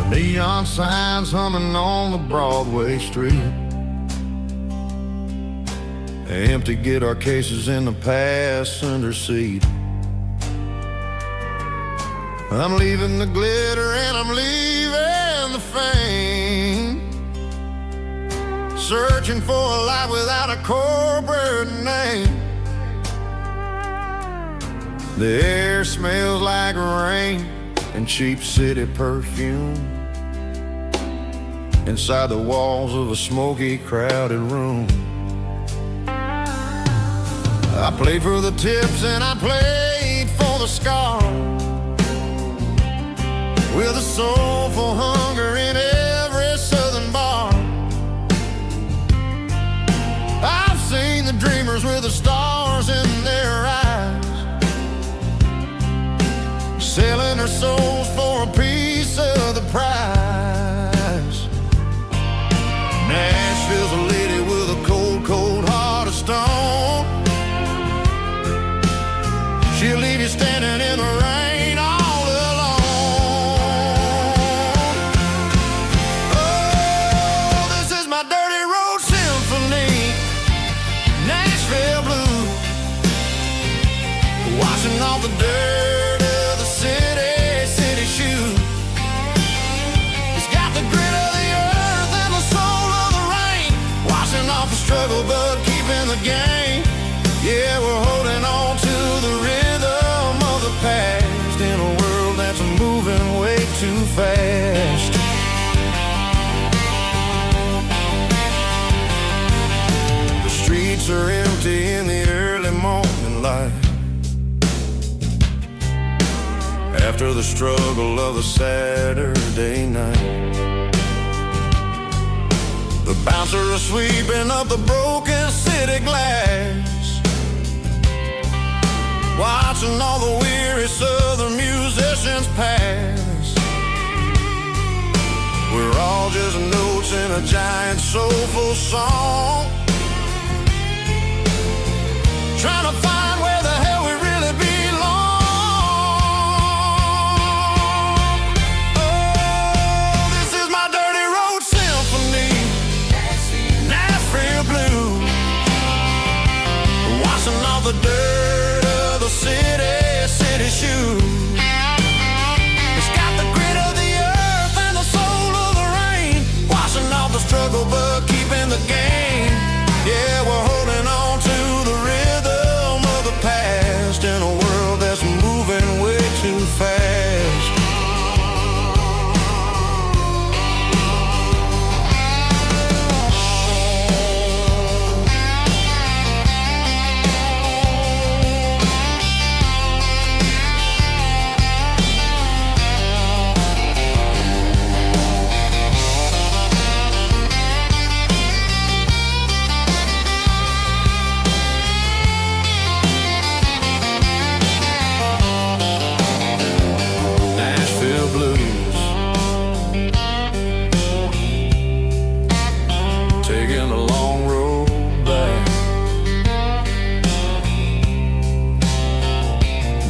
Neon signs humming on the Broadway street. Empty guitar cases in the passenger seat. I'm leaving the glitter and I'm leaving the fame, searching for a life without a corporate name. The air smells like rain and cheap city perfume inside the walls of a smoky, crowded room. I played for the tips and I played for the scars, with a soulful hunger in every southern bar. I've seen the dreamers with the stars in their eyes, selling their souls for a piece of the prize. Nashville's a lady with a cold, cold heart of stone. She'll leave you standing in the rain all alone. Oh, this is my dirty road symphony, Nashville blue, washing off the dirt of the city shoe. It's got the grit of the earth and the soul of the rain, washing off the struggle but keeping the game. Yeah, we're holding on to the rhythm of the past in a world that's moving way too fast. The streets are empty in the early morning light. after the struggle of a Saturday night. The bouncer is sweeping up the broken city glass, watching all the weary southern musicians pass. We're all just notes in a giant soulful song, trying to find where the hell we really belong. Oh, this is my dirty road symphony, Nashville blues, washing off the dirt of the city shoes. It's got the grit of the earth and the soul of the rain, washing off the struggle but keeping the game. Yeah, we're holding on to the rhythm of the past in a world that's moving way too fast. Taking a long road back,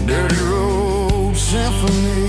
dirty road symphony.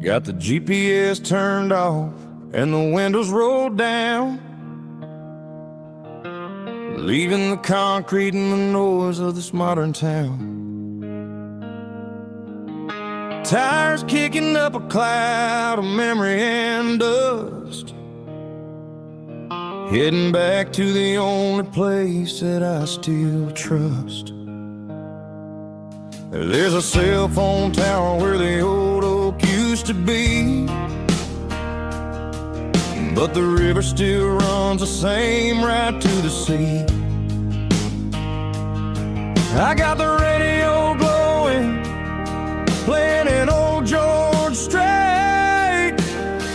Got the GPS turned off and the windows rolled down, leaving the concrete and the noise of this modern town. Tires kicking up a cloud of memory and dust, heading back to the only place that I still trust. There's a cell phone tower where the old oak used to be, but the river still runs the same right to the sea. I got the radio glowing, playing an old George Strait,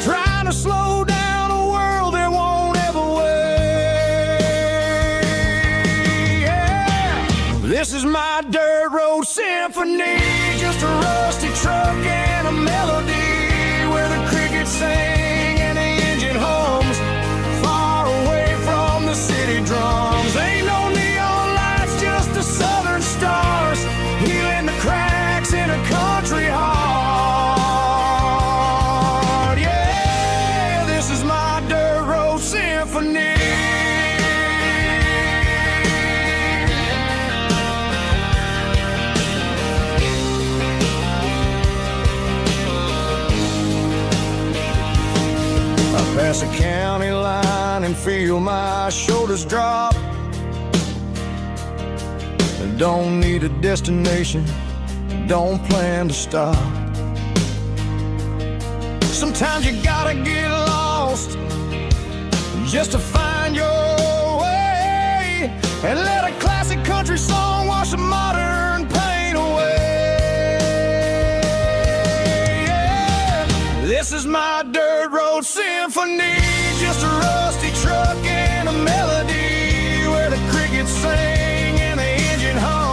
trying to slow down a world that won't ever wait. Yeah. This is my dirt road symphony, just a rusty truck and a melody where the crickets sing and the engine hums, far away from the city drums. Ain't no neon lights, just the southern stars, healing the cracks in a country heart. Yeah, this is my dirt road symphony. Pass a county line and feel my shoulders drop. Don't need a destination, don't plan to stop. Sometimes you gotta get lost just to find your way, and let a classic country song wash the modern pain away. Yeah. This is my dirt road symphony, just a rusty truck and a melody where the crickets sing and the engine hums.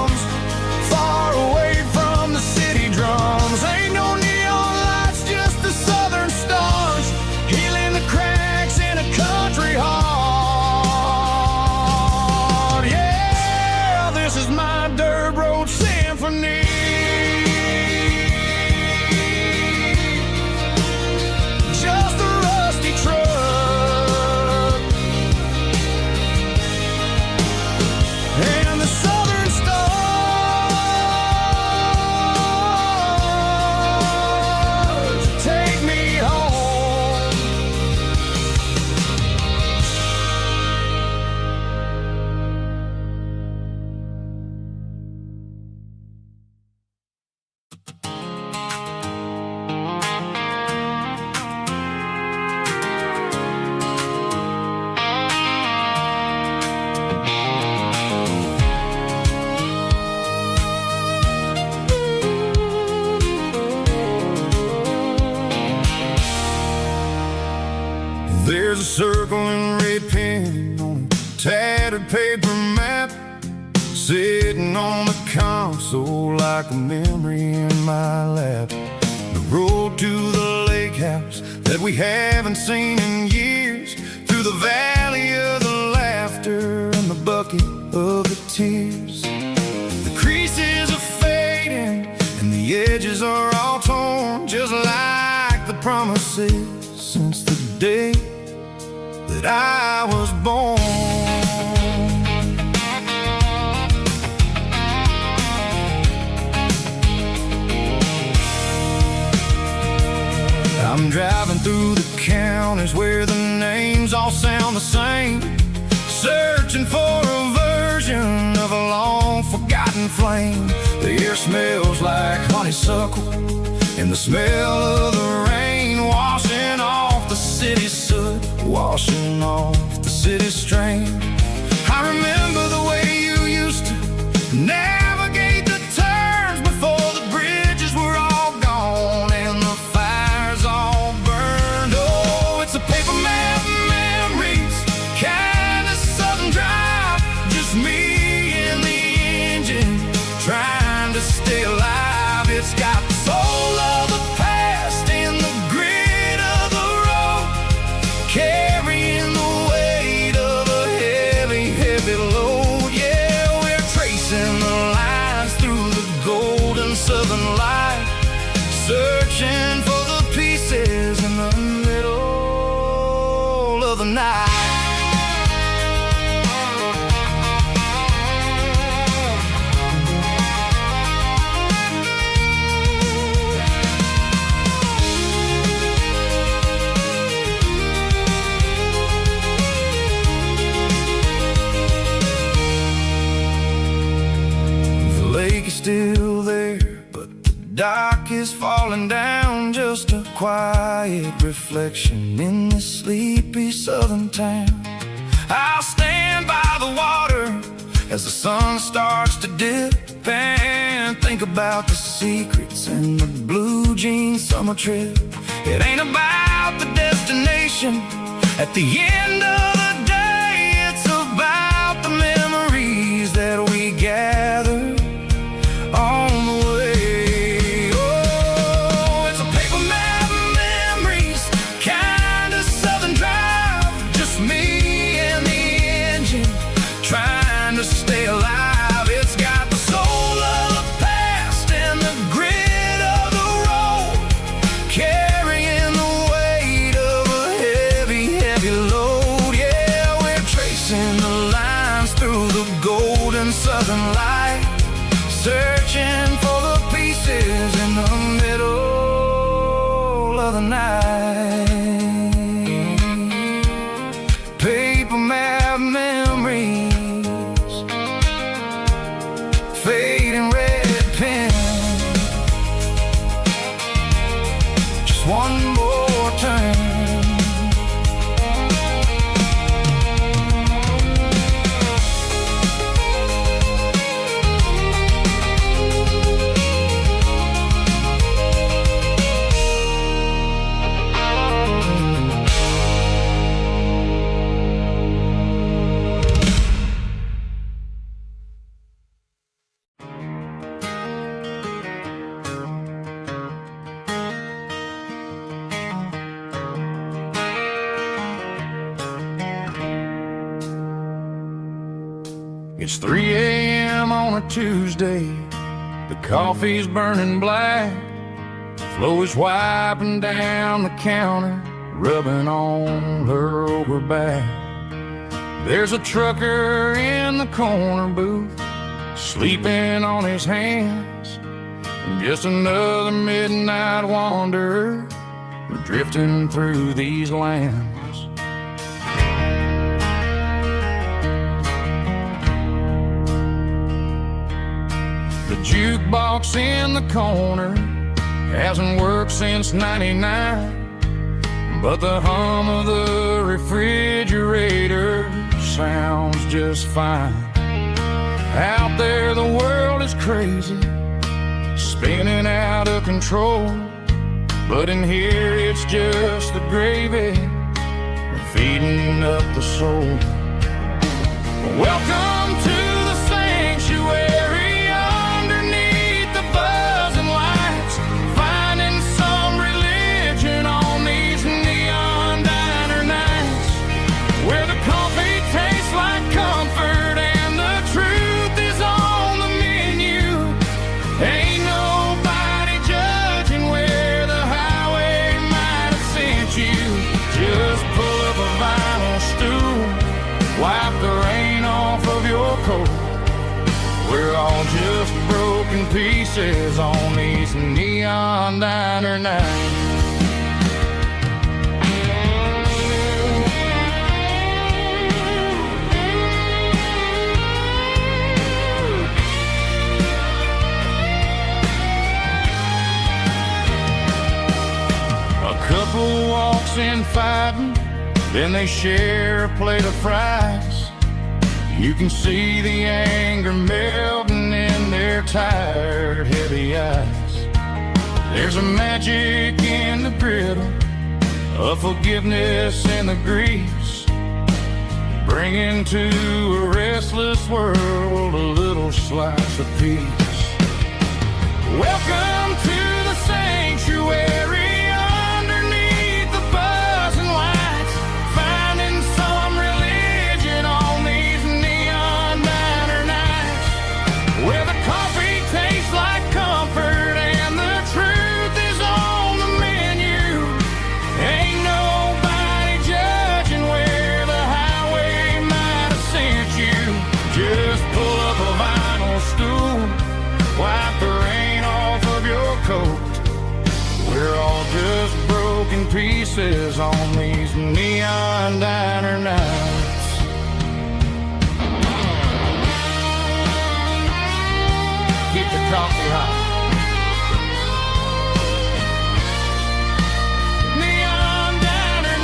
circling red pen on a tattered paper map, sitting on the console like a memory in my lap. The road to the lake house that we haven't seen in years, through the valley of the laughter and the bucket of the tears. The creases are fading and the edges are all torn, just like the promises since the day that I was born. I'm driving through the counties where the names all sound the same, searching for a version of a long forgotten flame. The air smells like honeysuckle and the smell of the rain, washing off the city's soot, washing off the city's strain. I remember the way you used to navigate the turns before the bridges were all gone and the fires all burned. Oh, it's a paper map memories, kind of southern drive, just me and the engine trying to stay alive. It's got the soul of the past and the grit of the road, carrying the weight of a heavy, heavy load. Yeah, we're tracing the lines through the golden southern light, searching for the pieces in the middle of the night. The lake is still there, but the dock is falling down, just a quiet reflection in this sleepy southern town. I'll stand by the water as the sun starts to dip and think about the secrets and the blue jean summer trip. It ain't about the destination at the end of the day, it's about the memories that we gather on the way. Oh, it's a paper map memories, kind of southern drive, just me and the engine trying to stay alive. It's got the soul of the past and the grit of the road, carrying the weight of a heavy, heavy load. Yeah, we're tracing the lines through the golden southern light, searching for the pieces in the middle of the night. Paper map memories, fading red pen, just one more turn. It's 3 a.m. on a Tuesday, the coffee's burning black, Flo is wiping down the counter, rubbing on her over back. There's a trucker in the corner booth, sleeping on his hands, and just another midnight wanderer drifting through these lands. The jukebox in the corner hasn't worked since '99, but the hum of the refrigerator sounds just fine. Out there the world is crazy, spinning out of control, but in here it's just the gravy that eating up the soul. Welcome to the sanctuary underneath the buzzing lights, finding some religion on these neon diner nights, where the coffee tastes like comfort and the truth is on the menu. Ain't nobody judging where the highway might have sent you. Just pull up a vinyl stool, wipe the rain off of your coat. We're all just broken pieces on these neon diner nights. A couple walks in fighting, then they share a plate of fries. You can see the anger melting in their tired, heavy eyes. There's a magic in the griddle, a forgiveness in the grease, bringing to a restless world a little slice of peace. Welcome to the sanctuary. Pieces on these neon diner nights. Keep the coffee hot. Neon diner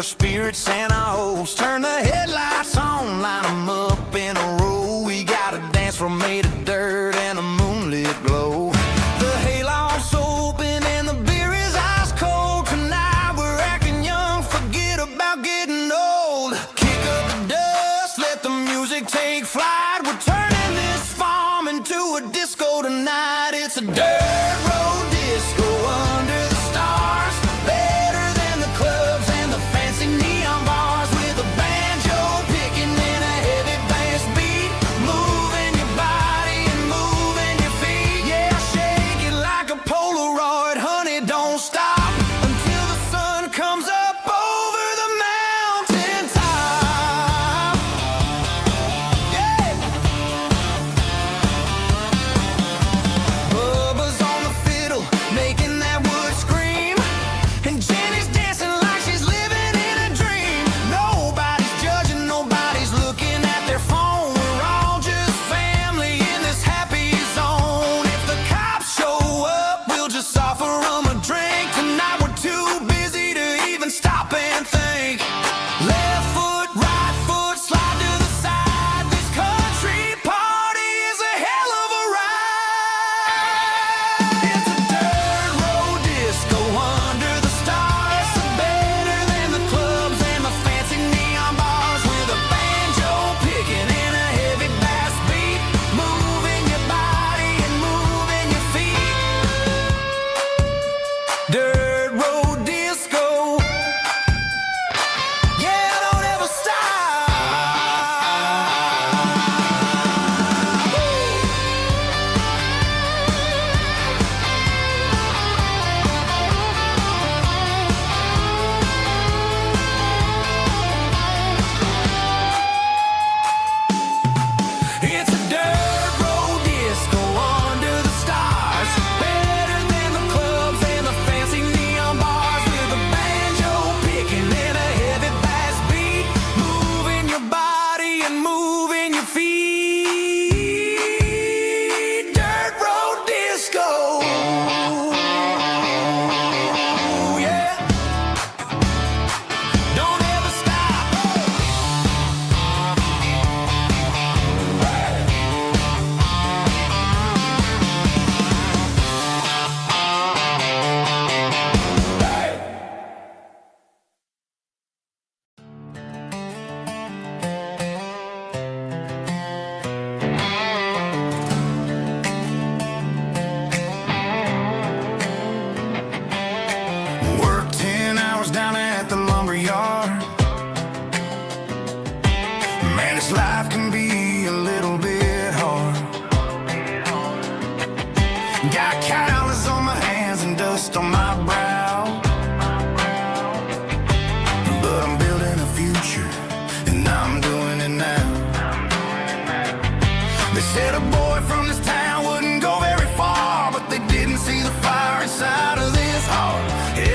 our spirits and our hopes. Turn the headlights on, line 'em up in a row. We got a dance floor made of dirt and a moonlit glow. The hayloft's open and the beer is ice cold. Tonight we're acting young, forget about getting old. Kick up the dust, let the music take flight. We're turning this farm into a disco tonight. It's a dirt road disco under the stars. Better than the clubs and the fancy neon bars. With a banjo picking in a heavy bass beat. Moving your body and moving your feet. Yeah, shake it like a Polaroid, honey, don't stop until the sun comes up over the mountain top. Yeah. Bubba's on the fiddle, making that wood scream. And Jenny's dancing like she's living in a dream. Nobody's judging, nobody's looking at their phone. We're all just family in this happy zone. If the cops show up, we'll just offer them a drink. Tonight we're too busy to even stop and think. Left foot, right foot, slide to the side. This country party is a hell of a ride. It's a dirt road disco under the stars. Better than the clubs and the fancy neon bars. With a banjo picking in a heavy bass beat. Moving your body and moving your feet. Dirt road disco. Yeah, don't ever stop. It's a dirt road disco under the stars. Better than the clubs and the fancy neon bars. With a banjo picking in a heavy bass beat. Moving your body and moving your feet. Dirt road disco. Yeah. Don't ever stop. Work 10 hours down at the lumber yard. Man, this life can be a little bit hard. Got calluses on my hands and dust on my brow. But I'm building a future, and I'm doing it now. They said a boy from this town wouldn't go very far, but they didn't see the fire inside of this heart.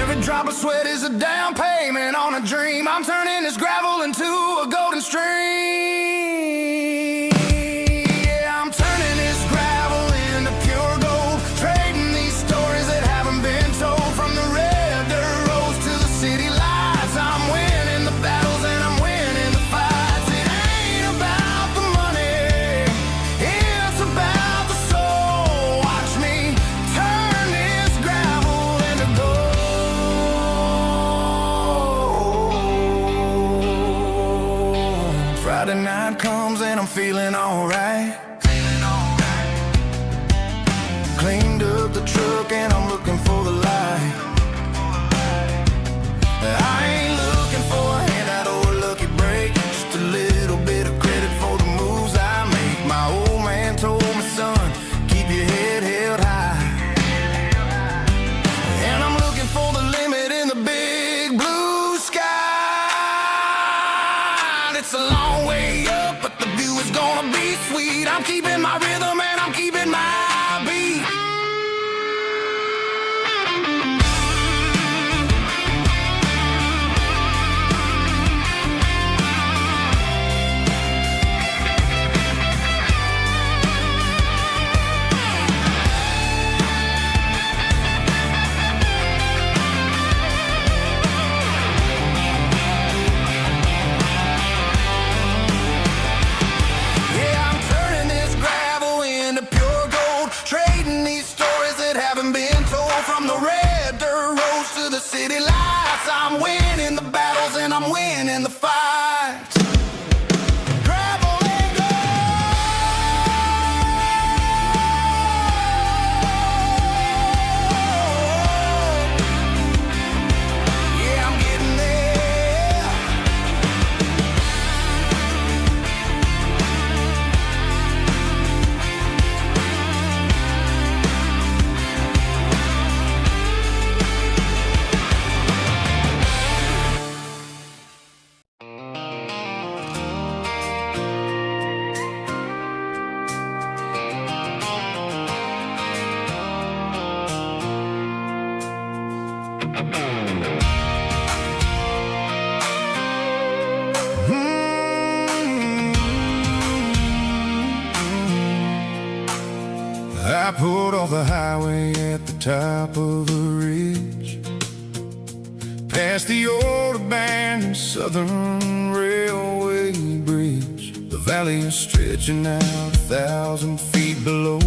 Every drop of sweat is a down payment on a dream. I'm turning this gravel into a golden stream. Yeah, I'm turning this gravel into pure gold. Trading these stories that haven't been told. From the red dirt roads to the city lights. I'm winning the battles and I'm winning the fights. It ain't about the money, it's about the soul. Watch me turn this gravel into gold. Friday night comes and I'm feeling alright. Cleaned up the truck and I'm looking for the light. I ain't looking for a handout or a lucky break. Just a little bit of credit for the moves I make. My old man told me, son, keep your head held high. And I'm looking for the limit in the big blue sky. It's a long way up, but the view is gonna be sweet. I'm keeping my rhythm and I'm keeping my beat. pulled off the highway at the top of a ridge, past the old abandoned Southern Railway bridge. The valley is stretching out 1,000 feet below,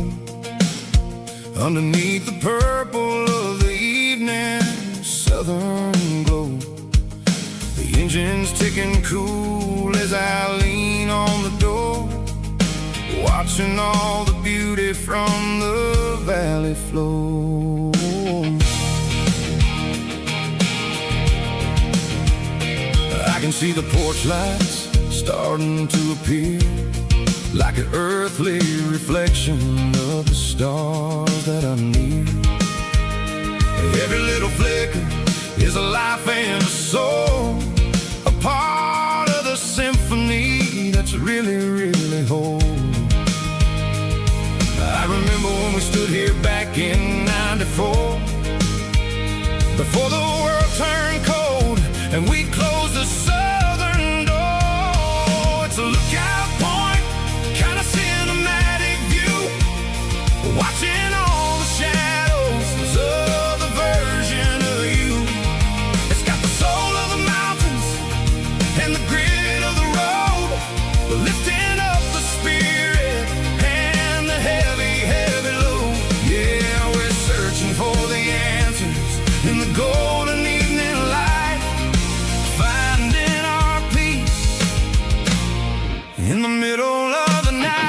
underneath the purple of the evening southern glow. The engine's ticking cool as I lean on the door, watching all the beauty from the valley flow. I can see the porch lights starting to appear, like an earthly reflection of the stars that are near. Every little flicker is a life and a soul, a part of the symphony that's really, really whole. I remember when we stood here back in '94, before the world turned cold and we closed the southern door. It's a lookout point, kind of cinematic view, watching all the shadows of the version of you. It's got the soul of the mountains and the grit of the road, lifting up the spirit and the heavy, heavy load. Yeah, we're searching for the answers in the golden evening light, finding our peace in the middle of the night.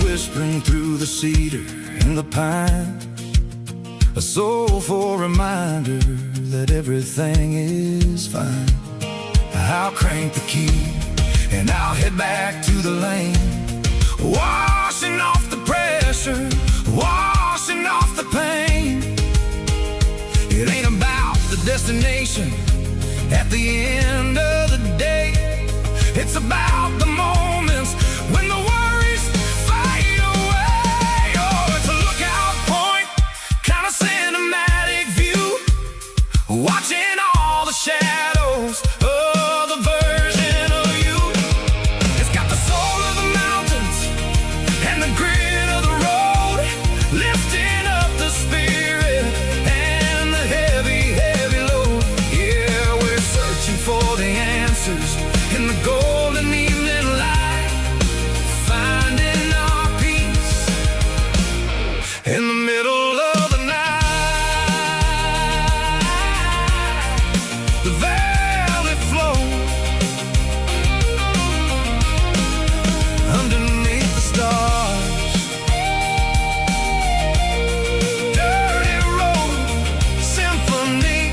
Whispering through the cedar and the pine, a soulful reminder that everything is fine. I'll crank the key and I'll head back to the lane, washing off the pressure, washing off the pain. It ain't about the destination at the end of the day, it's about the moments when the worries fade away. Oh, it's a lookout point, kind of cinematic view, watching all the shadows of the version of you. It's got the soul of the mountains and the grit of the road, lifting up the spirit and the heavy, heavy load. Yeah, we're searching for the answers in the golden evening light, finding our peace in the middle of the night. The valley flow underneath the stars, dirty road symphony.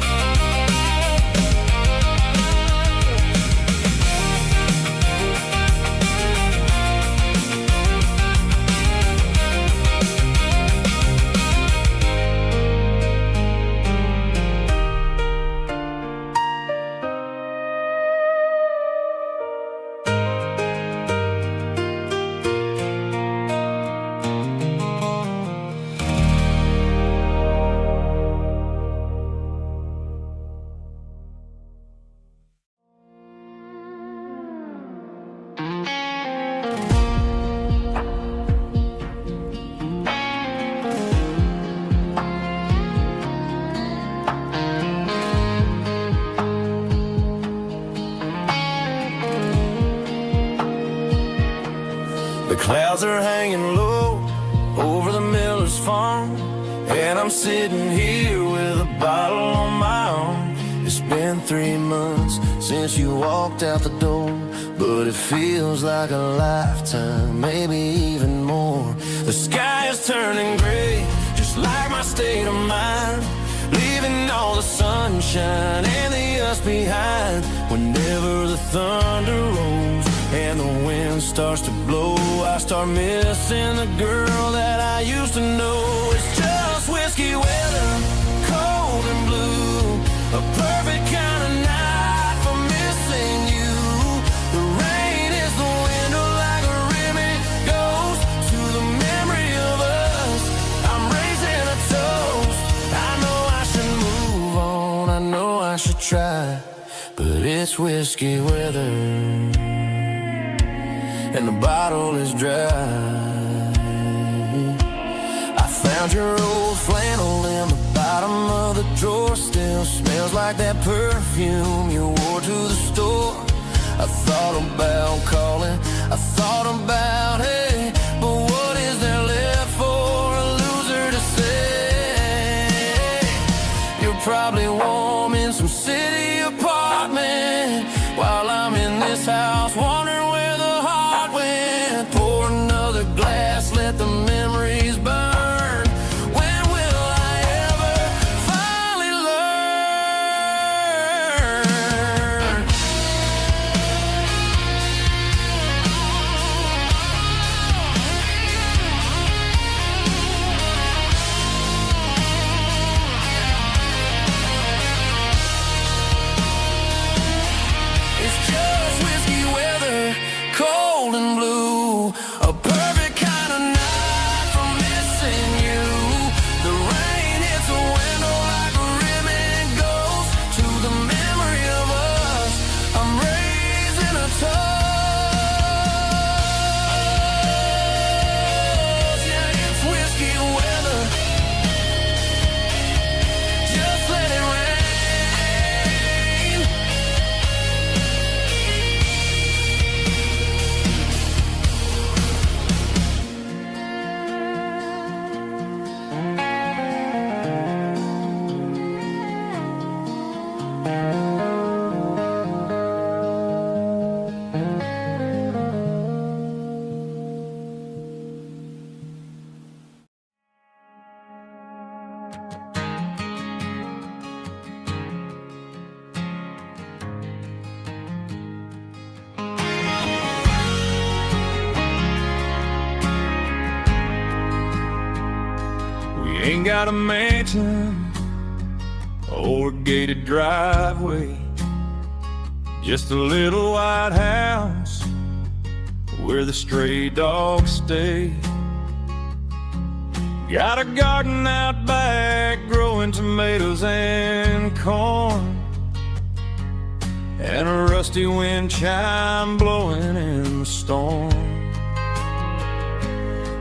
The clouds are hanging low over the miller's farm, and I'm sitting here with a bottle on my arm. It's been 3 months since you walked out the door, but it feels like a lifetime, maybe even more. The sky is turning gray, just like my state of mind, leaving all the sunshine and the us behind. Whenever the thunder rolls and the wind starts to blow, I start missing the girl that I used to know. It's just whiskey weather, cold and blue, a perfect kind of night for missing you. The rain I should try, but it's whiskey weather, and the bottle is dry. I found your old flannel in the bottom of the drawer. Still smells like that perfume you wore to the store. I thought about calling, I thought about, hey, but what is there left for a loser to say? You're probably warm in some city apartment, while I'm in this house wondering where the heart went. Pour another glass, let the memories burn. When will I ever finally learn? It's just whiskey weather, cold and blue, a perfect kind of night for missing you. The rain hits a window like a ribbon goes to the memory of us. I'm raising a toast. Yeah, it's whiskey weather. Just let it rain. We ain't got a mansion or a gated driveway, just a little white house where the stray dogs stay. Got a garden out back growing tomatoes and corn, and a rusty wind chime blowing in the storm.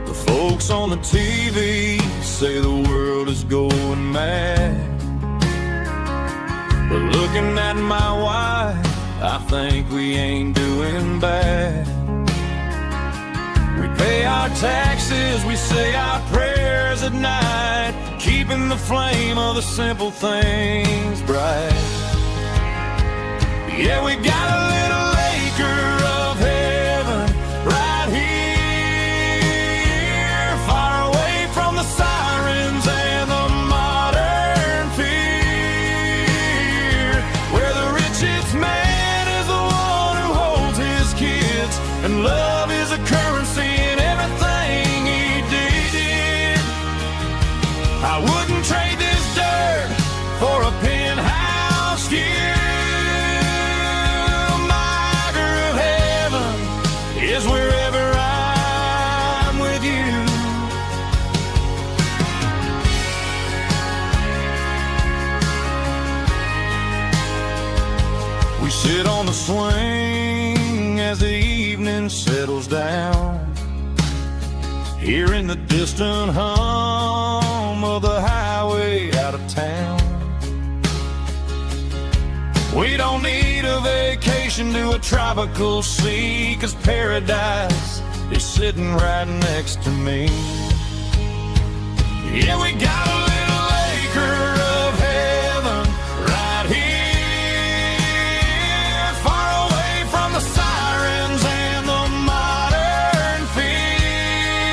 The folks on the TV say the world is going mad, but looking at my wife, I think we ain't doing bad. We pay our taxes, we say our prayers at night, keeping the flame of the simple things bright. Yeah, we got a little acre of heaven right here, far away from the sirens and the modern fear, where the richest man is the one who holds his kids, and love is a currency in everything he did. I wouldn't trade this dirt for a penthouse view. Is wherever I'm with you. We sit on the swing as the evening settles down, hearing the distant hum of the highway out of town. We don't need a vacation to a tropical sea, 'cause paradise is sitting right next to me. Yeah, we got a little acre of heaven right here, far away from the sirens and the modern fear,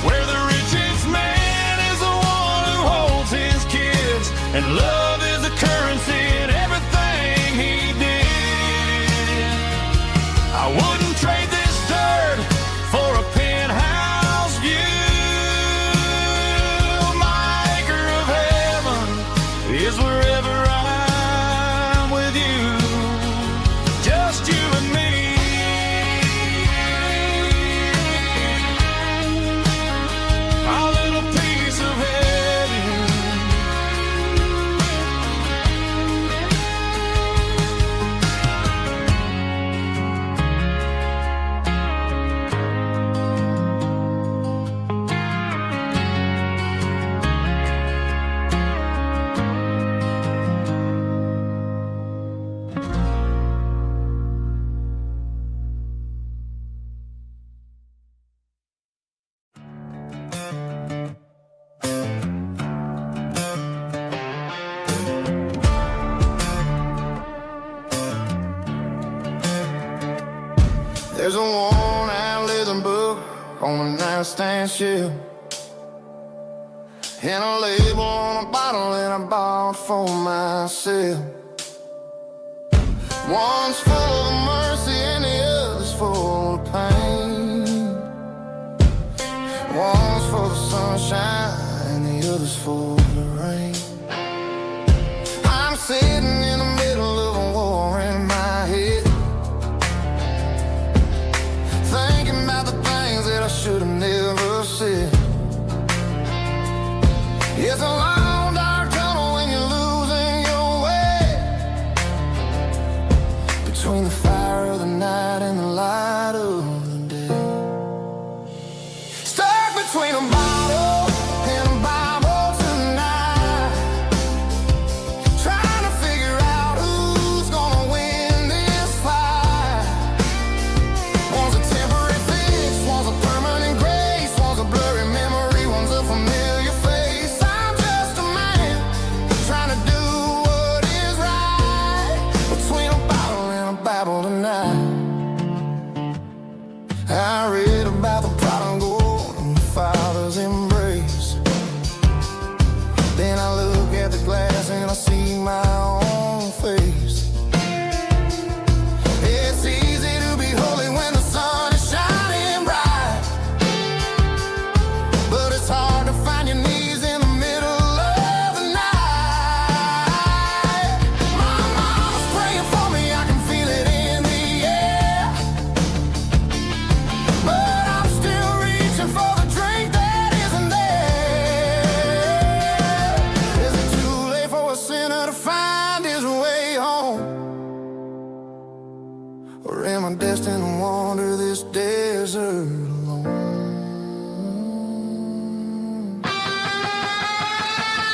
where the richest man is the one who holds his kids, and love is a currency in everything he did. I wouldn't trade this dirt for a penthouse view. My acre of heaven is wherever I'm with you, just you and me. Our little piece of heaven. There's a worn-out leather book on a nightstand shelf, and a label on a bottle that I bought for myself. One's full of mercy and the other's full of pain. One's full of sunshine and the other's full of rain. I'm sitting in the middle of a war in my head, thinking about the things that I should have never said. It's a long dark tunnel when you're losing your way, between the fire of the night and the light of the day. Stuck between a bottle and a Bible tonight, trying to figure out who's gonna win this fight. One's a temporary fix, one's a permanent grace, one's a blurry memory, one's a familiar face. I'm just a man trying to do what is right, between a bottle and a Bible tonight. I read about the prodigal and the Father's embrace. Then I look at the glass and I see my own face. It's easy to be holy when the sun is shining bright, but it's hard to find your knees in the middle of the night. My mama's praying for me, I can feel it in the air, but I'm still reaching for the drink that isn't there. Is it too late for a sinner to find his way home? Or am I destined to wander this desert alone?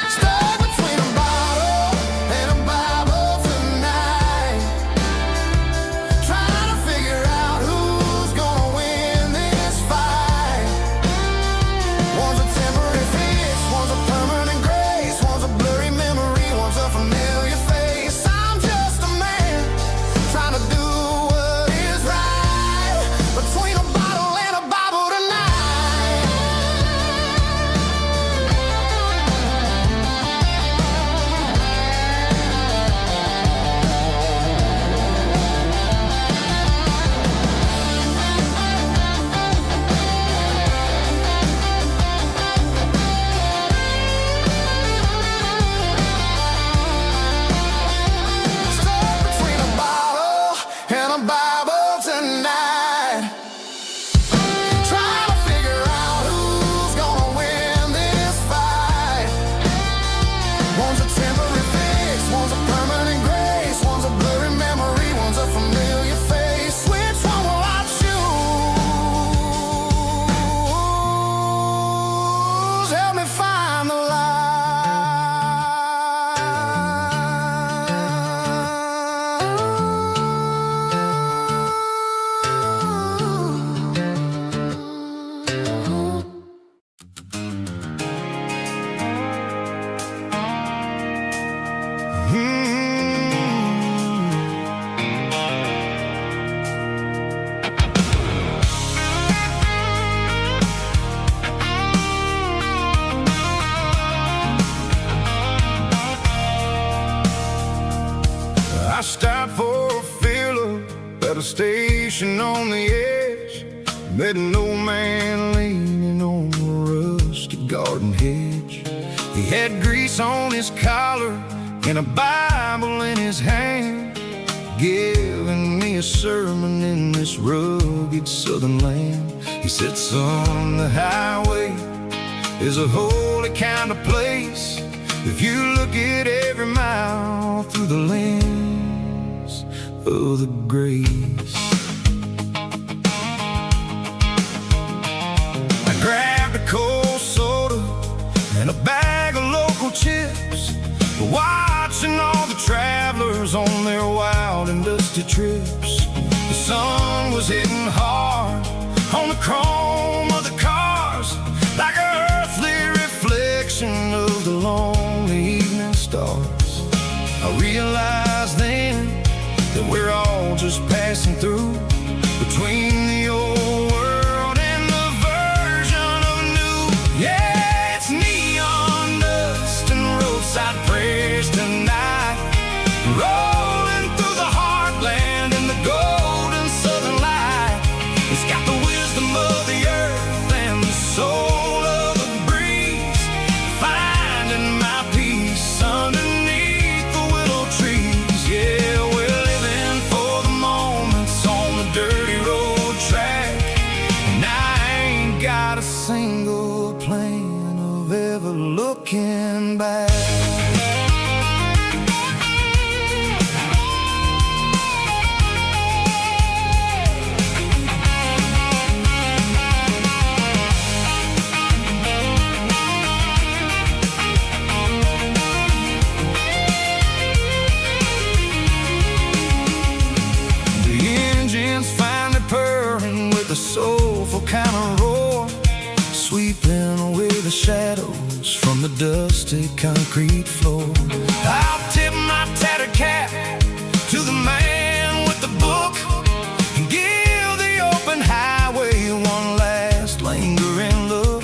Stuck between a bottle and a Bible tonight, trying to figure out who's gonna win this fight. One's a temporary fix, one's a permanent grace, one's a blurry memory, one's a familiar face. I'm just a man trying to do what is right, between a bottle and a Bible tonight. Stuck between a bottle and a Bible tonight, trying to figure out who's gonna win this fight. One's a temporary fix, one's a permanent grace, one's a blurry memory, one's a familiar face. Which one will I choose? Help me find the light. I stopped for a fill-up at a station on the edge. Met an old man leaning on a rusty garden hedge. He had grease on his collar and a Bible in his hand, giving me a sermon in this rugged southern land. He said, son, the highway is a holy kind of place if you look at every mile through the lens of the grace. I grabbed a cold soda and a bag of local chips, watching all the travelers on their wild and dusty trips. The sun was hitting hard on the chrome of the cars, like an earthly reflection of the lonely evening stars. I realized then that we're all just passing through between ever looking back. A soulful kind of roar, sweeping away the shadows from the dusty concrete floor. I'll tip my tattered cap to the man with the book and give the open highway one last lingering look.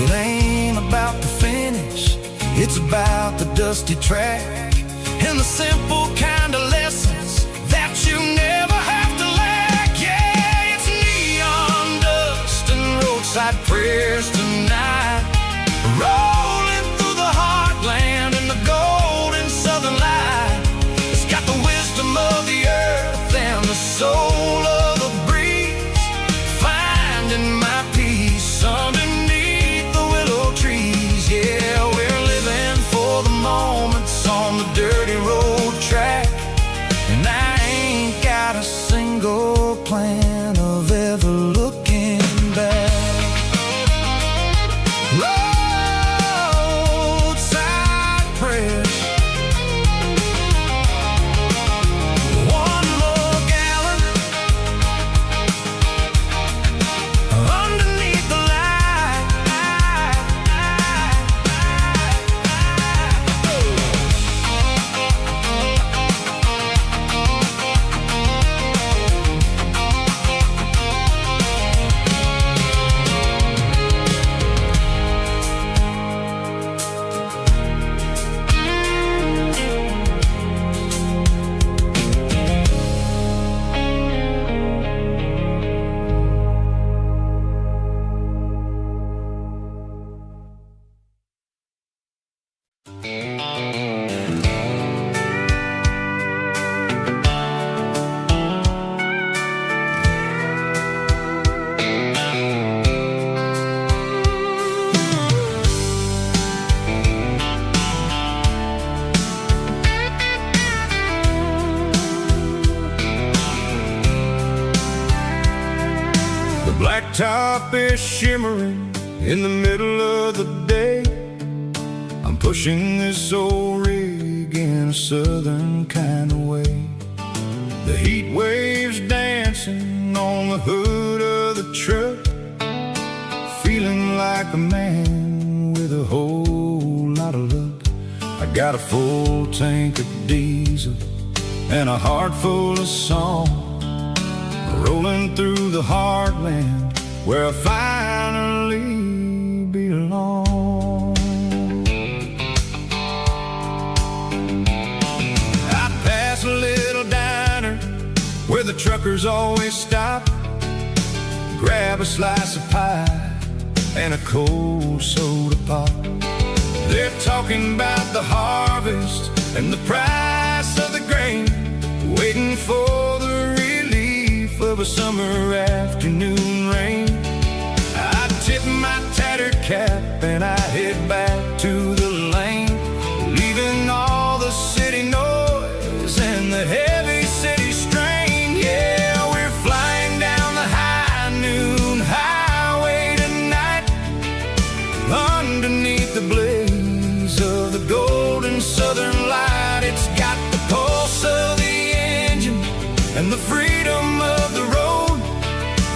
It ain't about the finish, it's about the dusty track and the simple kind of lessons that you never have to lack. Yeah, it's neon dust and roadside prayers tonight, rolling through the heartland in the golden southern light. It's got the wisdom of the earth and the soul of the breeze, finding my peace underneath the willow trees. Yeah, we're living for the moments on the dirty road track, and I ain't got a single plan of ever looking back. Roadside prayers, one more gallon underneath the light. The blacktop is shimmering in the middle of the day. I'm pushing this old rig in a southern kind of way. The heat waves dancing on the hood of the truck, feeling like a man with a whole lot of luck. I got a full tank of diesel and a heart full of song, rolling through the heartland where I finally belong. I pass a little diner where the truckers always stop, grab a slice of pie and a cold soda pop. They're talking about the harvest and the price of the grain, waiting for the relief of a summer afternoon rain. I tip my tattered cap and I head back to the lane, leaving all the city noise and the heavy city strain. Yeah, we're flying down the high noon highway tonight, underneath the blaze of the golden southern light. It's got the pulse of the engine and the freedom of the road,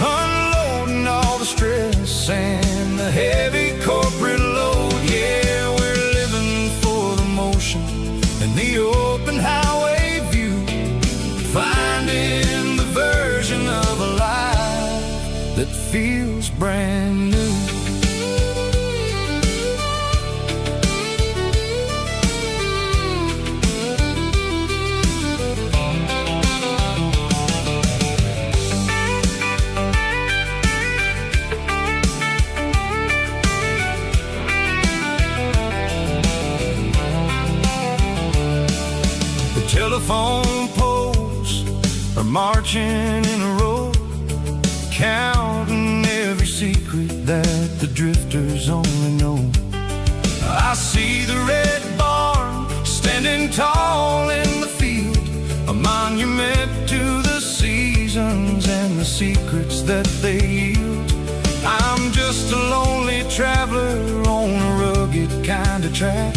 unloading all the stress and the heavy corporate load. Yeah, we're living for the motion and the open highway view, finding the version of a life that feels brand new. Telephone poles are marching in a row, counting every secret that the drifters only know. see the red barn standing tall in the field, a monument to the seasons and the secrets that they yield. I'm just a lonely traveler on a rugged kind of track,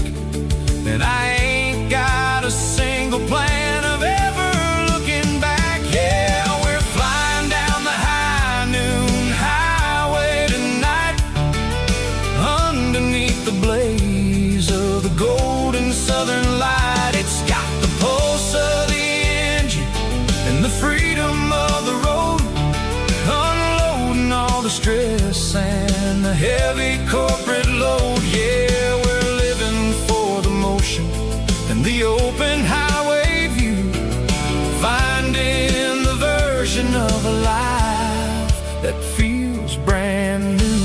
and I ain't got a single plan of ever looking back. Yeah, we're flying down the high noon highway tonight, underneath the blaze of the golden southern light. It's got the pulse of the engine and the freedom of the road, unloading all the stress and the heavy corporate load. Yeah, we're living for the motion and the open highway view, finding the version of a life that feels brand new.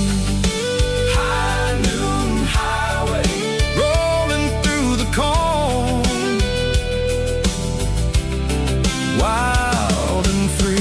High noon highway, rolling through the corn, wild and free.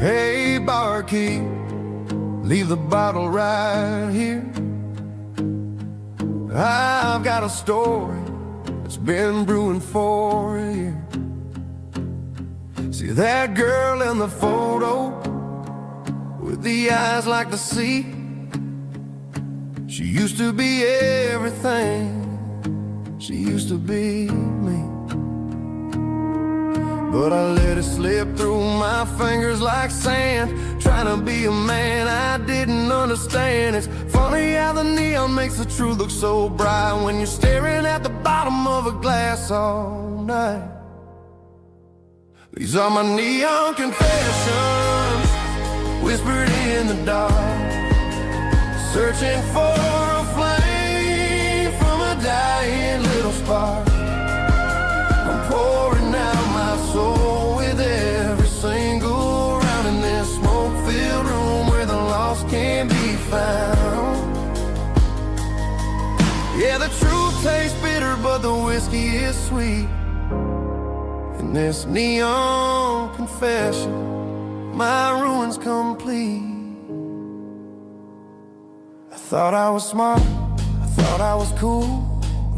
Hey, barkeep, leave the bottle right here. I've got a story that's been brewing for a year. See that girl in the photo with the eyes like the sea? She used to be everything, she used to be me. But I let it slip through my fingers like sand, trying to be a man I didn't understand. It's funny how the neon makes the truth look so bright when you're staring at the bottom of a glass all night. These are my neon confessions, whispered in the dark, searching for a flame from a dying little spark. I'm pouring out my soul with every single round in this smoke-filled room where the lost can be found. Yeah, the truth tastes bitter, but the whiskey is sweet. In this neon confession, my ruin's complete. I thought I was smart, I thought I was cool,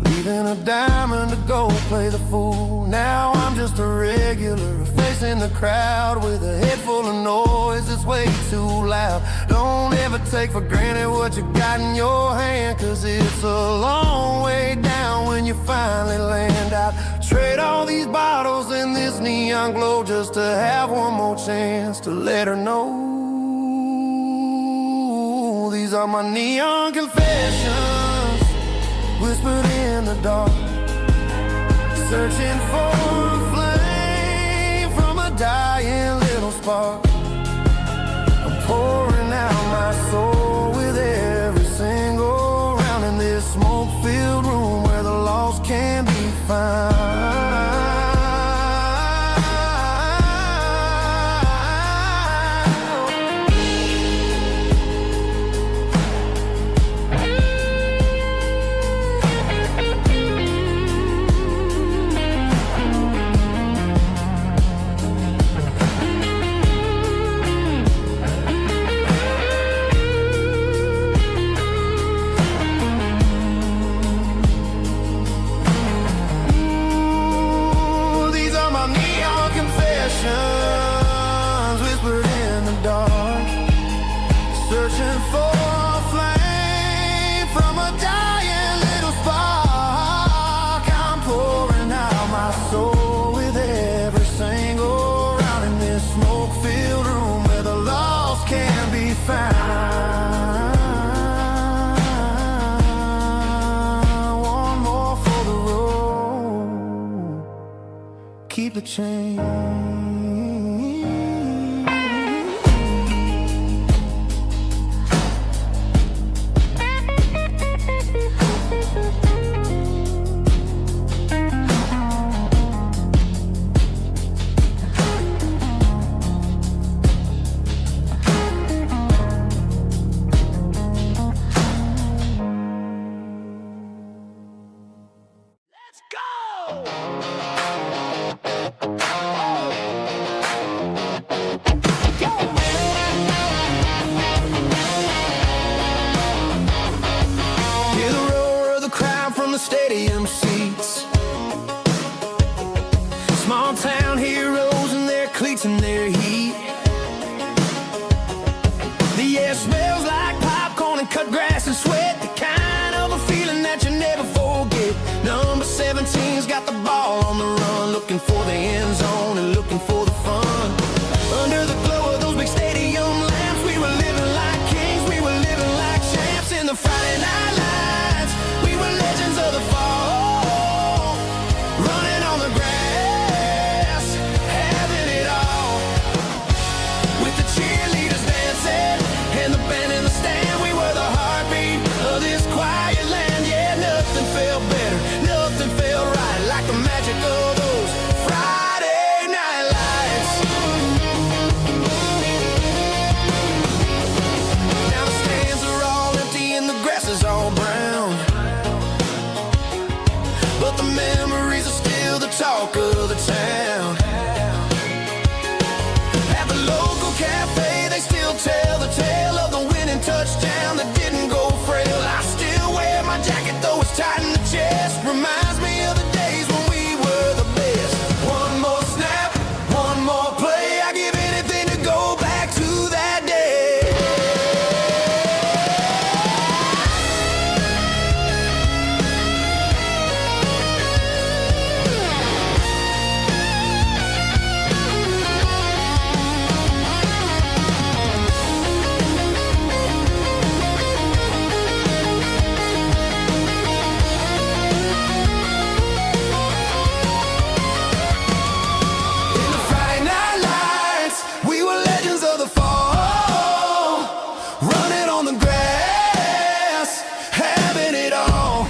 leaving a diamond to go play the fool. Now I'm just a regular, facing the crowd with a head full of noise that's way too loud. Don't ever take for granted what you got in your hand, cause it's a long way down when you finally land out. Trade all these bottles and this neon glow just to have one more chance to let her know. These are my neon confessions, whispered in the dark, searching for a flame from a dying little spark. I'm pouring out my soul with every single round in this smoke-filled room where the lost can be found. keep the change. Hear the roar of the crowd from the stadium seats. Small town heroes in their cleats and their heat. The air smells like popcorn and cut grass and sweat. The kind of a feeling that you never forget. Number 17's got the ball on the run, looking for the end zone and looking for the fun. Under the glow of those big stadium lamps, we were living like kings, we were living like champs. In the Friday night lights, we were legends of the fall, running on the grass, having it all. With the cheerleaders dancing and the band in the stand, we were the heartbeat of this quiet land. Yeah, nothing felt better, nothing felt right like the magic of those Friday night lights. Now the stands are all empty and the grass is all brown, but the memories are still the talk of the town. At the local cafe, they still tell the tale of the winning touchdown that didn't go frail. I still wear my jacket though it's tight in the chest. Reminds me of the days when we were the best. One more snap, one more play. I give anything to go back to that day. In the Friday night lights, we were legends of the fall, running on the grass, having it all.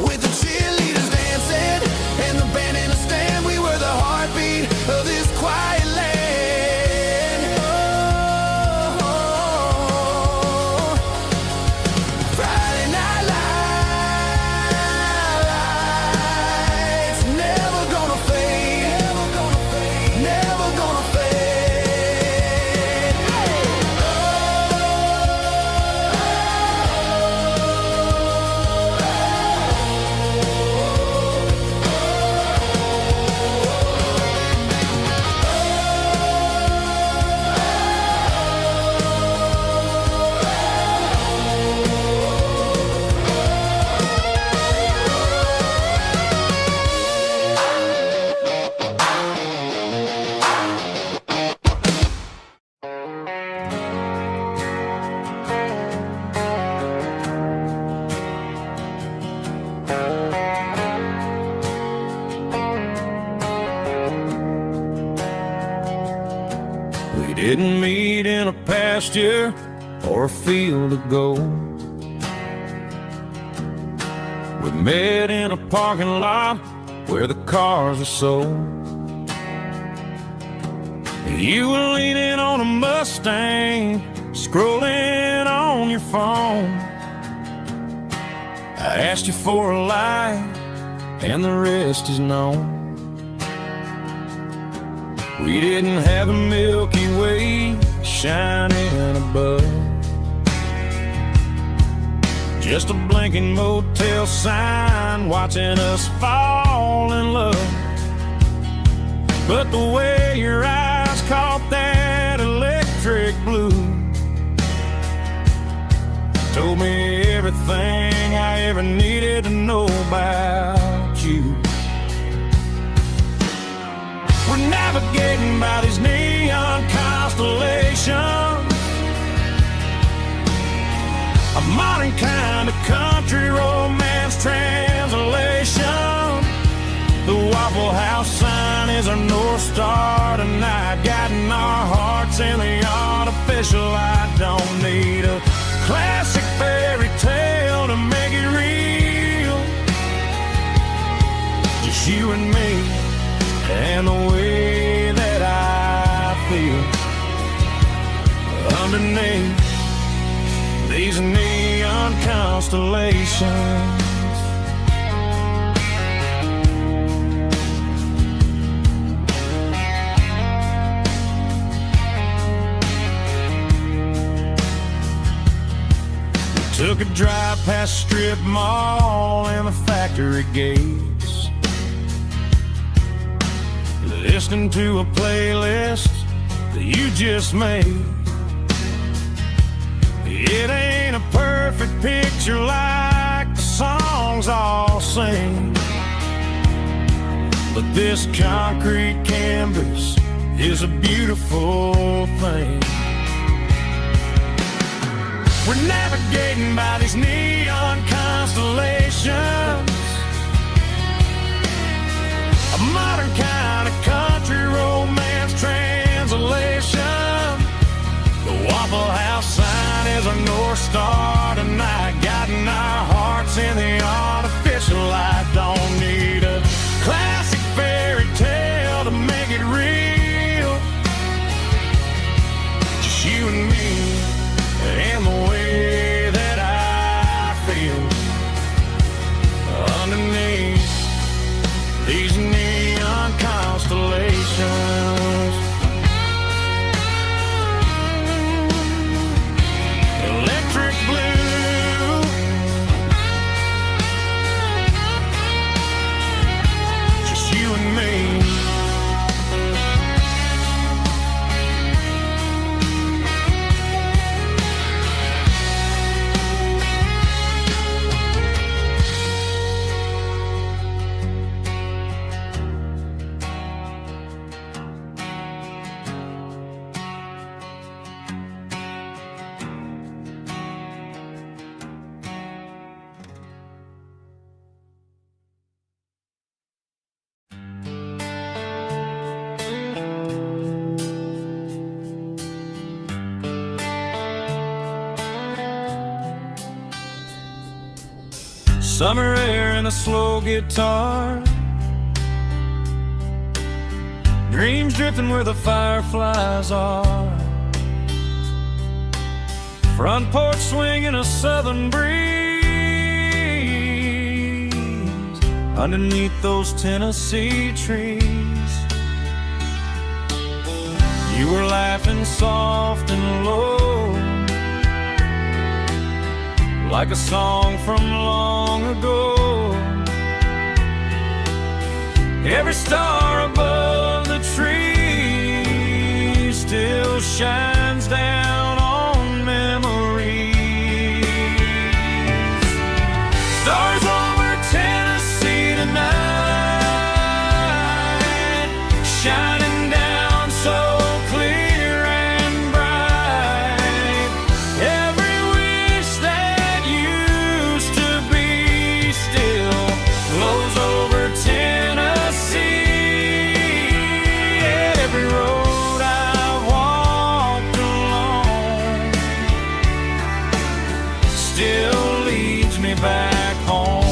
With the cheerleaders dancing and the band in the stand, we were the heartbeat of this quiet land. Oh, Friday night lights, never gonna fade, never gonna fade, never gonna fade. We didn't meet in a pasture or a field of gold. We met in a parking lot where the cars are sold. You were leaning on a Mustang, scrolling on your phone. I asked you for a light, and the rest is known. We didn't have a Milky Way shining above, just a blinking motel sign watching us fall in love. But the way your eyes caught that electric blue told me everything I ever needed to know about you. We're navigating by these neon constellations, a modern kind of country romance translation. The Waffle House sign is our North Star tonight, guiding our hearts in the artificial light. Don't need a classic fairy tale to make it real. Just you and me and the way that I feel underneath these neon constellations. Took a drive past Strip Mall and the factory gates, listening to a playlist that you just made. It ain't a perfect picture like the songs all sing, but this concrete canvas is a beautiful thing. We're navigating by these neon constellations, a modern kind of country romance translation. The Waffle House sign is our North Star tonight, guiding our hearts in the artificial light. Don't need a classic fairy tale to make it real. Just you and me and the way that I feel underneath these neon constellations. Electric blue, just you and me. Summer air and a slow guitar, dreams drifting where the fireflies are. Front porch swinging a southern breeze underneath those Tennessee trees. You were laughing soft and low, like a song from long ago. Every star above the tree still shines down on memories. Stars over Tennessee tonight, shining down so clear and bright. Every wish that used to be still glows over Tennessee. Every road I've walked along still leads me back home.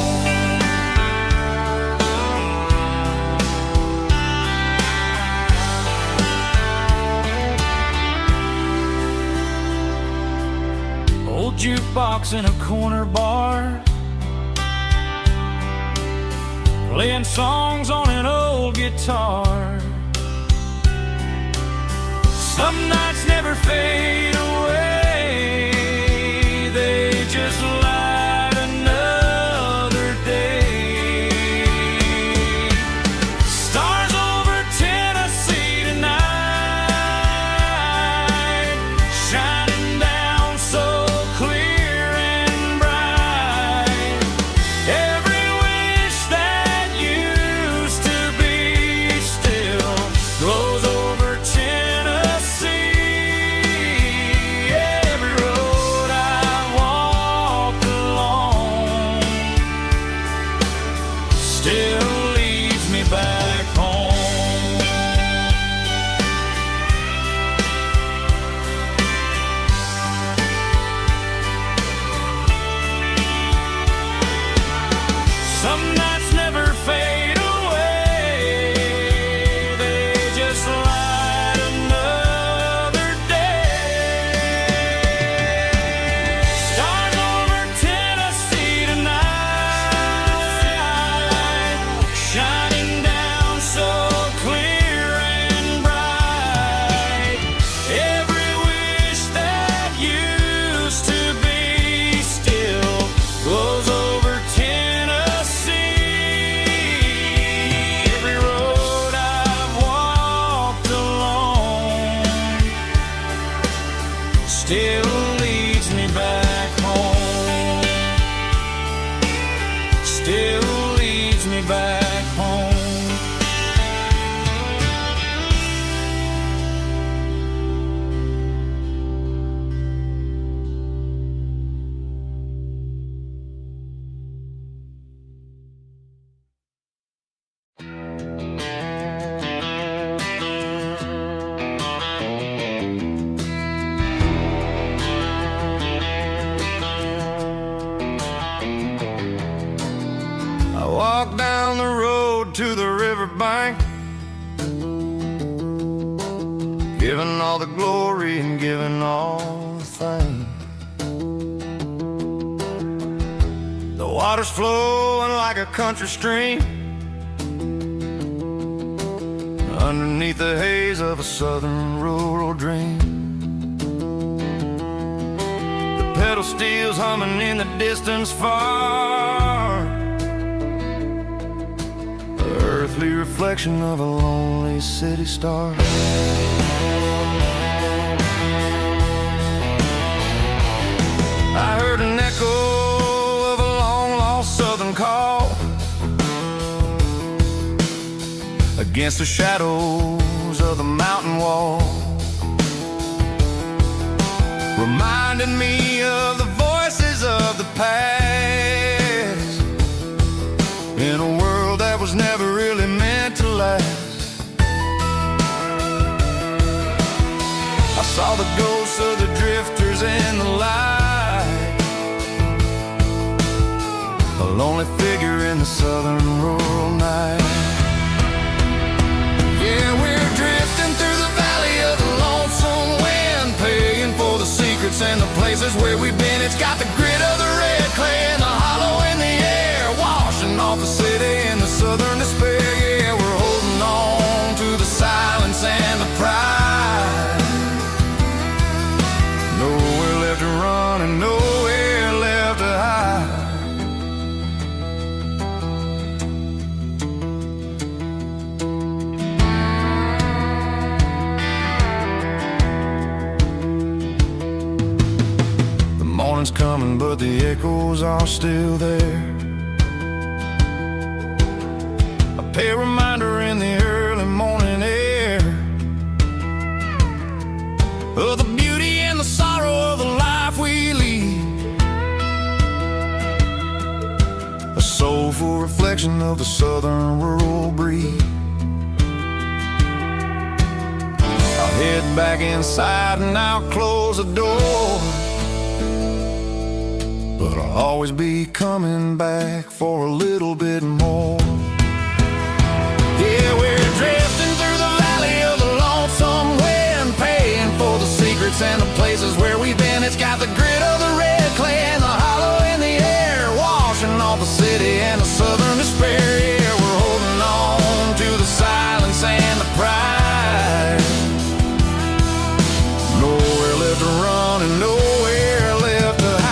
Old jukebox in a corner bar, playing songs on an old guitar. Some nights never fade away, they just light another day. Stars over Tennessee tonight, shining down so clear and bright. Every wish that used to be still glows over Tennessee. Every road I walk along still leads me back home. Some nights never fade away, they just light another day. Stars over Tennessee tonight, shining down so clear and bright. Every wish that used to be still glows over Tennessee. Every road I've walked alone still leads me back home. Still leads me back home. I walk down the road to the riverbank, giving all the glory and giving all the thanks. The water's flowing like a country stream underneath the haze of a southern rural dream. The pedal steel's humming in the distance far, earthly reflection of a lonely city star. I heard an echo of a long-lost southern call against the shadows of the mountain wall, reminding me of the voices of the past in a world that was never really meant to last. I saw the ghosts of the drifters in the light, a lonely figure in the southern rural night. Yeah, we're drifting through the valley of the lonesome wind, paying for the secrets and the places where we've been. It's got the grit of the red clay and the hollow in the air, washing off the city and the southern despair. Yeah, we're holding on to the silence and the pride. Nowhere left to run and nowhere left to hide. The morning's coming, but the echoes are still there. A pale reminder in the early morning air of the beauty and the sorrow of the life we lead, a soulful reflection of the southern rural breed. I'll head back inside and I'll close the door, but I'll always be coming back for a little bit more. Yeah, we're drifting through the valley of the lonesome wind, paying for the secrets and the places where we've been. It's got the grit of the red clay and the hollow in the air, washing off the city and the southern despair. Yeah, we're holding on to the silence and the pride. Nowhere left to run and nowhere left to hide.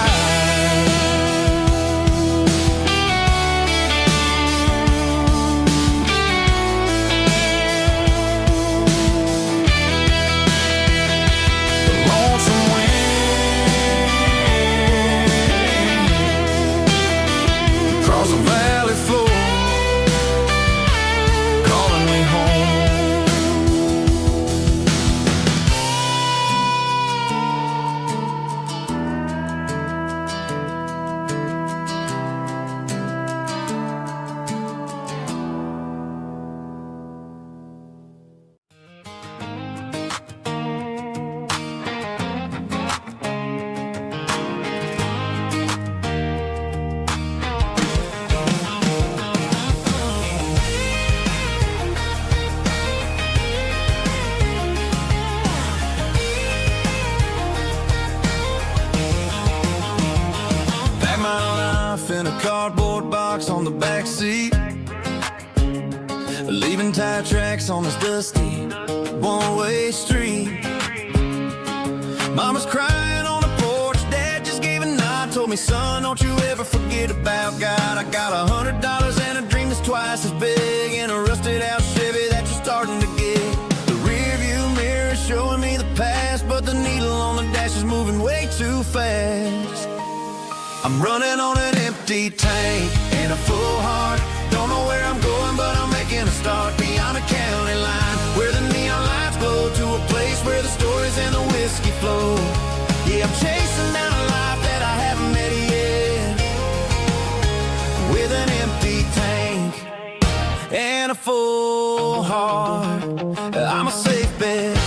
the backseat, leaving tire tracks on this dusty one-way street. Mama's crying on the porch, Dad just gave a nod, told me, son, don't you ever forget about God. I got $100 and a dream that's twice as big, and a rusted out Chevy that you're starting to get. The rear view mirror is showing me the past, but the needle on the dash is moving way too fast. I'm running on an empty tank and a full heart. Don't know where I'm going, but I'm making a start beyond a county line, where the neon lights glow, to a place where the stories and the whiskey flow. Yeah, I'm chasing down a life that I haven't met yet, with an empty tank and a full heart. I'm a safe bet.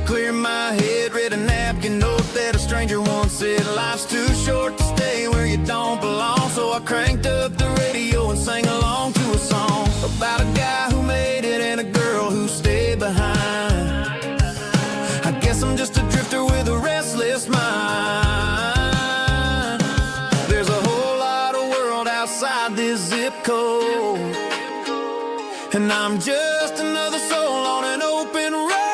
Clear my head, read a napkin note that a stranger once said, life's too short to stay where you don't belong. So I cranked up the radio and sang along to a song about a guy who made it and a girl who stayed behind. I guess I'm just a drifter with a restless mind. There's a whole lot of world outside this zip code, and I'm just another soul on an open road.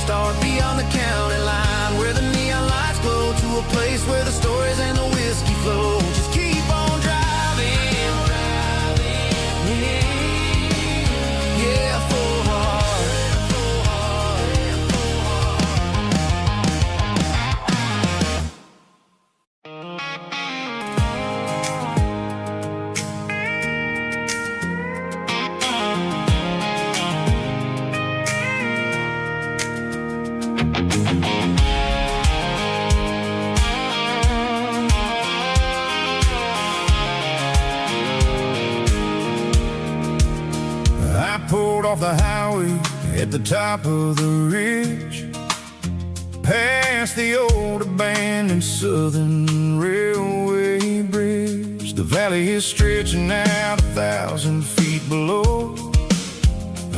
Start beyond the county line, where the neon lights glow, to a place where the stories and the whiskey flow. Just keep on driving, yeah, full heart. I pulled off the highway at the top of the ridge, past the old abandoned Southern Railway bridge. The valley is stretching out 1,000 feet below,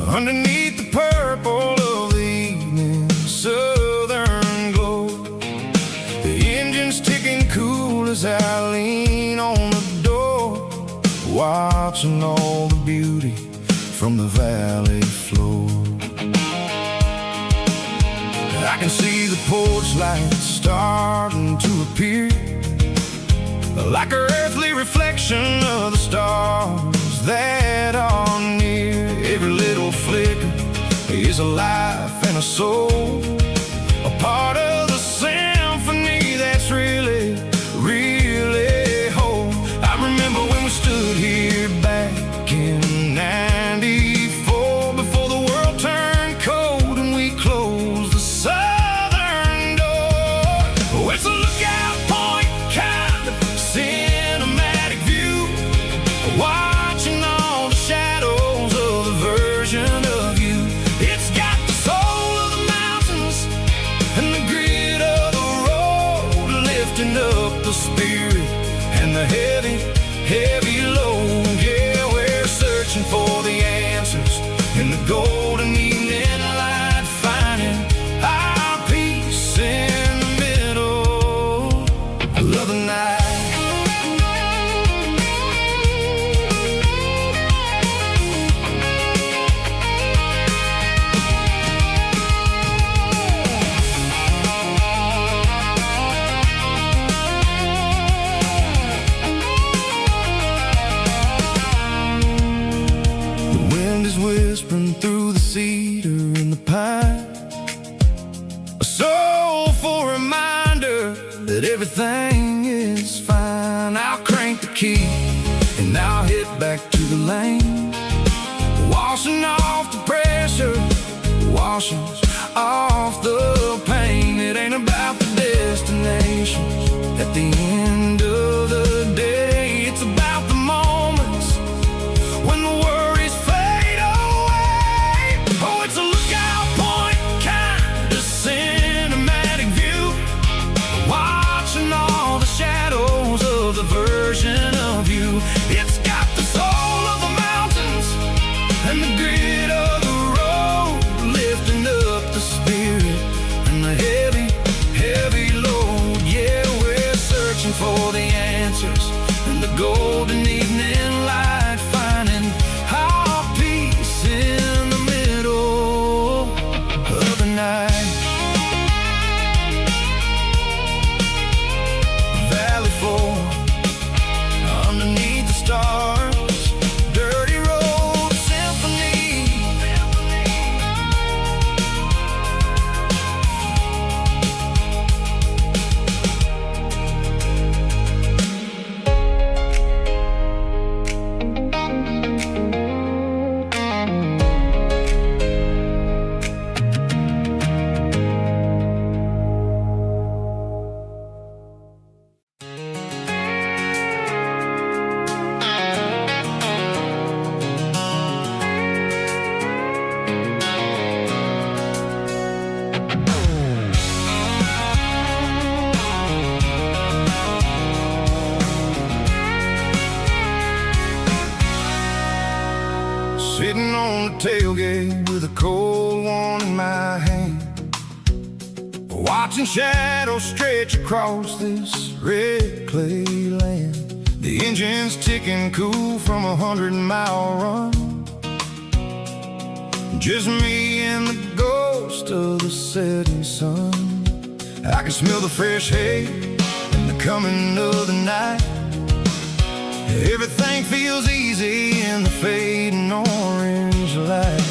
underneath the purple of the evening southern glow. The engine's ticking cool as I lean on the door, watching all the beauty from the valley floor. I can see the porch lights starting to appear, like an earthly reflection of the stars that are near. Every little flicker is a life and a soul, a part of the symphony that's really, really whole. I remember when we stood here back in '94, before the world turned cold and we closed the southern door. Oh, it's a lookout point, kind of cinematic view, watching all the shadows of the version of you. It's got the soul of the mountains and the grit of the road, lifting up the spirit and the heavy, heavy load. Yeah, we're searching for the answers in the golden evening light, finding our peace in the middle of the night. The wind is whispering through the cedar and the pine, a soulful reminder that everything is fine. I'll crank the key and I'll hit back to the lane, washing off the pressure, washing off the pain. It ain't about the death, destinations. At the end of the day, it's about the moments when the worries fade away. Oh, it's a lookout point, kind of cinematic view, watching all the shadows of the version of you. It's got the soul of the mountains and the grit of the road, lifting up the spirit and the heavy, heavy load. Yeah, we're searching for the answers in the golden evening light, finding our peace in the middle of the night. Valley floor, underneath the stars, dirty road symphony. Sitting on the tailgate with a cold one in my hand, watching shadows stretch across this red clay land. The engine's ticking cool from 100-mile run. Just me and the ghost of the setting sun. I can smell the fresh hay and the coming of the night. Everything feels easy in the fading orange light.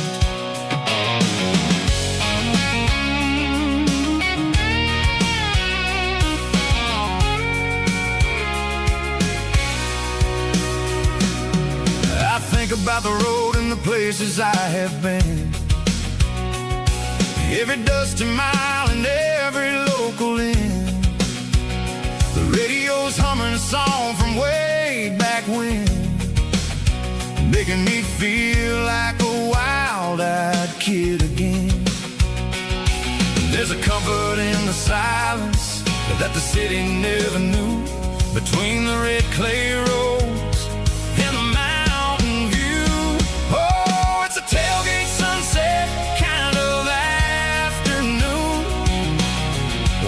I think about the road and the places I have been, every dusty mile and every local inn. The radio's humming a song from way back when, making me feel like a wild-eyed kid again. There's a comfort in the silence that the city never knew, between the red clay roads and the mountain view. Oh, it's a tailgate sunset kind of afternoon,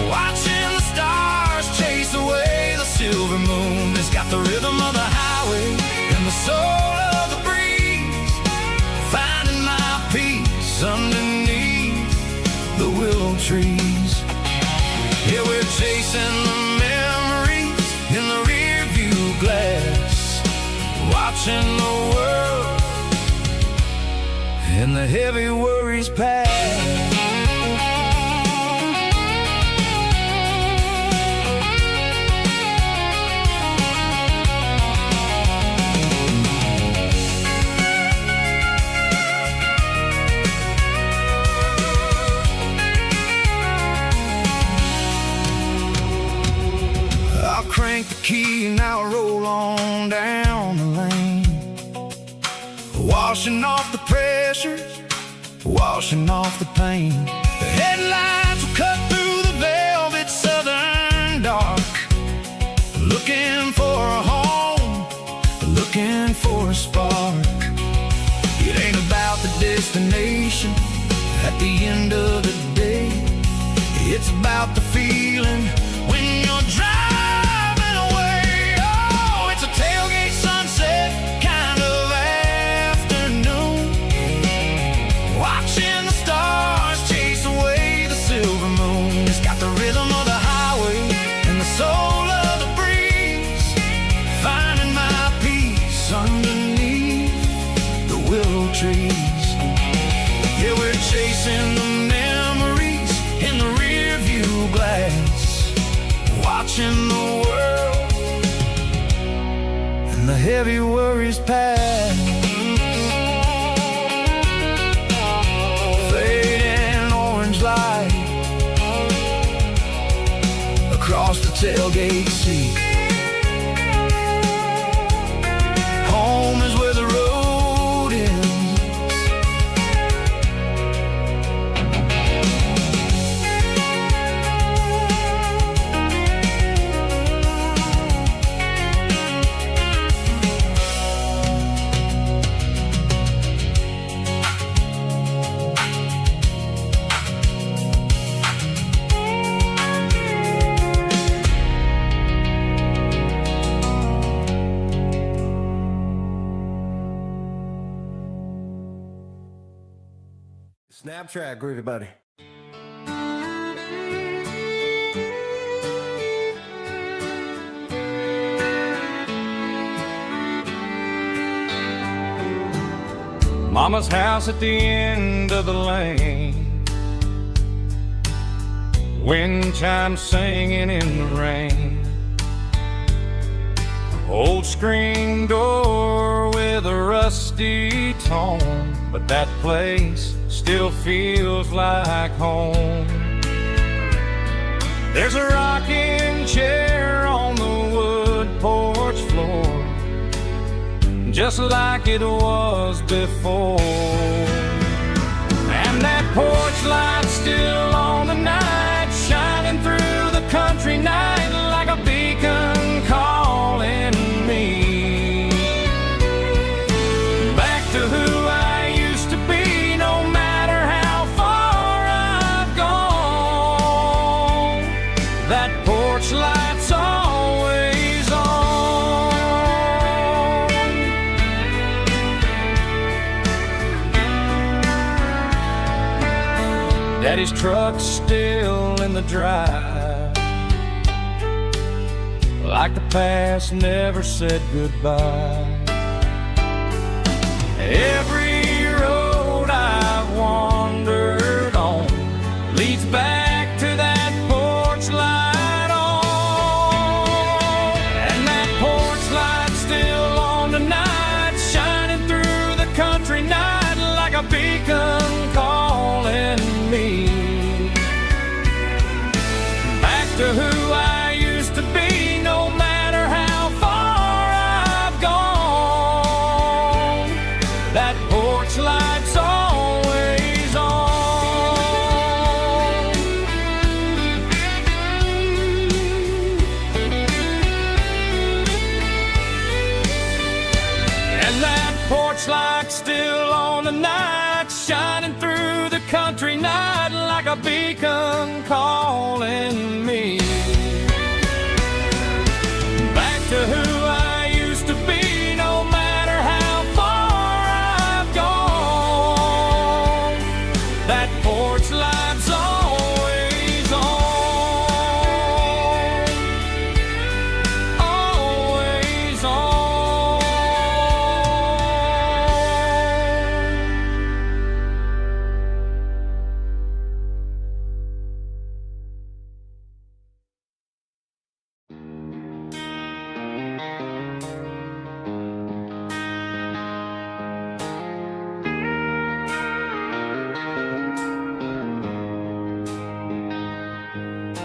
watching the stars chase away the silver moon. It's got the rhythm of the highway and the soul of the breeze, finding my peace underneath the willow trees. Yeah, we're chasing the memories in the rear view glass, watching the world and the heavy worries pass. I'll crank the key and I'll roll on down the lane, washing off the pressure, washing off the pain. The headlights will cut through the velvet southern dark, looking for a home, looking for a spark. It ain't about the destination at the end of the day, it's about the feeling when you're driving away. Oh, it's a tailgate sunset kind of afternoon, watching the stars chase away the silver moon. It's got the rhythm of the highway and the soul of the breeze, finding my peace underneath the willow trees. Yeah, we're chasing the memories in the rear view glass, watching the world and the heavy worries pass. Fading orange light tailgate seat. Home is where the road ends. Snaptrack, groovy buddy. Mama's house at the end of the lane, wind chimes singing in the rain. Old screen door with a rusty tone, but that place still feels like home. There's a rocking chair on the wood porch floor, just like it was before. And that porch light's still on tonight, shining through the country night like a beacon calling me back to who I used to be. No matter how far I've gone, that porch light's always on. Daddy's truck's still in the drive, like the past never said goodbye. Every road I've wandered on leads back to that porch light on. And that porch light's still on tonight, shining through the country night like a beacon calling me back to who I used to be. No matter how far I've gone, that porch light's always on. And that porch light's still on tonight, shining through the country night like a beacon calling me back to who I used to be. No matter how far I've gone, that porch light's always on, always on.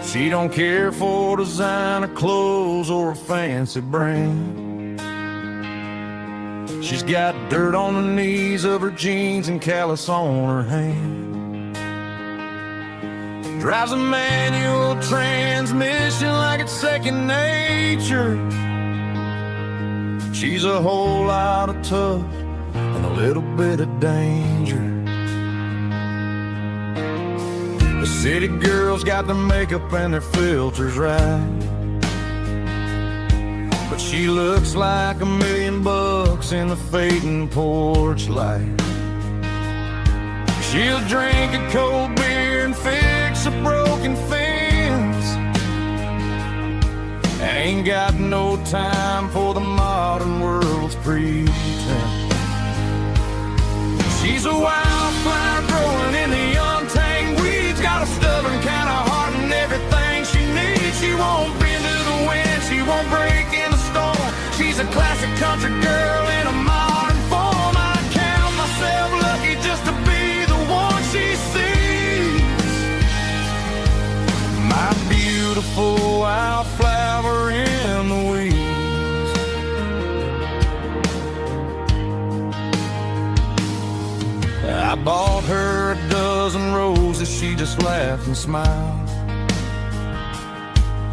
She don't care for designer clothes or a fancy brand. She's got dirt on the knees of her jeans and callus on her hand. Drives a manual transmission like it's second nature. She's a whole lot of tough and a little bit of danger. The city girls got their makeup and their filters right, but she looks like $1 million in the fading porch light. She'll drink a cold beer and fix a broken fence, and ain't got no time for the modern world's pretense. She's a wildflower growing in the untamed weeds, got a stubborn kind of heart and everything she needs. She won't bend to the wind, she won't break in the storm. She's a classic country girl in a modern form. I count myself lucky just to be the one she sees. My beautiful wildflower just laughed and smiled.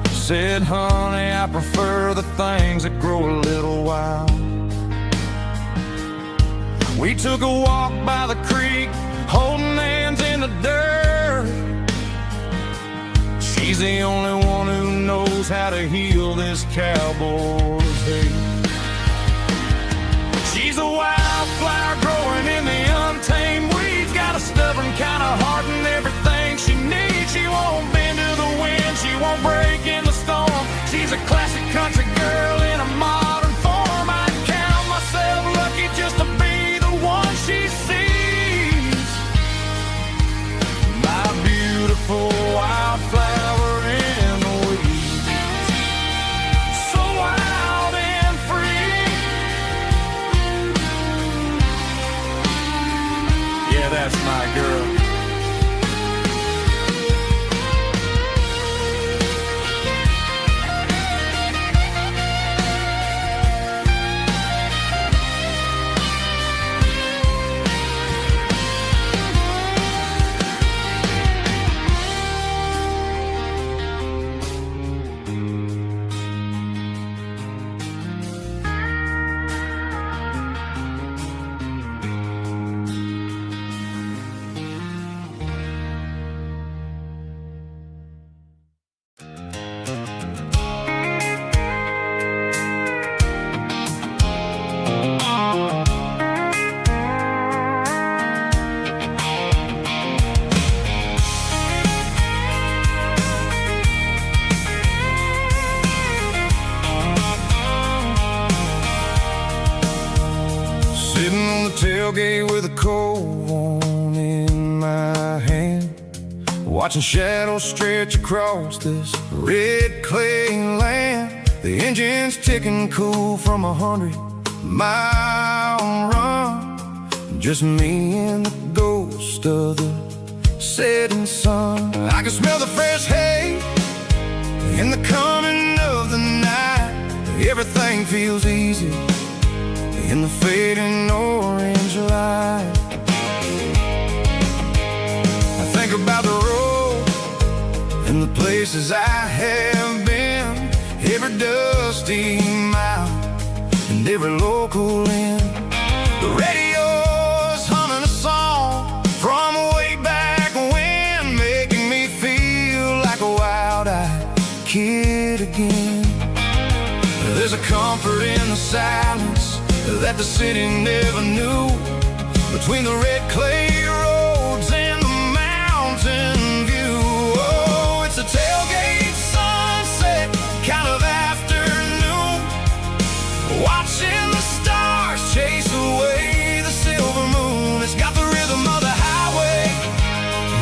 Said, honey, I prefer the things that grow a little wild. We took a walk by the creek, holding hands in the dirt. She's the only one who knows how to heal this cowboy's hate. She's a wildflower growing in the untamed weeds. Got a stubborn kind of heart and everything she needs. She won't bend to the wind, she won't break in the storm. She's a classic country girl in a modern form. I count myself lucky just to be the one she sees. My beautiful wildflower in the weeds. So wild and free. Yeah, that's my girl. Sitting on the tailgate with a cold one in my hand, watching shadows stretch across this red clay land. The engine's ticking cool from 100-mile run. Just me and the ghost of the setting sun. I can smell the fresh hay in the coming of the night. Everything feels easy in the fading orange light. I think about the road and the places I have been, every dusty mile and every local inn. The radio's humming a song from way back when, making me feel like a wild-eyed kid again. There's a comfort in the silence that the city never knew, between the red clay roads and the mountain view. Oh, it's a tailgate sunset kind of afternoon, watching the stars chase away the silver moon. It's got the rhythm of the highway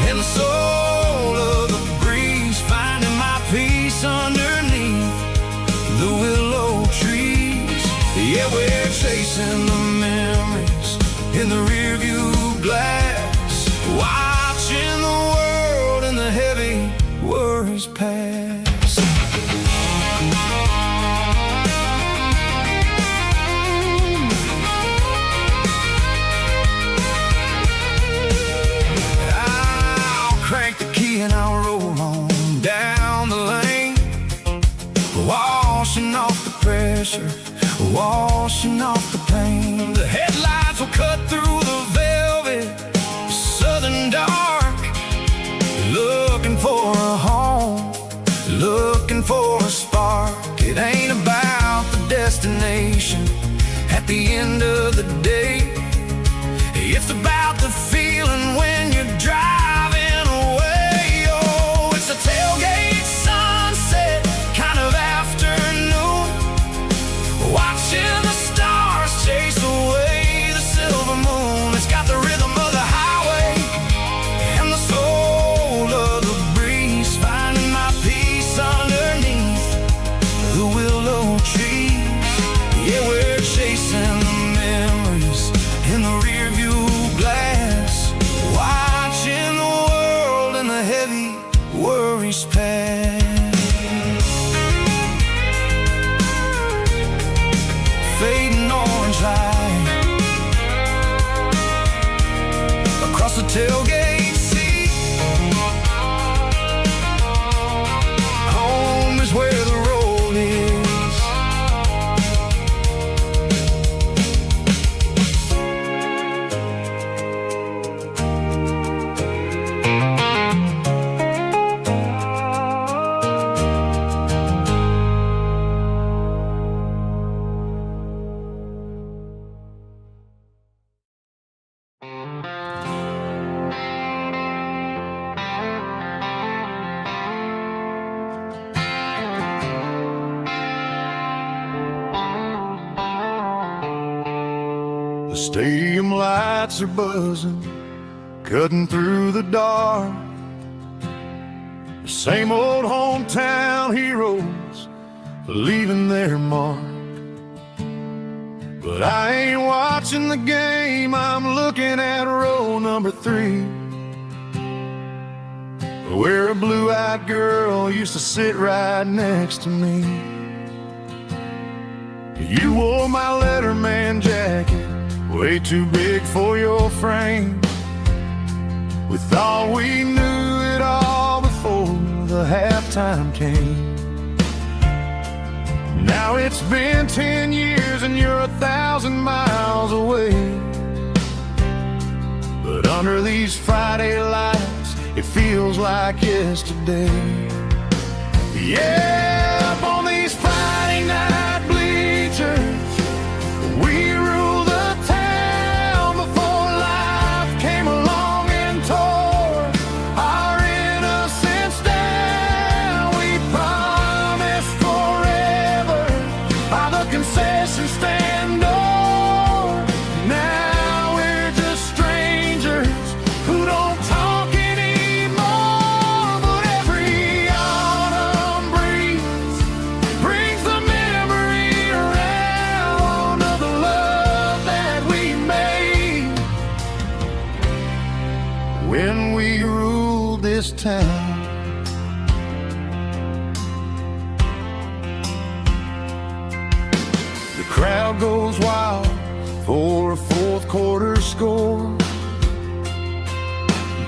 and the soul of the breeze, finding my peace underneath the willow trees. Yeah, we're chasing the memories in the rearview glass, watching the world and the heavy worries pass. I'll crank the key and I'll roll on down the lane, washing off the pressure, washing off the pain. The headlights will cut through the velvet southern dark, looking for a home, looking for a spark. It ain't about the destination at the end of the day, it's about the feeling when you're driving away. Oh, it's a tailgate sunset kind of afternoon, watching the stars chase away the silver moon. It's got the rhythm of the highway and the soul of the breeze, finding my peace underneath the willow trees. Yeah, we're chasing the memories in the rearview glass, watching the world and the heavy worries pass. Fading orange light across the tailgate seat, Stadium lights are buzzing, cutting through the dark. The same old hometown heroes leaving their mark. But I ain't watching the game, I'm looking at row number 3, where a blue-eyed girl used to sit right next to me. You wore my Letterman jacket, way too big for your frame. We thought we knew it all before the halftime came. Now it's been 10 years and you're 1,000 miles away. But under these Friday lights, it feels like yesterday. Yeah, up on these Friday night bleachers, we rule the town before life came along and tore our innocence down. We promised forever by the concession stand door. Now we're just strangers who don't talk anymore. But every autumn breeze brings the memory around of the love that we made when we ruled this town. The crowd goes wild for a fourth quarter score,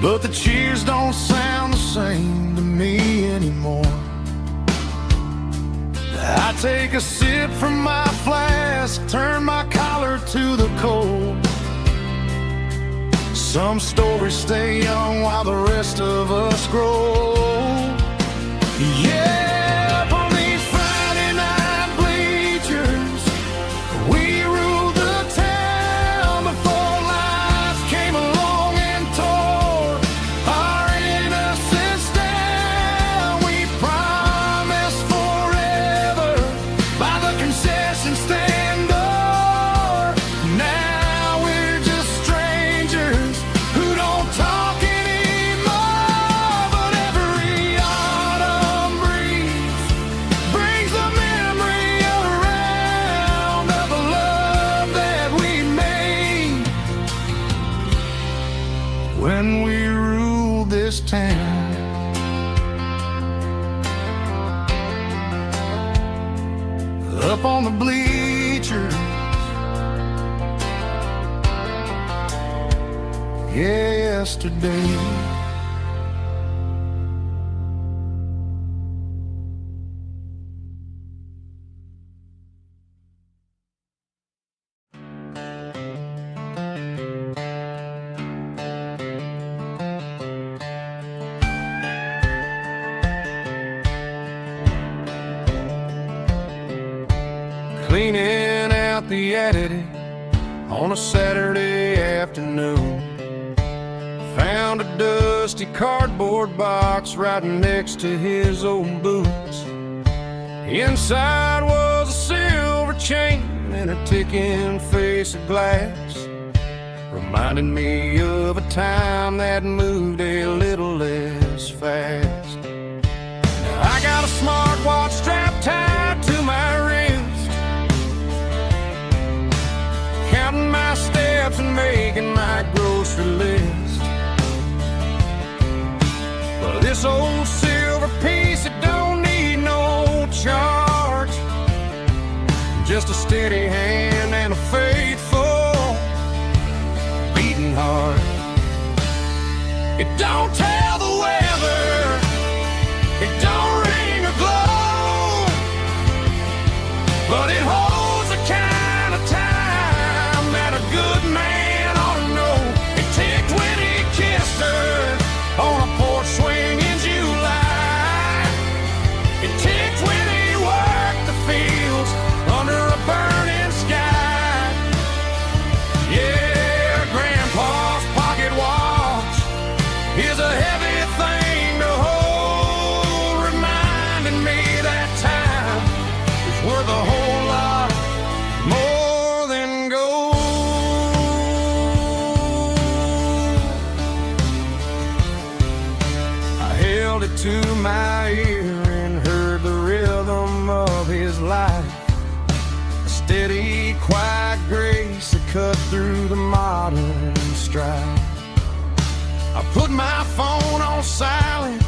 but the cheers don't sound the same to me anymore. I take a sip from my flask, turn my collar to the cold. Some stories stay young while the rest of us grow. Yeah, up on these Friday night bleachers, we ruled the town before life came along and tore our innocence down. We promised forever by the concession stand door. Now we're just strangers who don't talk anymore. But every autumn breeze brings the memory around of the love that we made when we ruled this town. Up on the bleachers, yesterday. Cleaning out the attic on a Saturday afternoon, found a dusty cardboard box right next to his old boots. Inside was a silver chain and a ticking face of glass, reminding me of a time that moved a little less fast. Now I got a smartwatch strapped tied to my wrist, counting my steps and making my grocery list. But this old silver piece, it don't need no charge, just a steady hand and a faithful beating heart. It don't tell the weather, it don't ring or glow, but it holds the kind of time that a good man ought to know. It ticked when he kissed her on a porch swing in July. It ticked when he worked the fields under a burning sky. Yeah, Grandpa's pocket watch is a heavy thing to hold, reminding me that time is worth a whole lot more than gold. his life. A steady, quiet grace that cut through the modern strife. I put my phone on silent,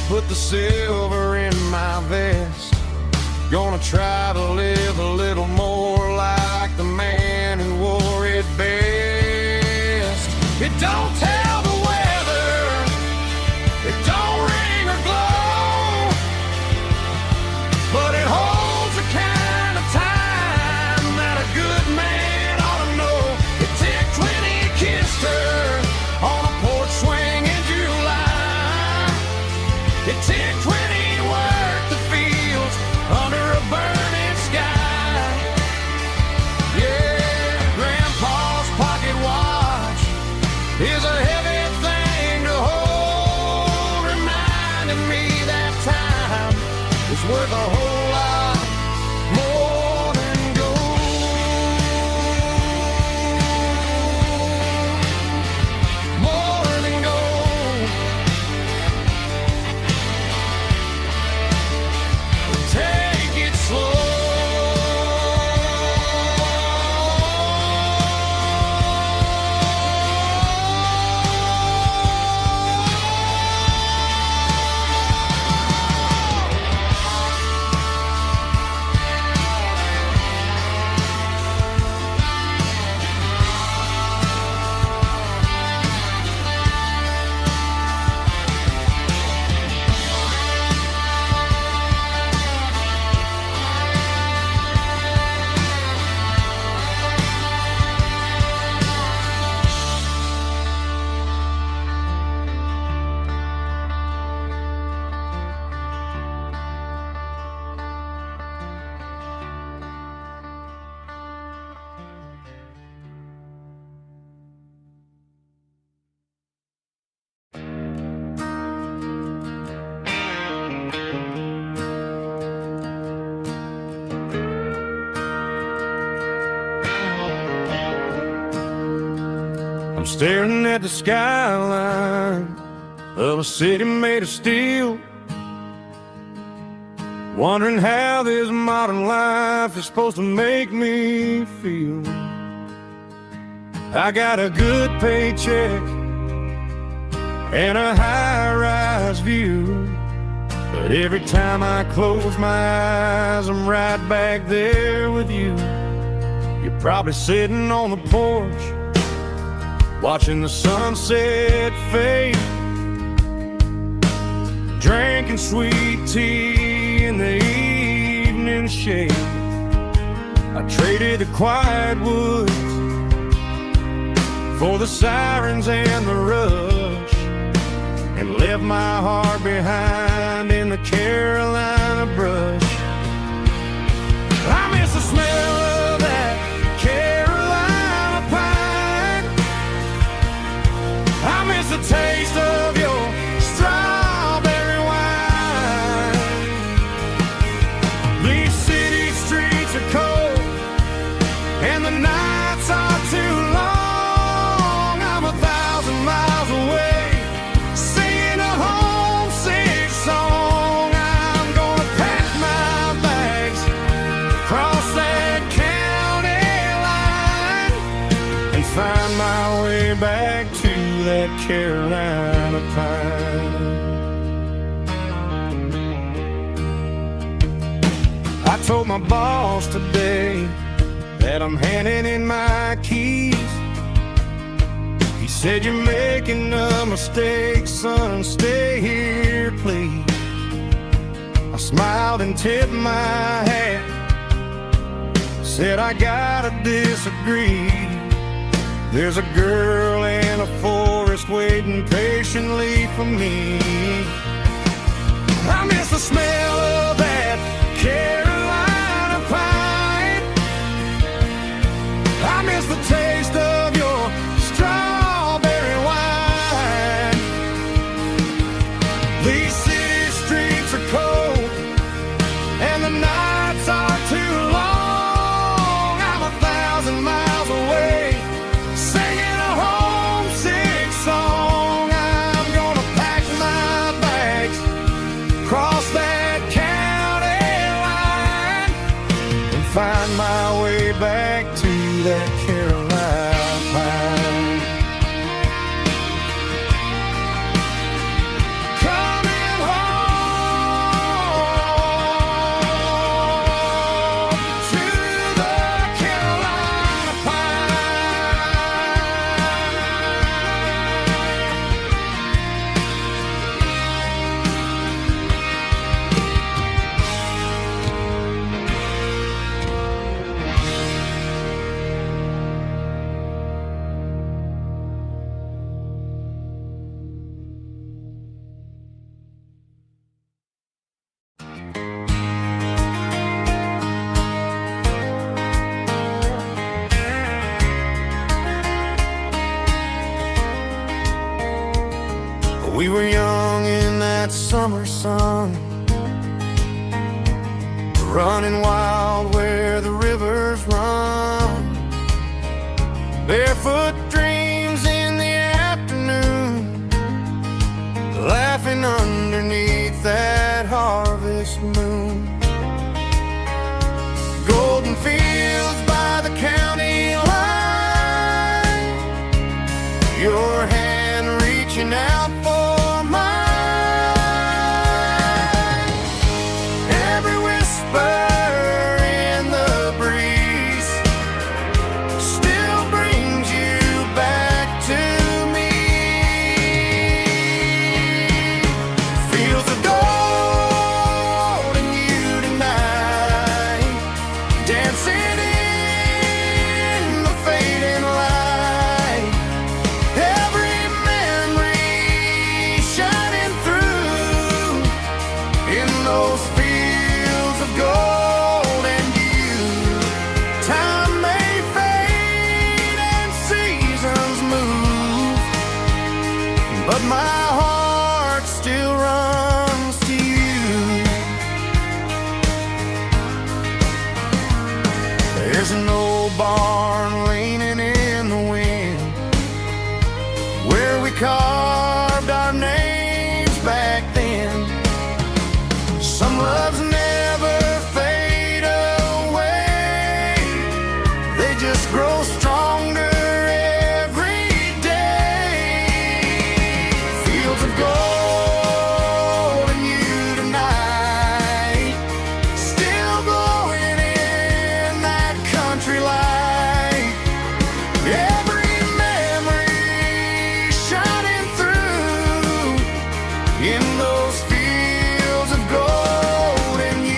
put the silver in my vest. Gonna try to live a little more like the man who wore it best. It don't tell the weather, it don't ring or glow, but it holds the kind of time that a good man ought to know. It ticked when he kissed her on a porch swing in July. It ticked when he worked the fields under a burning sky. Yeah, Grandpa's pocket watch is a heavy thing to hold, reminding me that time is worth a whole lot more than gold. More than gold. Take it slow. I'm staring at the skyline of a city made of steel, wondering how this modern life is supposed to make me feel. I got a good paycheck and a high-rise view, but every time I close my eyes, I'm right back there with you. You're probably sitting on the porch, watching the sunset fade, drinking sweet tea in the evening shade. I traded the quiet woods for the sirens and the rush, and left my heart behind in the Carolina brush. I miss the smell of that Carolina pine. I miss the taste of your strawberry wine. These city streets are cold and the nights are too long. I'm 1,000 miles away, singing a homesick song. I'm gonna pack my bags, cross that county line, and find my way back to that Carolina pine. I told my boss today that I'm handing in my keys. He said, "You're making a mistake, son, stay here, please." I smiled and tipped my hat, said, "I gotta disagree. There's a girl in a forest waiting patiently for me." I miss the smell of that Carolina pine. I miss the taste of your strawberry wine. These city streets are cold and the nights are too long. I'm 1,000 miles away, singing a homesick song. I'm gonna pack my bags, cross that county find my way back to that Carolina pine. Coming home to the Carolina We were young in that summer sun, running wild where the rivers run. Barefoot dreams in the afternoon, laughing underneath that harvest moon. Golden fields by the county line, your hand reaching out for mine. Every whisper in the breeze still brings you back to me. Fields of gold and you tonight, dancing in the fading light. Every memory shining through in those fields of gold and you. Time may fade and seasons move, but my heart still runs to you. There's an old barn leaning in the wind where we carved our names back then. Some loves never fade away, they just grow stronger every day. Fields of gold and you tonight, still glowing in that country light. Every memory shining through in those fields of gold and you.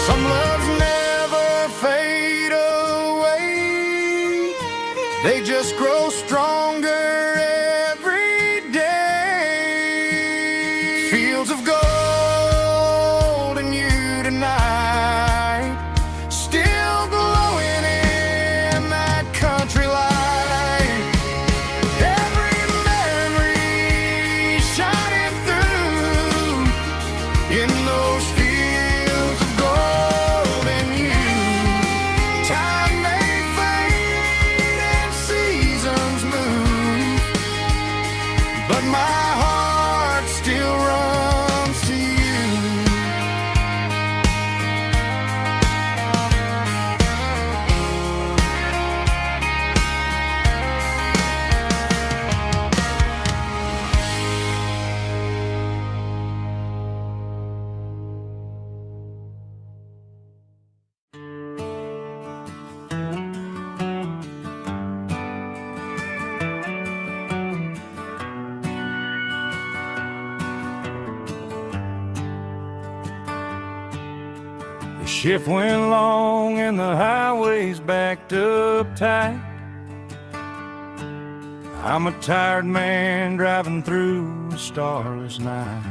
Some loves never fade away, they just grow stronger every day. Fields of gold and you tonight, still glowing in that country light. Every memory shining through in those fields of gold and you. Time may fade and seasons move, but my heart still runs to you. The shift went long and the highway's backed up tight. I'm a tired man driving through a starless night,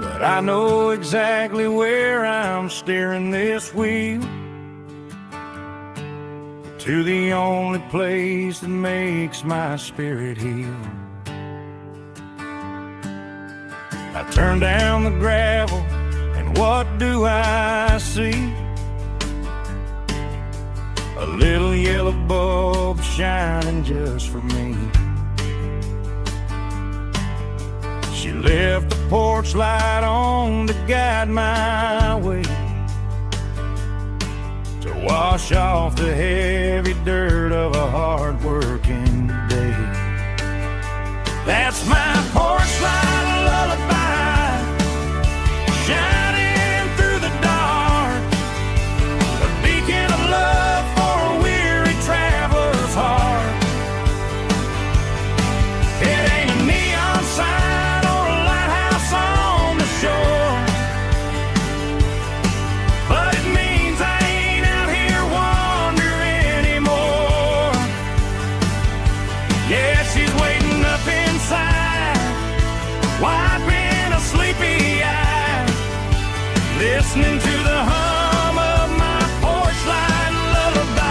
but I know exactly where I'm steering this wheel, to the only place that makes my spirit heal. I turn down the gravel, and what do I see? A little yellow bulb shining just for me. She left the porch light on to guide my way, to wash off the heavy dirt of a hard-working day. That's my porch light lullaby, shining through the dark, a beacon of love for a weary traveler's heart. It ain't a neon sign or a lighthouse on the shore, but it means I ain't out here wandering anymore. Yeah, she's waiting up inside, wiping a sleepy eye, listening to the hum of my porch light lullaby.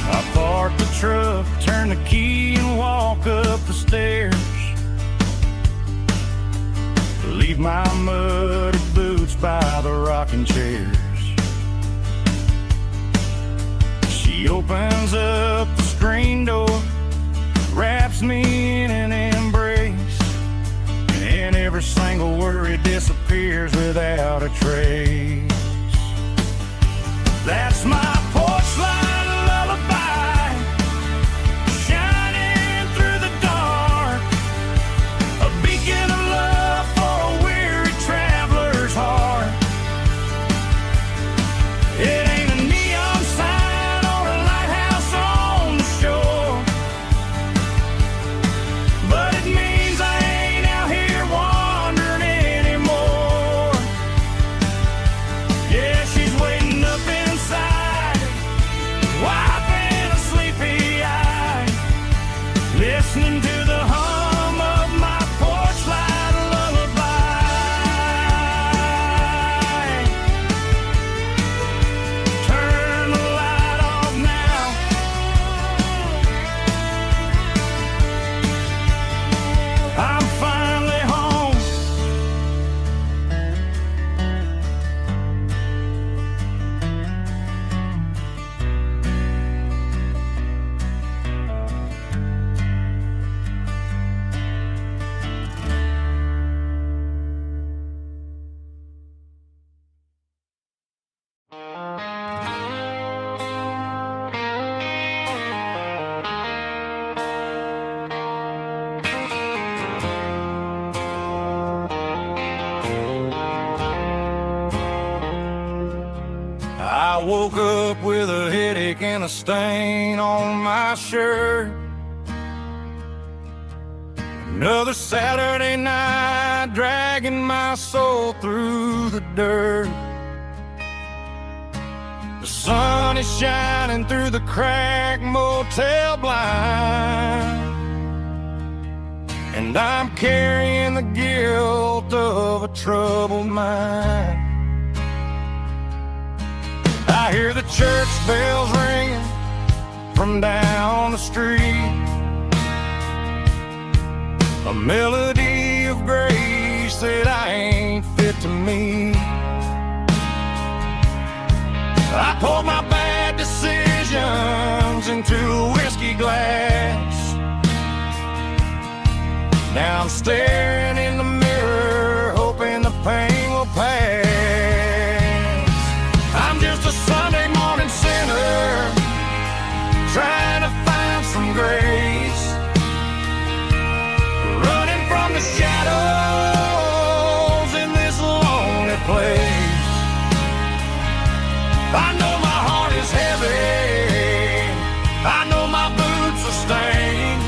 I park the truck, turn the key and walk up the stairs, leave my muddy boots by the rocking chairs. She opens up the screen door, wraps me in an embrace, and every single worry disappears without a trace. That's my porch light lullaby, shining through the dark, a beacon of love for a weary traveler's heart. It ain't a neon sign or a lighthouse on the shore, but it means I ain't out here wandering anymore. Yeah, she's waiting up inside, wiping a sleepy eye, listening to the hum of my porch light lullaby. Turn the light off now, I'm finally home. I woke up with a headache and a stain on my shirt. Another Saturday night, dragging my soul through the dirt. The sun is shining through the cracked motel blind, and I'm carrying the guilt of a troubled mind. I hear the church bells ringing from down the street, a melody of grace that I ain't fit to meet. I poured my bad decisions into a whiskey glass. Now I'm staring in the mirror, hoping the pain will pass. I'm just a Sunday morning sinner, trying to find some grace, running from the shadows in this lonely place. I know my heart is heavy, I know my boots are stained,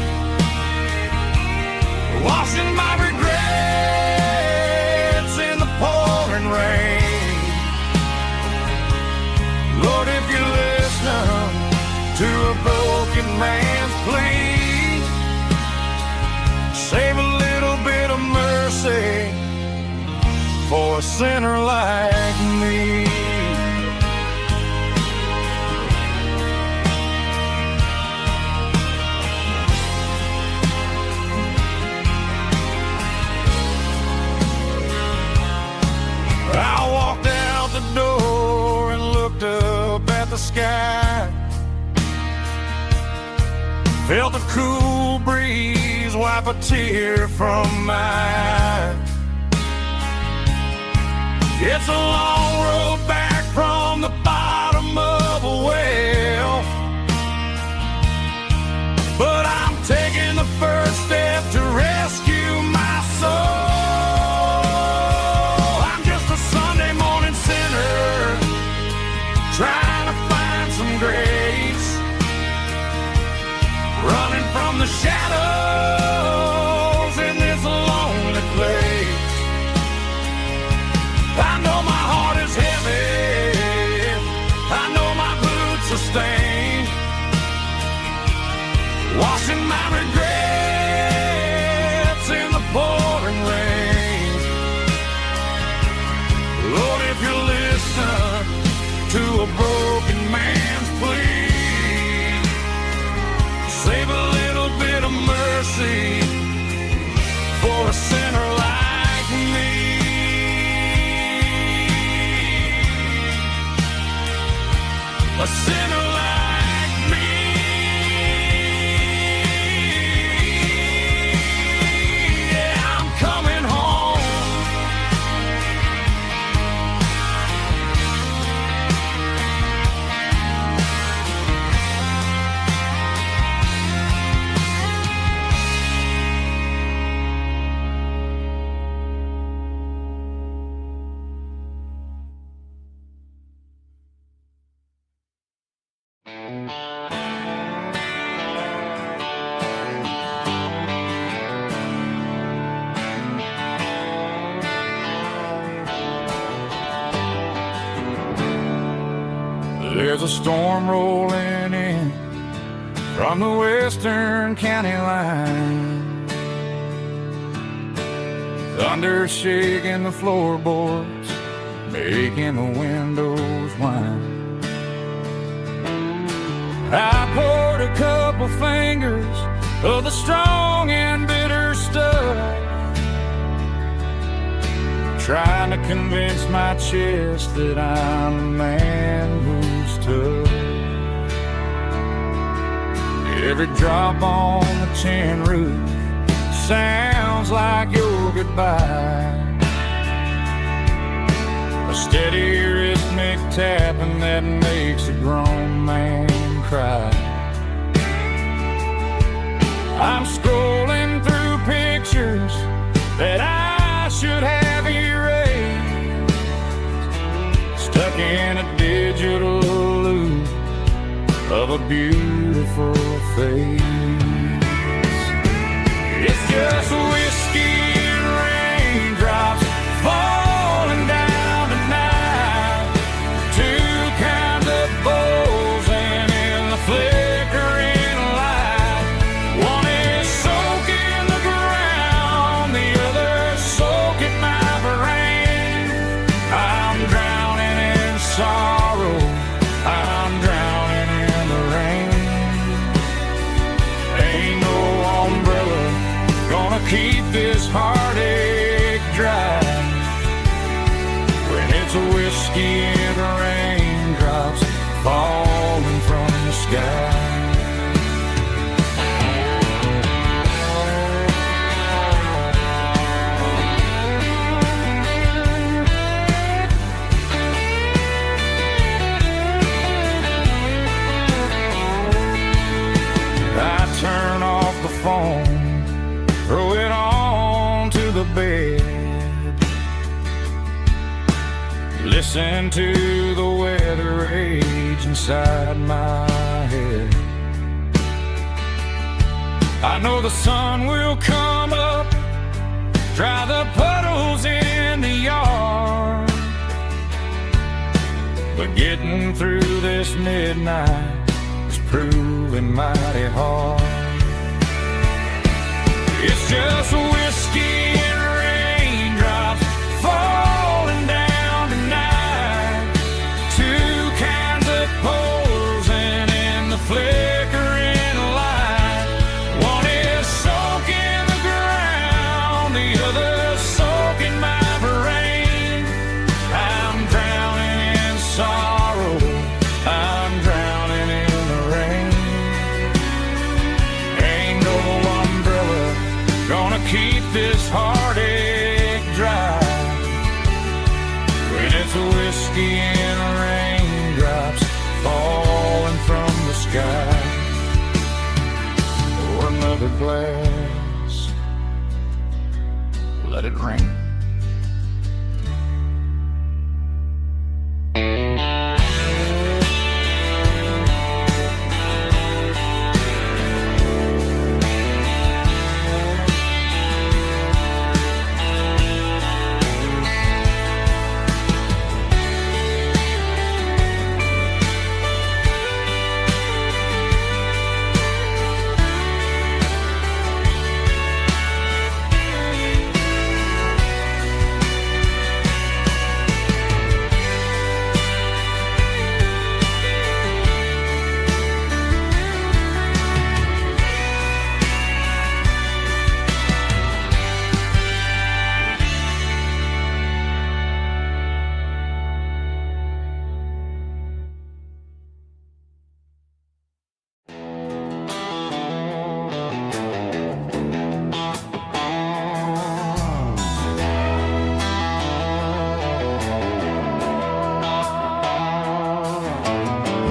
washing my regrets in the pouring rain. Lord, if you listen to a broken man's plea, save a little bit of mercy for a sinner like me. Felt the cool breeze wipe a tear from my eye. It's a long road back from the bottom of a well, but I'm taking the first step to rescue my soul. I'm just a Sunday morning sinner trying to find some grace, running from the shadows in this lonely place. I know my heart is heavy, I know my boots are stained, washing my regrets in the pouring rain. Lord, if you listen to a broken man's plea, save a little bit of mercy for a sinner like me. A sinner like me. Yeah, I'm coming home. There's a storm rolling in from the western county line, thunder shaking the floorboards, making the windows whine. I poured a couple fingers of the strong and bitter stuff, trying to convince my chest that I'm a man who's tough. Every drop on the tin roof sounds like your goodbye, a steady rhythmic tapping that makes a grown man cry. I'm scrolling through pictures that I should have erased, stuck in a digital loop of a beautiful face. It's just whiskey and raindrops falling down tonight, two kinds of bowls and in the flickering light. One is soaking the ground, the other soaking my brain. I'm drowning in sorrow, I'm drowning in the rain. Ain't no umbrella gonna keep this heartache dry when it's a whiskey and raindrops falling from the sky. I turn off the phone, throw it on to the bed, listen to the weather rage inside my head. I know the sun will come up, dry the puddles in the yard, but getting through this midnight is proving mighty hard. It's just whiskey and raindrops falling down tonight, two kinds of poles and in the flickering light. One is soaking the ground, the other soaking my brain. I'm drowning in sorrow, I'm drowning in the rain. keep this heartache dry. When it's a whiskey and raindrops falling from the sky. Or another glass, let it rain.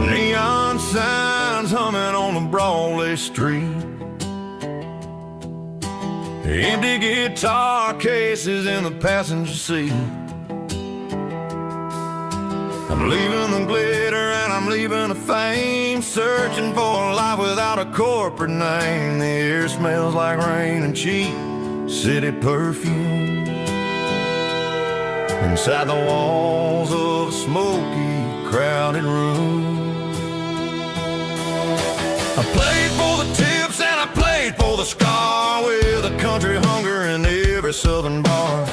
Neon signs humming on the Broadway street. Empty guitar cases in the passenger seat. I'm leaving the glitter and I'm leaving the fame, searching for a life without a corporate name. The air smells like rain and cheap city perfume. Inside the walls of a smoky, crowded room. I played for the tips and I played for the scar, with a country hunger in every southern bar.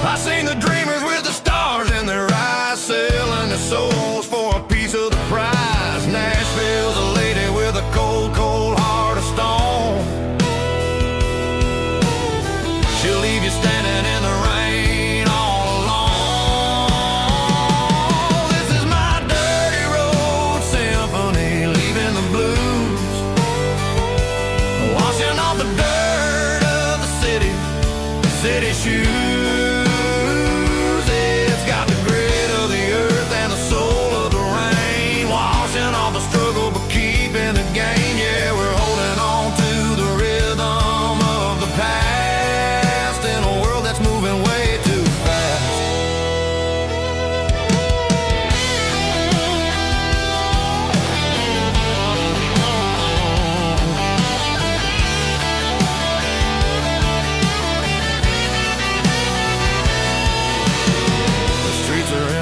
I seen the dreamers with the stars in their eyes, selling their souls for a piece of the prize. Nashville's a lady with a cold, cold heart of stone. She'll leave you standing in the rain all alone. This is my dirty road symphony, leaving the blues, washing off the dirt of the city shoes. It's got the grit of the earth and the soul of the rain, washing off the struggle but keeping the gain. Yeah, we're holding on to the rhythm of the past in a world that's moving way too fast.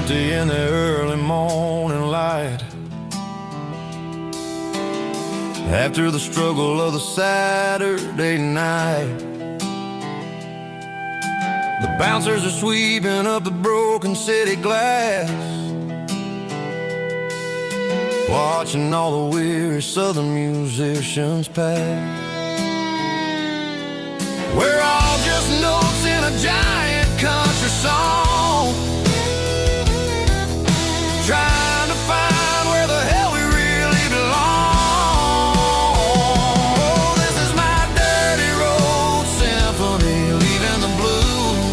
In the early morning light, after the struggle of the Saturday night, the bouncers are sweeping up the broken city glass, watching all the weary southern musicians pass. We're all just notes in a giant country song, trying to find where the hell we really belong. Oh, this is my dirty road symphony, leaving the blues,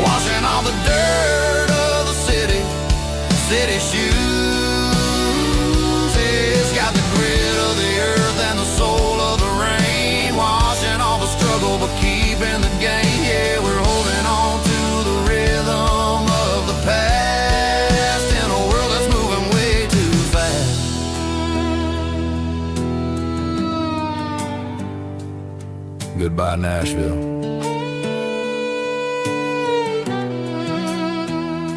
washing all the dirt of the city shoes. It's got the grit of the earth and the soul of the rain, washing all the struggle but keeping the gain. Yeah, we're holding on to the rhythm of the past. Goodbye, Nashville.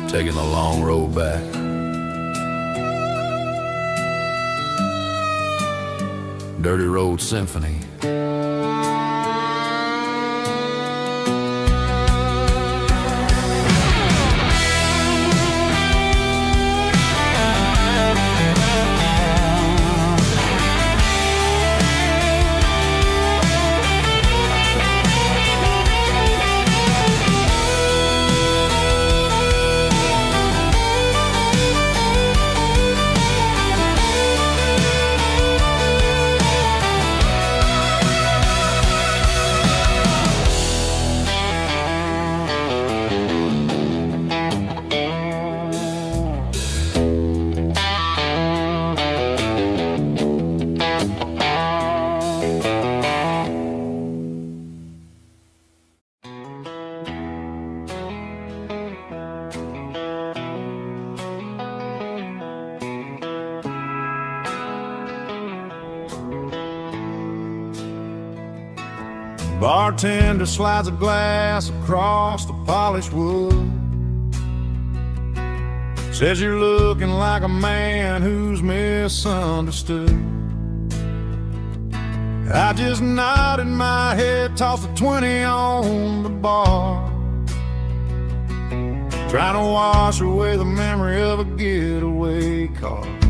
Taking the long road back. Dirty Road Symphony. Bartender slides a glass across the polished wood. Says you're looking like a man who's misunderstood. I just nodded my head, tossed a 20 on the bar, trying to wash away the memory of a getaway car.